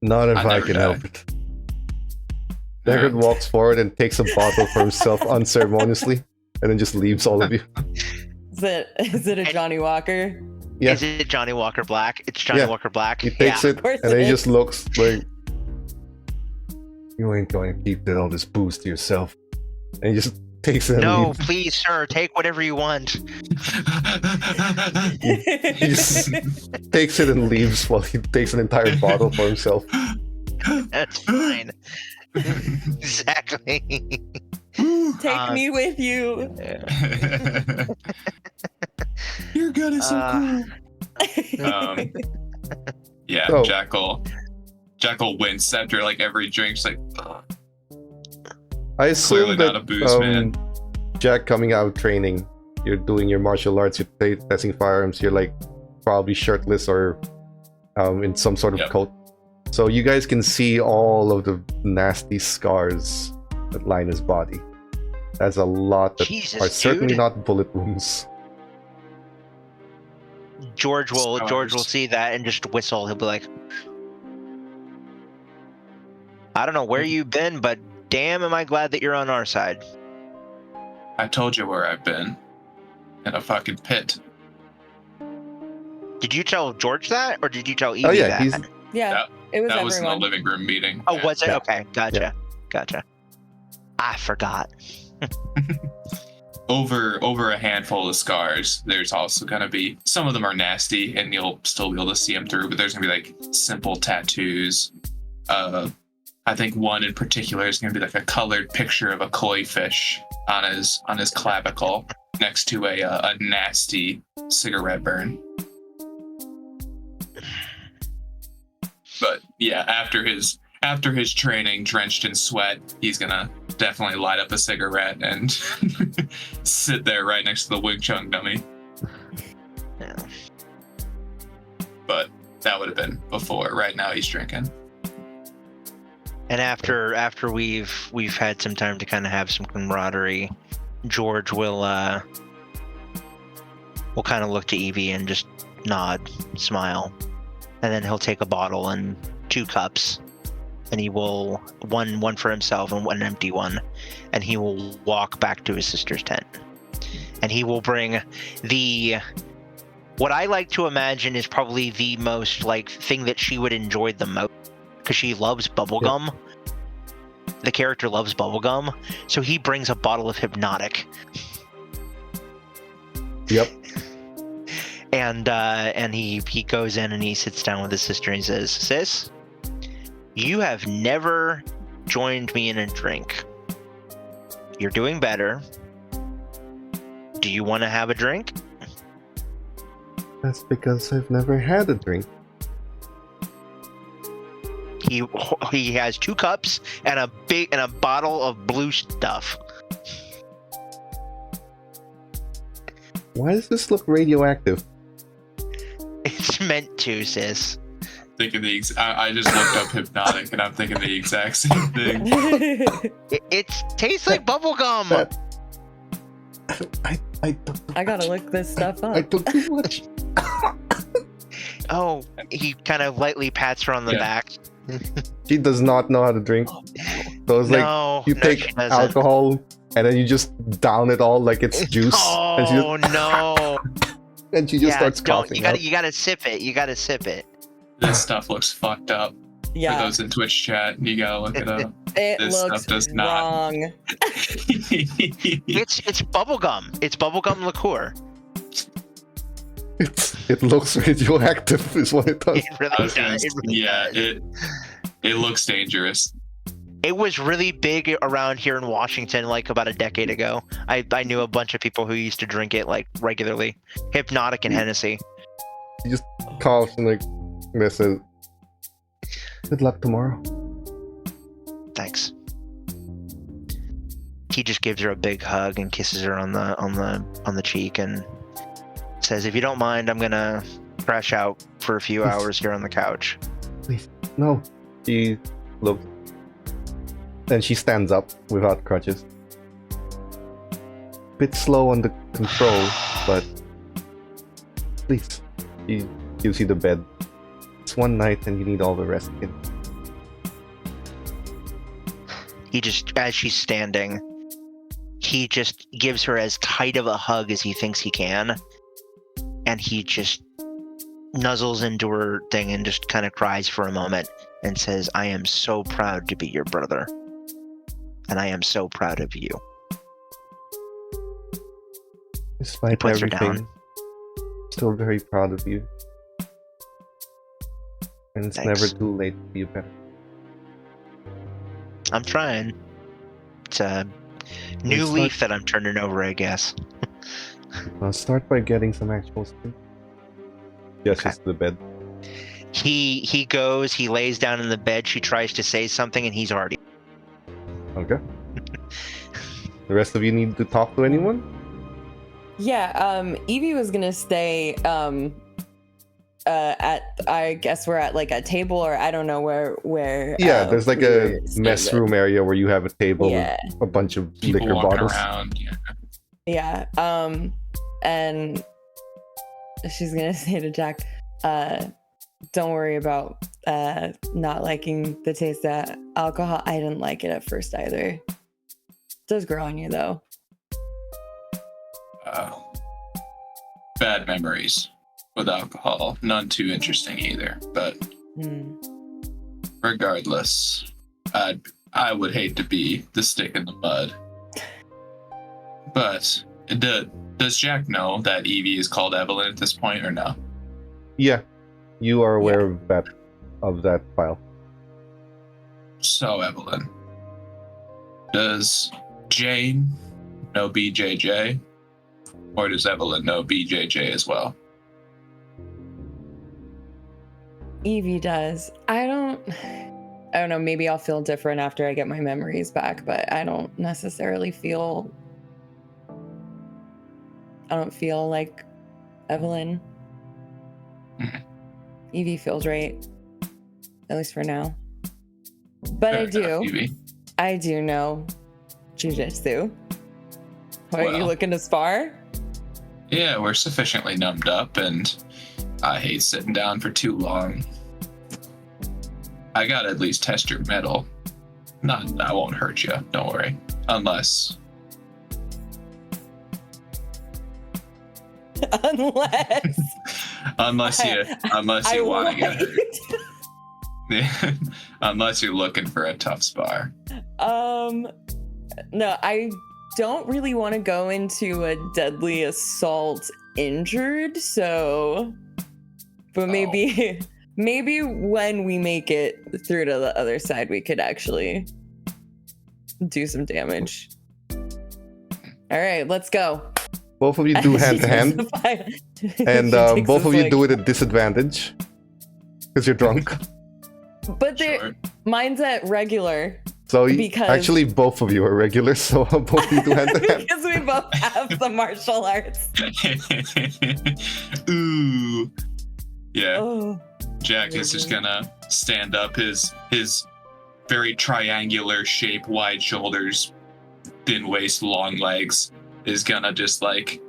Not if I never can die. help it. Deckard walks forward and takes a bottle for himself unceremoniously, and then just leaves all of you. Is it a Johnny Walker? Yeah. Is it Johnny Walker Black? It's Johnny Walker Black. He takes it, course and then it he is. just looks like, you ain't going to keep all this booze to yourself. And he just takes it and No, leaves. please, sir, take whatever you want. He just takes it and leaves while he takes an entire bottle for himself. That's fine. Exactly. Take me with you. You're good, it's so cool. Yeah, So- Jackal wince after like every drink. She's like, ugh. I assume Clearly not a that booze man. Jack, coming out of training, you're doing your martial arts, you're testing firearms, you're like probably shirtless or in some sort of Yep. coat. So you guys can see all of the nasty scars that line his body. That's a lot that Jesus, are certainly dude. not bullet wounds. George will Scars. see that and just whistle. He'll be like, I don't know where you've been, but damn am I glad that you're on our side. I told you where I've been. In a fucking pit. Did you tell George that, or did you tell Evie Oh yeah, that? he's Yeah, it was That was in the everyone. living room meeting. Oh, Yeah. was it? Yeah. Okay, gotcha. I forgot. Over a handful of scars, there's also gonna be, some of them are nasty and you'll still be able to see them through, but there's gonna be like simple tattoos. I think one in particular is gonna be like a colored picture of a koi fish on his clavicle next to a nasty cigarette burn. But yeah, after his training, drenched in sweat, he's gonna definitely light up a cigarette and sit there right next to the Wing Chun dummy. Yeah. But that would have been before. Right now, he's drinking. And after we've had some time to kind of have some camaraderie, George will kind of look to Evie and just nod, smile, and then he'll take a bottle and 2 cups, and he will one for himself and one empty one, and he will walk back to his sister's tent, and he will bring what I like to imagine is probably the most like thing that she would enjoy the most, because she loves bubblegum. The character loves bubblegum, so he brings a bottle of Hypnotic. Yep. And he goes in and he sits down with his sister and he says, "Sis, you have never joined me in a drink. You're doing better. Do you want to have a drink?" That's because I've never had a drink. He has 2 cups and a bottle of blue stuff. Why does this look radioactive? It's meant to, sis. Thinking I just looked up Hypnotic and I'm thinking the exact same thing. It tastes like bubblegum. I don't. I gotta look this stuff I up. took too much. Oh, he kind of lightly pats her on the Yeah. back. She does not know how to drink. So it's like No, you no, take she doesn't. alcohol and then you just down it all like it's juice, and Oh no! she just starts coughing. You gotta sip it. You gotta sip it. This stuff looks fucked up. For Yeah, those in Twitch chat, you gotta look it up. it this looks stuff does not. wrong. It's bubblegum. It's bubblegum liqueur. It looks radioactive, is what it does. It really does. It really yeah, does. it looks dangerous. It was really big around here in Washington like about a decade ago. I knew a bunch of people who used to drink it like regularly. Hypnotic and Hennessy. He just coughs and like says, "Good luck tomorrow." Thanks. He just gives her a big hug and kisses her on the cheek and says, "If you don't mind, I'm gonna crash out for a few hours here on the couch." Please, no. She looks. Then she stands up without crutches. Bit slow on the controls, but please. She gives you the bed. It's one night and you need all the rest in. He just, as she's standing, he just gives her as tight of a hug as he thinks he can. And he just nuzzles into her thing and just kind of cries for a moment and says, "I am so proud to be your brother. And I am so proud of you." Despite puts her everything, down. still very proud of you. And it's Thanks. never too late to be better. I'm trying. It's a new Let's leaf that I'm turning over, I guess. I'll start by getting some actual sleep. Yes, Okay. it's the bed. He goes, he lays down in the bed, she tries to say something, and he's already... Okay. The rest of you need to talk to anyone? Yeah, Evie was gonna stay at, I guess we're at like a table, or I don't know where Yeah, there's like a we're mess standing. room area where you have a table Yeah. with a bunch of People liquor walking bottles. around. Yeah. Yeah, and she's gonna say to Jack, don't worry about not liking the taste of alcohol. I didn't like it at first either. It does grow on you though. Bad memories with alcohol. None too interesting either. But regardless, I would hate to be the stick in the mud. But does Jack know that Evie is called Evelyn at this point, or no? Yeah, you are aware of that file. So, Evelyn, does Jane know BJJ? Or does Evelyn know BJJ as well? Evie does. I don't know, maybe I'll feel different after I get my memories back, but I don't necessarily feel like Evelyn. Evie feels right. At least for now. But Fair enough, Evie. I do know jujitsu. Are you looking to spar? Yeah, we're sufficiently numbed up, and I hate sitting down for too long. I gotta at least test your mettle. I won't hurt you, don't worry. Unless unless you want to get hurt. Unless you're looking for a tough spar. No, I don't really want to go into a deadly assault injured, so but maybe when we make it through to the other side we could actually do some damage. All right, let's go. Both of you do hand to hand, and both of you do it at disadvantage because you're drunk. But Sure. mine's at regular. So Because- actually, both of you are regular, so both of you do hand to hand. Because we both have the martial arts. Ooh. Yeah. Oh. Jack is just gonna stand up, his very triangular shape, wide shoulders, thin waist, long legs, is gonna just like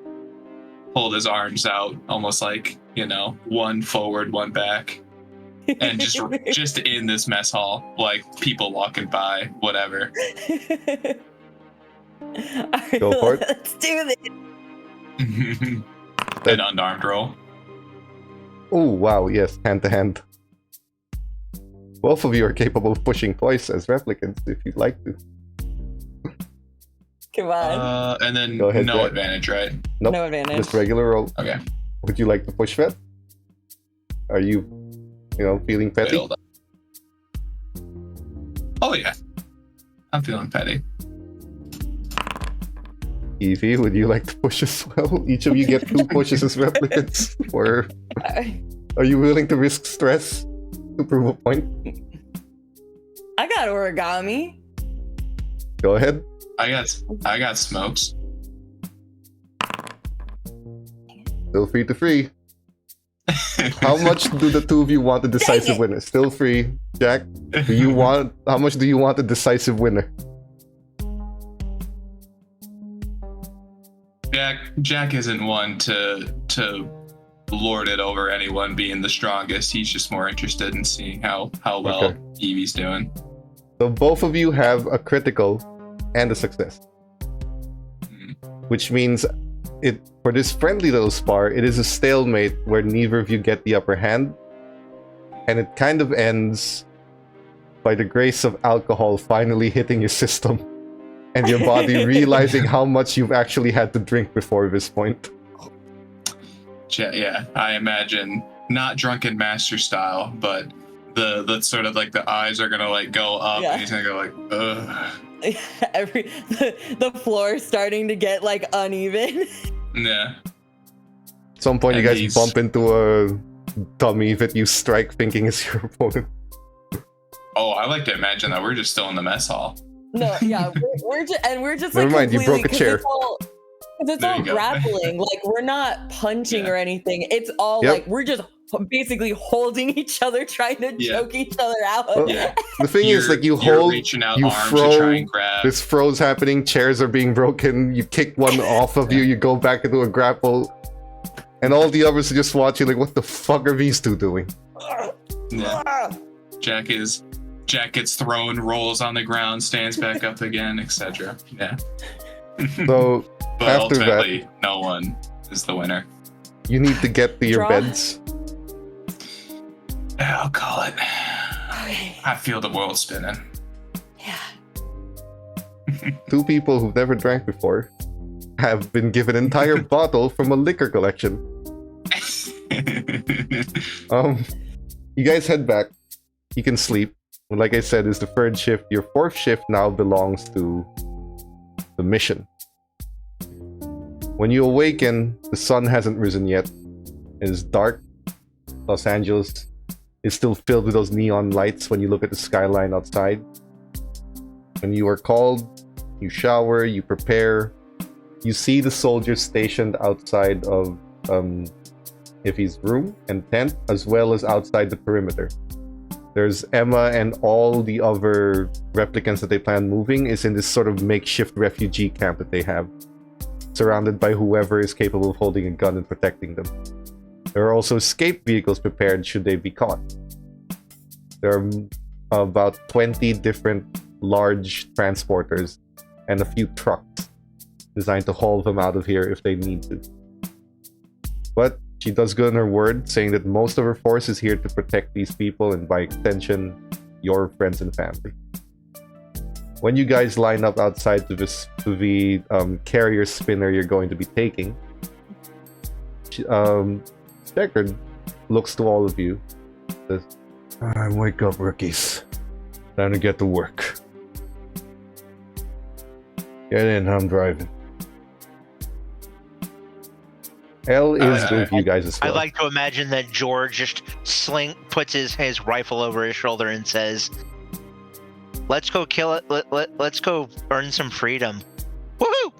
hold his arms out, almost like, one forward, one back. And just in this mess hall, like people walking by, whatever. Go for it. Let's do this. An unarmed roll. Oh wow, yes, hand to hand. Both of you are capable of pushing twice as replicants if you'd like to. Come on. And then Go ahead, no Jack. advantage, right? Nope, No advantage. just regular roll. Okay. Would you like to push that? Are you feeling petty? Build up. Oh yeah, I'm feeling petty. Evie, would you like to push as well? Each of you get 2 pushes as replicants. Or are you willing to risk stress to prove a point? I got origami. Go ahead. I got smokes. Still free to free. How much do the 2 of you want a decisive winner? Still free. Jack, how much do you want a decisive winner? Jack isn't one to lord it over anyone being the strongest. He's just more interested in seeing how well Evie's doing. So both of you have a critical and a success. Which means for this friendly little spar, it is a stalemate where neither of you get the upper hand. And it kind of ends by the grace of alcohol finally hitting your system. And your body realizing how much you've actually had to drink before this point. Yeah, I imagine not drunken master style, but the sort of like the eyes are gonna like go up, and he's gonna go like, ugh. The floor starting to get like uneven. Yeah. At some point, you guys bump into a dummy that you strike, thinking is your opponent. Oh, I like to imagine that we're just still in the mess hall. No, yeah, we're just Never like mind, you broke a chair. It's all grappling. Like we're not punching or anything. It's all like we're just basically holding each other, trying to choke each other out. Well, the thing is, like, you hold, reaching out you arms throw, to try and grab. this throw's happening, chairs are being broken, you kick one off of you go back into a grapple, and all the others are just watching like, what the fuck are these 2 doing? Yeah. Jack gets thrown, rolls on the ground, stands back up again, etc. Yeah. So but after ultimately, that, no one is the winner. You need to get to your beds. I'll call it. Okay. I feel the world spinning. Yeah. 2 people who've never drank before have been given an entire bottle from a liquor collection. You guys head back. You can sleep. Like I said, it's the 3rd shift. Your 4th shift now belongs to the mission. When you awaken, the sun hasn't risen yet. It is dark. Los Angeles is still filled with those neon lights when you look at the skyline outside. When you are called, you shower, you prepare. You see the soldiers stationed outside of Iffy's room and tent, as well as outside the perimeter. There's Emma and all the other replicants that they plan moving is in this sort of makeshift refugee camp that they have, surrounded by whoever is capable of holding a gun and protecting them. There are also escape vehicles prepared should they be caught. There are about 20 different large transporters and a few trucks designed to haul them out of here if they need to. But she does good on her word, saying that most of her force is here to protect these people and, by extension, your friends and family. When you guys line up outside to the carrier spinner you're going to be taking, Deckard looks to all of you, says, "Alright, wake up, rookies. Time to get to work. Get in, I'm driving." L is with you guys as well. I like to imagine that George just puts his rifle over his shoulder and says, "Let's go kill it. Let's go earn some freedom." Woohoo!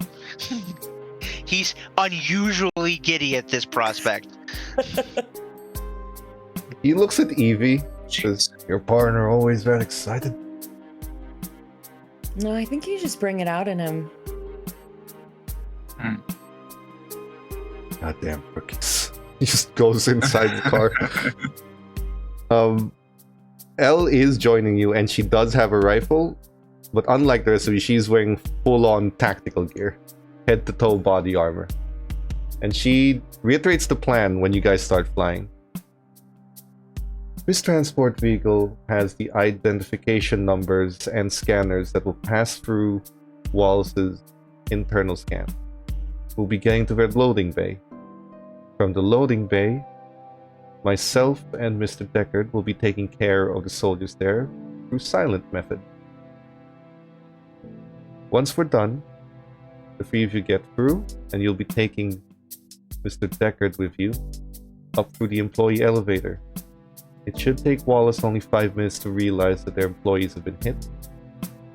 He's unusually giddy at this prospect. He looks at Evie. Says, "Your partner always that excited?" No, I think you just bring it out in him. Goddamn rookies. He just goes inside the car. Elle is joining you, and she does have a rifle, but unlike the rest of you, she's wearing full-on tactical gear, head-to-toe body armor. And she reiterates the plan when you guys start flying. This transport vehicle has the identification numbers and scanners that will pass through Wallace's internal scan. We'll be getting to their loading bay. From the loading bay, myself and Mr. Deckard will be taking care of the soldiers there through silent method. Once we're done, the three of you get through, and you'll be taking Mr. Deckard with you up through the employee elevator. It should take Wallace only 5 minutes to realize that their employees have been hit,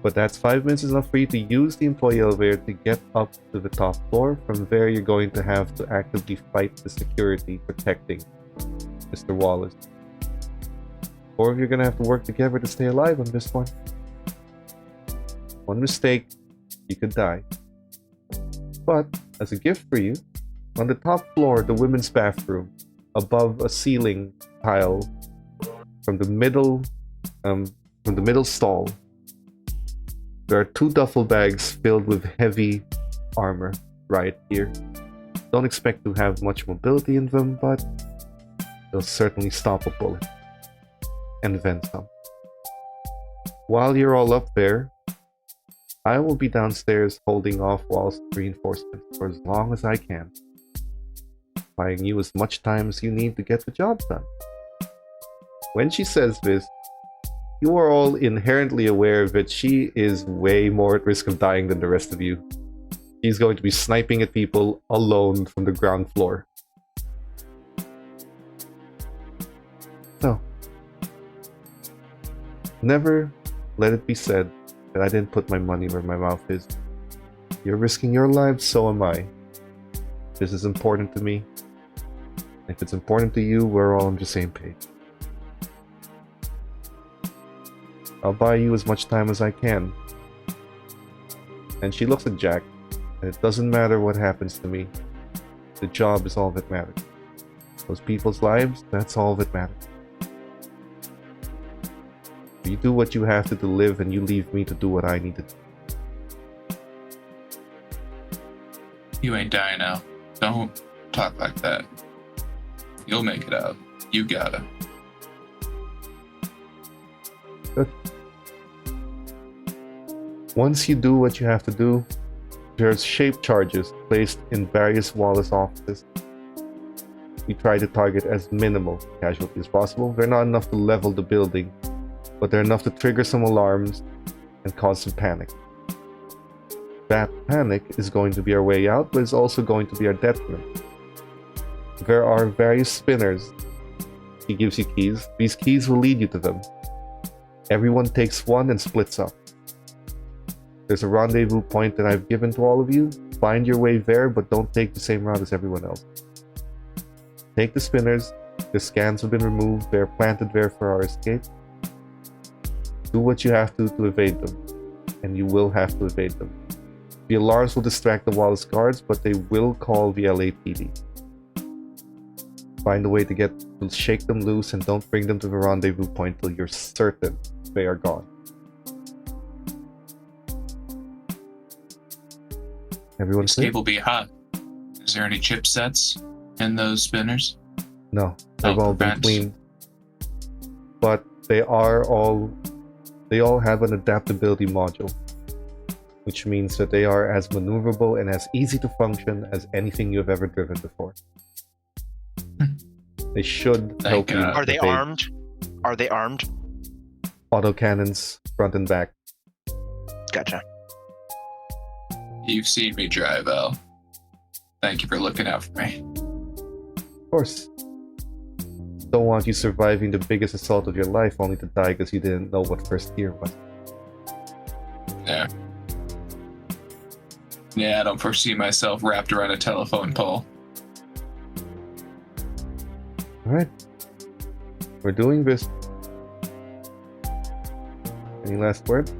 but that's 5 minutes is enough for you to use the employee elevator to get up to the top floor. From there, you're going to have to actively fight the security protecting Mr. Wallace. Or you're going to have to work together to stay alive on this one. One mistake, you could die. But, as a gift for you, on the top floor, the women's bathroom, above a ceiling tile, from the middle stall, there are 2 duffel bags filled with heavy armor right here. Don't expect to have much mobility in them, but they'll certainly stop a bullet. And then some. While you're all up there, I will be downstairs holding off Wallace's reinforcements for as long as I can, buying you as much time as you need to get the job done. When she says this, you are all inherently aware that she is way more at risk of dying than the rest of you. She's going to be sniping at people alone from the ground floor. So, never let it be said that I didn't put my money where my mouth is. You're risking your lives, so am I. This is important to me. If it's important to you, we're all on the same page. I'll buy you as much time as I can. And she looks at Jack, and it doesn't matter what happens to me. The job is all that matters. Those people's lives, that's all that matters. You do what you have to live, and you leave me to do what I need to do. You ain't dying now. Don't talk like that. You'll make it out. You gotta. Good. Once you do what you have to do, there's shape charges placed in various Wallace offices. We try to target as minimal casualty as possible. They're not enough to level the building, but they're enough to trigger some alarms and cause some panic. That panic is going to be our way out, but it's also going to be our detriment. There are various spinners. He gives you keys. These keys will lead you to them. Everyone takes one and splits up. There's a rendezvous point that I've given to all of you. Find your way there, but don't take the same route as everyone else. Take the spinners. The scans have been removed. They're planted there for our escape. Do what you have to evade them. And you will have to evade them. The alarms will distract the Wallace guards, but they will call the LAPD. Find a way to shake them loose, and don't bring them to the rendezvous point till you're certain they are gone. Everyone Escape will be hot. Is there any chipsets in those spinners? No, they've all been cleaned. But they all have an adaptability module, which means that they are as maneuverable and as easy to function as anything you have ever driven before. They should help you. Are they armed? Are they armed? Autocannons, front and back. Gotcha. You've seen me drive, Al. Thank you for looking out for me. Of course. Don't want you surviving the biggest assault of your life only to die because you didn't know what first gear was. Yeah. Yeah, I don't foresee myself wrapped around a telephone pole. Alright. We're doing this. Any last word?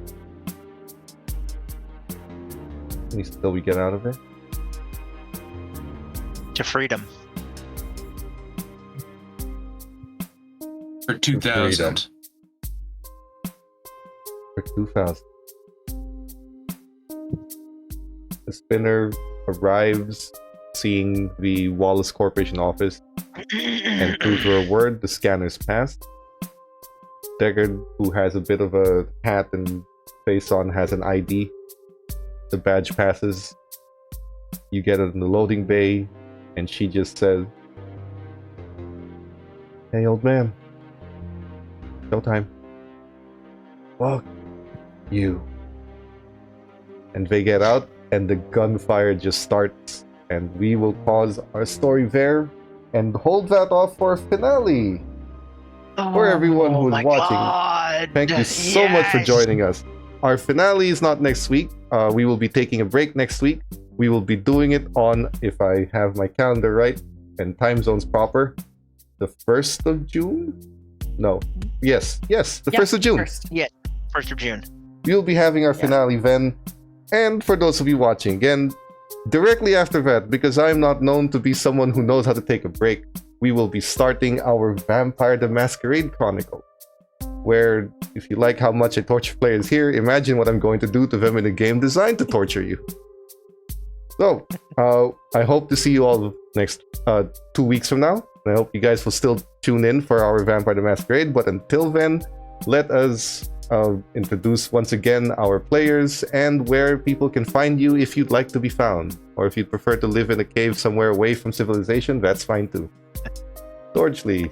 Until we get out of there? To freedom. For 2000. For 2000. The spinner arrives, seeing the Wallace Corporation office, and true to her word, the scanner's passed. Deckard, who has a bit of a hat and face on, has an ID. The badge passes. You get it in the loading bay, and she just says, Hey, old man. Showtime. Fuck you. And they get out, and the gunfire just starts. And we will pause our story there and hold that off for a finale. For everyone who is watching, thank you so much for joining us. Our finale is not next week. We will be taking a break next week. We will be doing it on, if I have my calendar right and time zones proper, the 1st of June? No. Yes, the 1st of June. 1st of June. We'll be having our finale then. And for those of you watching, again, directly after that, because I'm not known to be someone who knows how to take a break, we will be starting our Vampire the Masquerade Chronicle. Where, if you like how much I torture players here, imagine what I'm going to do to them in a game designed to torture you. So, I hope to see you all next 2 weeks from now. I hope you guys will still tune in for our Vampire the Masquerade, but until then, let us introduce once again our players and where people can find you if you'd like to be found. Or if you'd prefer to live in a cave somewhere away from civilization, that's fine too. George Lee.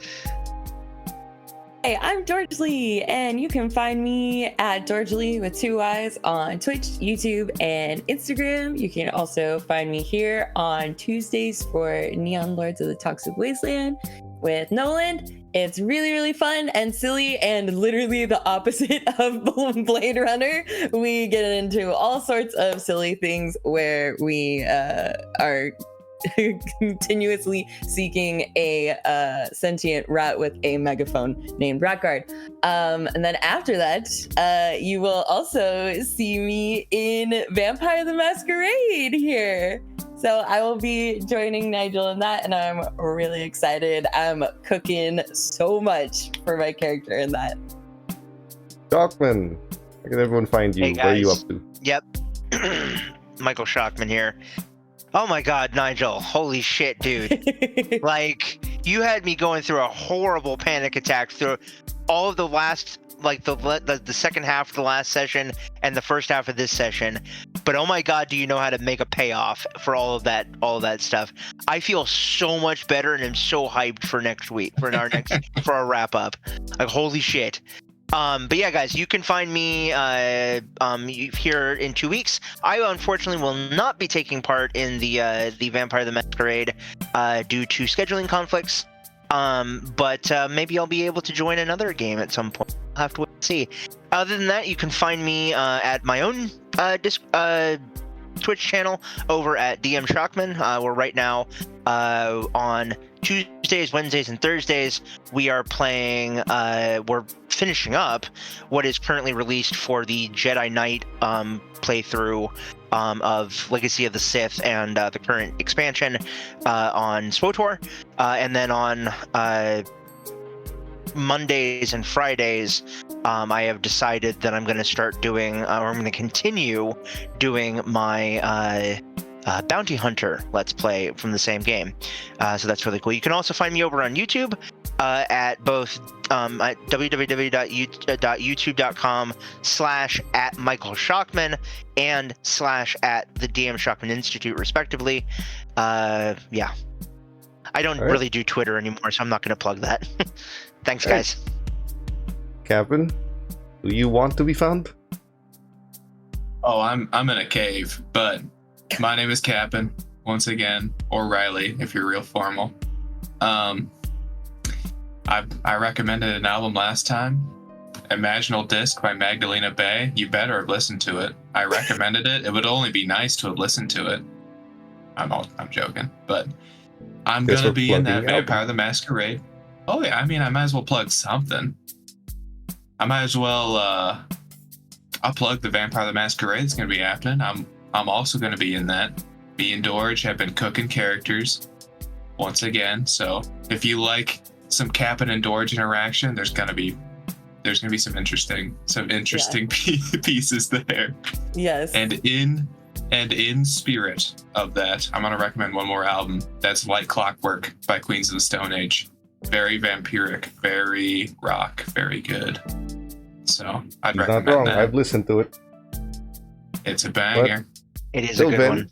Hey, I'm George Lee, and you can find me at George Lee with 2 Y's on Twitch, YouTube, and Instagram. You can also find me here on Tuesdays for Neon Lords of the Toxic Wasteland with Nolan. It's really, really fun and silly and literally the opposite of Blade Runner. We get into all sorts of silly things where we are continuously seeking a sentient rat with a megaphone named Ratguard. And then after that, you will also see me in Vampire the Masquerade here. So I will be joining Nigel in that, and I'm really excited. I'm cooking so much for my character in that. Shockman, where can everyone find you? Hey guys. Where are you up to? Yep. Michael Shockman here. Oh my god, Nigel. Holy shit, dude. Like, you had me going through a horrible panic attack through all of the last, like, the second half of the last session and the first half of this session. But oh my god, do you know how to make a payoff for all of that stuff. I feel so much better and am so hyped for next week, for our wrap up. Like, holy shit. But yeah, guys, you can find me here in 2 weeks. I unfortunately will not be taking part in the Vampire the Masquerade due to scheduling conflicts. But maybe I'll be able to join another game at some point. I'll have to wait and see. Other than that, you can find me at my own Twitch channel over at DM Shockman. We're right now on Tuesdays, Wednesdays, and Thursdays. We are playing, we're finishing up what is currently released for the Jedi Knight playthrough of Legacy of the Sith and the current expansion on SWTOR. And then on Mondays and Fridays, I have decided that I'm going to start doing, or I'm going to continue doing my Bounty Hunter Let's Play from the same game. So that's really cool. You can also find me over on YouTube at both at www.youtube.com/@Michael Shockman and /at the DM Shockman Institute, respectively. Yeah. I don't really do Twitter anymore, so I'm not going to plug that. Thanks, guys. Captain, do you want to be found? Oh, I'm in a cave, but my name is Captain, once again, or Riley, if you're real formal. I recommended an album last time, Imaginal Disc by Magdalena Bay. You better have listened to it. I recommended it. It would only be nice to have listened to it. I'm joking, but I'm going to be in that Vampire the Masquerade. Oh yeah, I mean, I might as well plug something. I might as well, I'll plug the Vampire the Masquerade. It's going to be happening. I'm also going to be in that. Me and Dorge have been cooking characters once again. So if you like some Captain and Dorge interaction, there's going to be some interesting pieces there. Yes. And in spirit of that, I'm going to recommend one more album. That's Light Clockwork by Queens of the Stone Age. Very vampiric, very rock, very good. So I'd recommend not wrong. that. I've listened to it. It's a banger. It is a good one.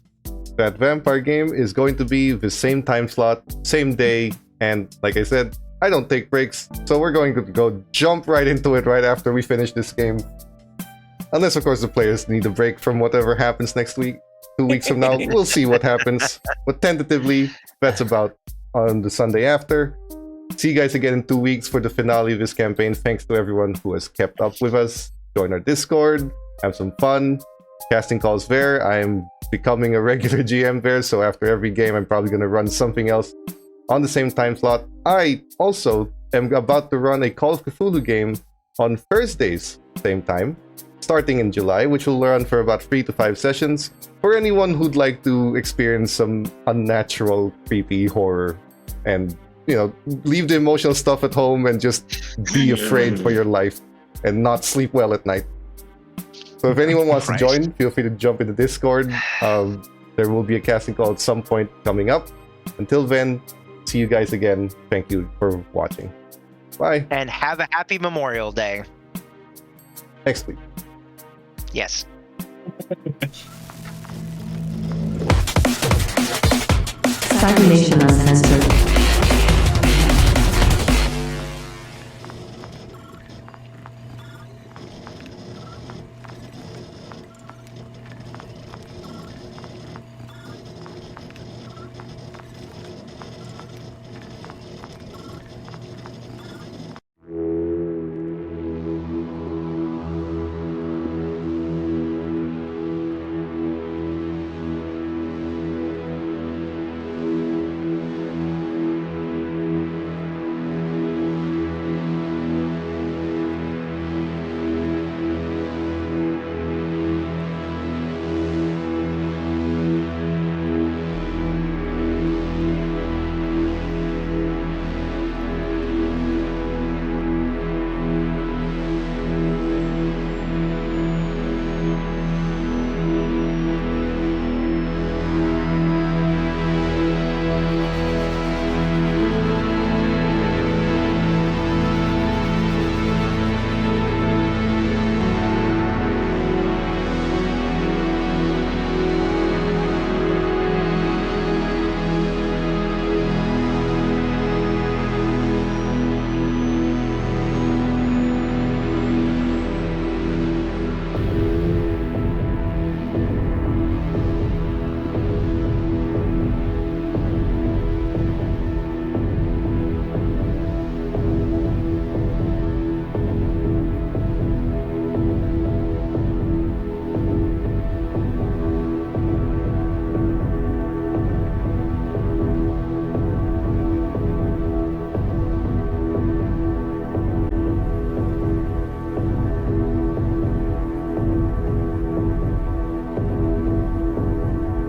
That vampire game is going to be the same time slot, same day, and like I said, I don't take breaks, so we're going to go jump right into it right after we finish this game. Unless, of course, the players need a break from whatever happens next week. 2 weeks from now, we'll see what happens. But tentatively, that's about on the Sunday after. See you guys again in 2 weeks for the finale of this campaign. Thanks to everyone who has kept up with us. Join our Discord, have some fun. Casting calls there. I'm becoming a regular GM there, so after every game, I'm probably going to run something else on the same time slot. I also am about to run a Call of Cthulhu game on Thursdays, same time, starting in July, which will run for about 3 to 5 sessions for anyone who'd like to experience some unnatural, creepy horror and, you know, leave the emotional stuff at home and just be afraid for your life and not sleep well at night. So if anyone wants to join, feel free to jump into Discord. There will be a casting call at some point coming up. Until then, see you guys again. Thank you for watching. Bye. And have a happy Memorial Day. Next week. Yes. Cybernation Uncensored.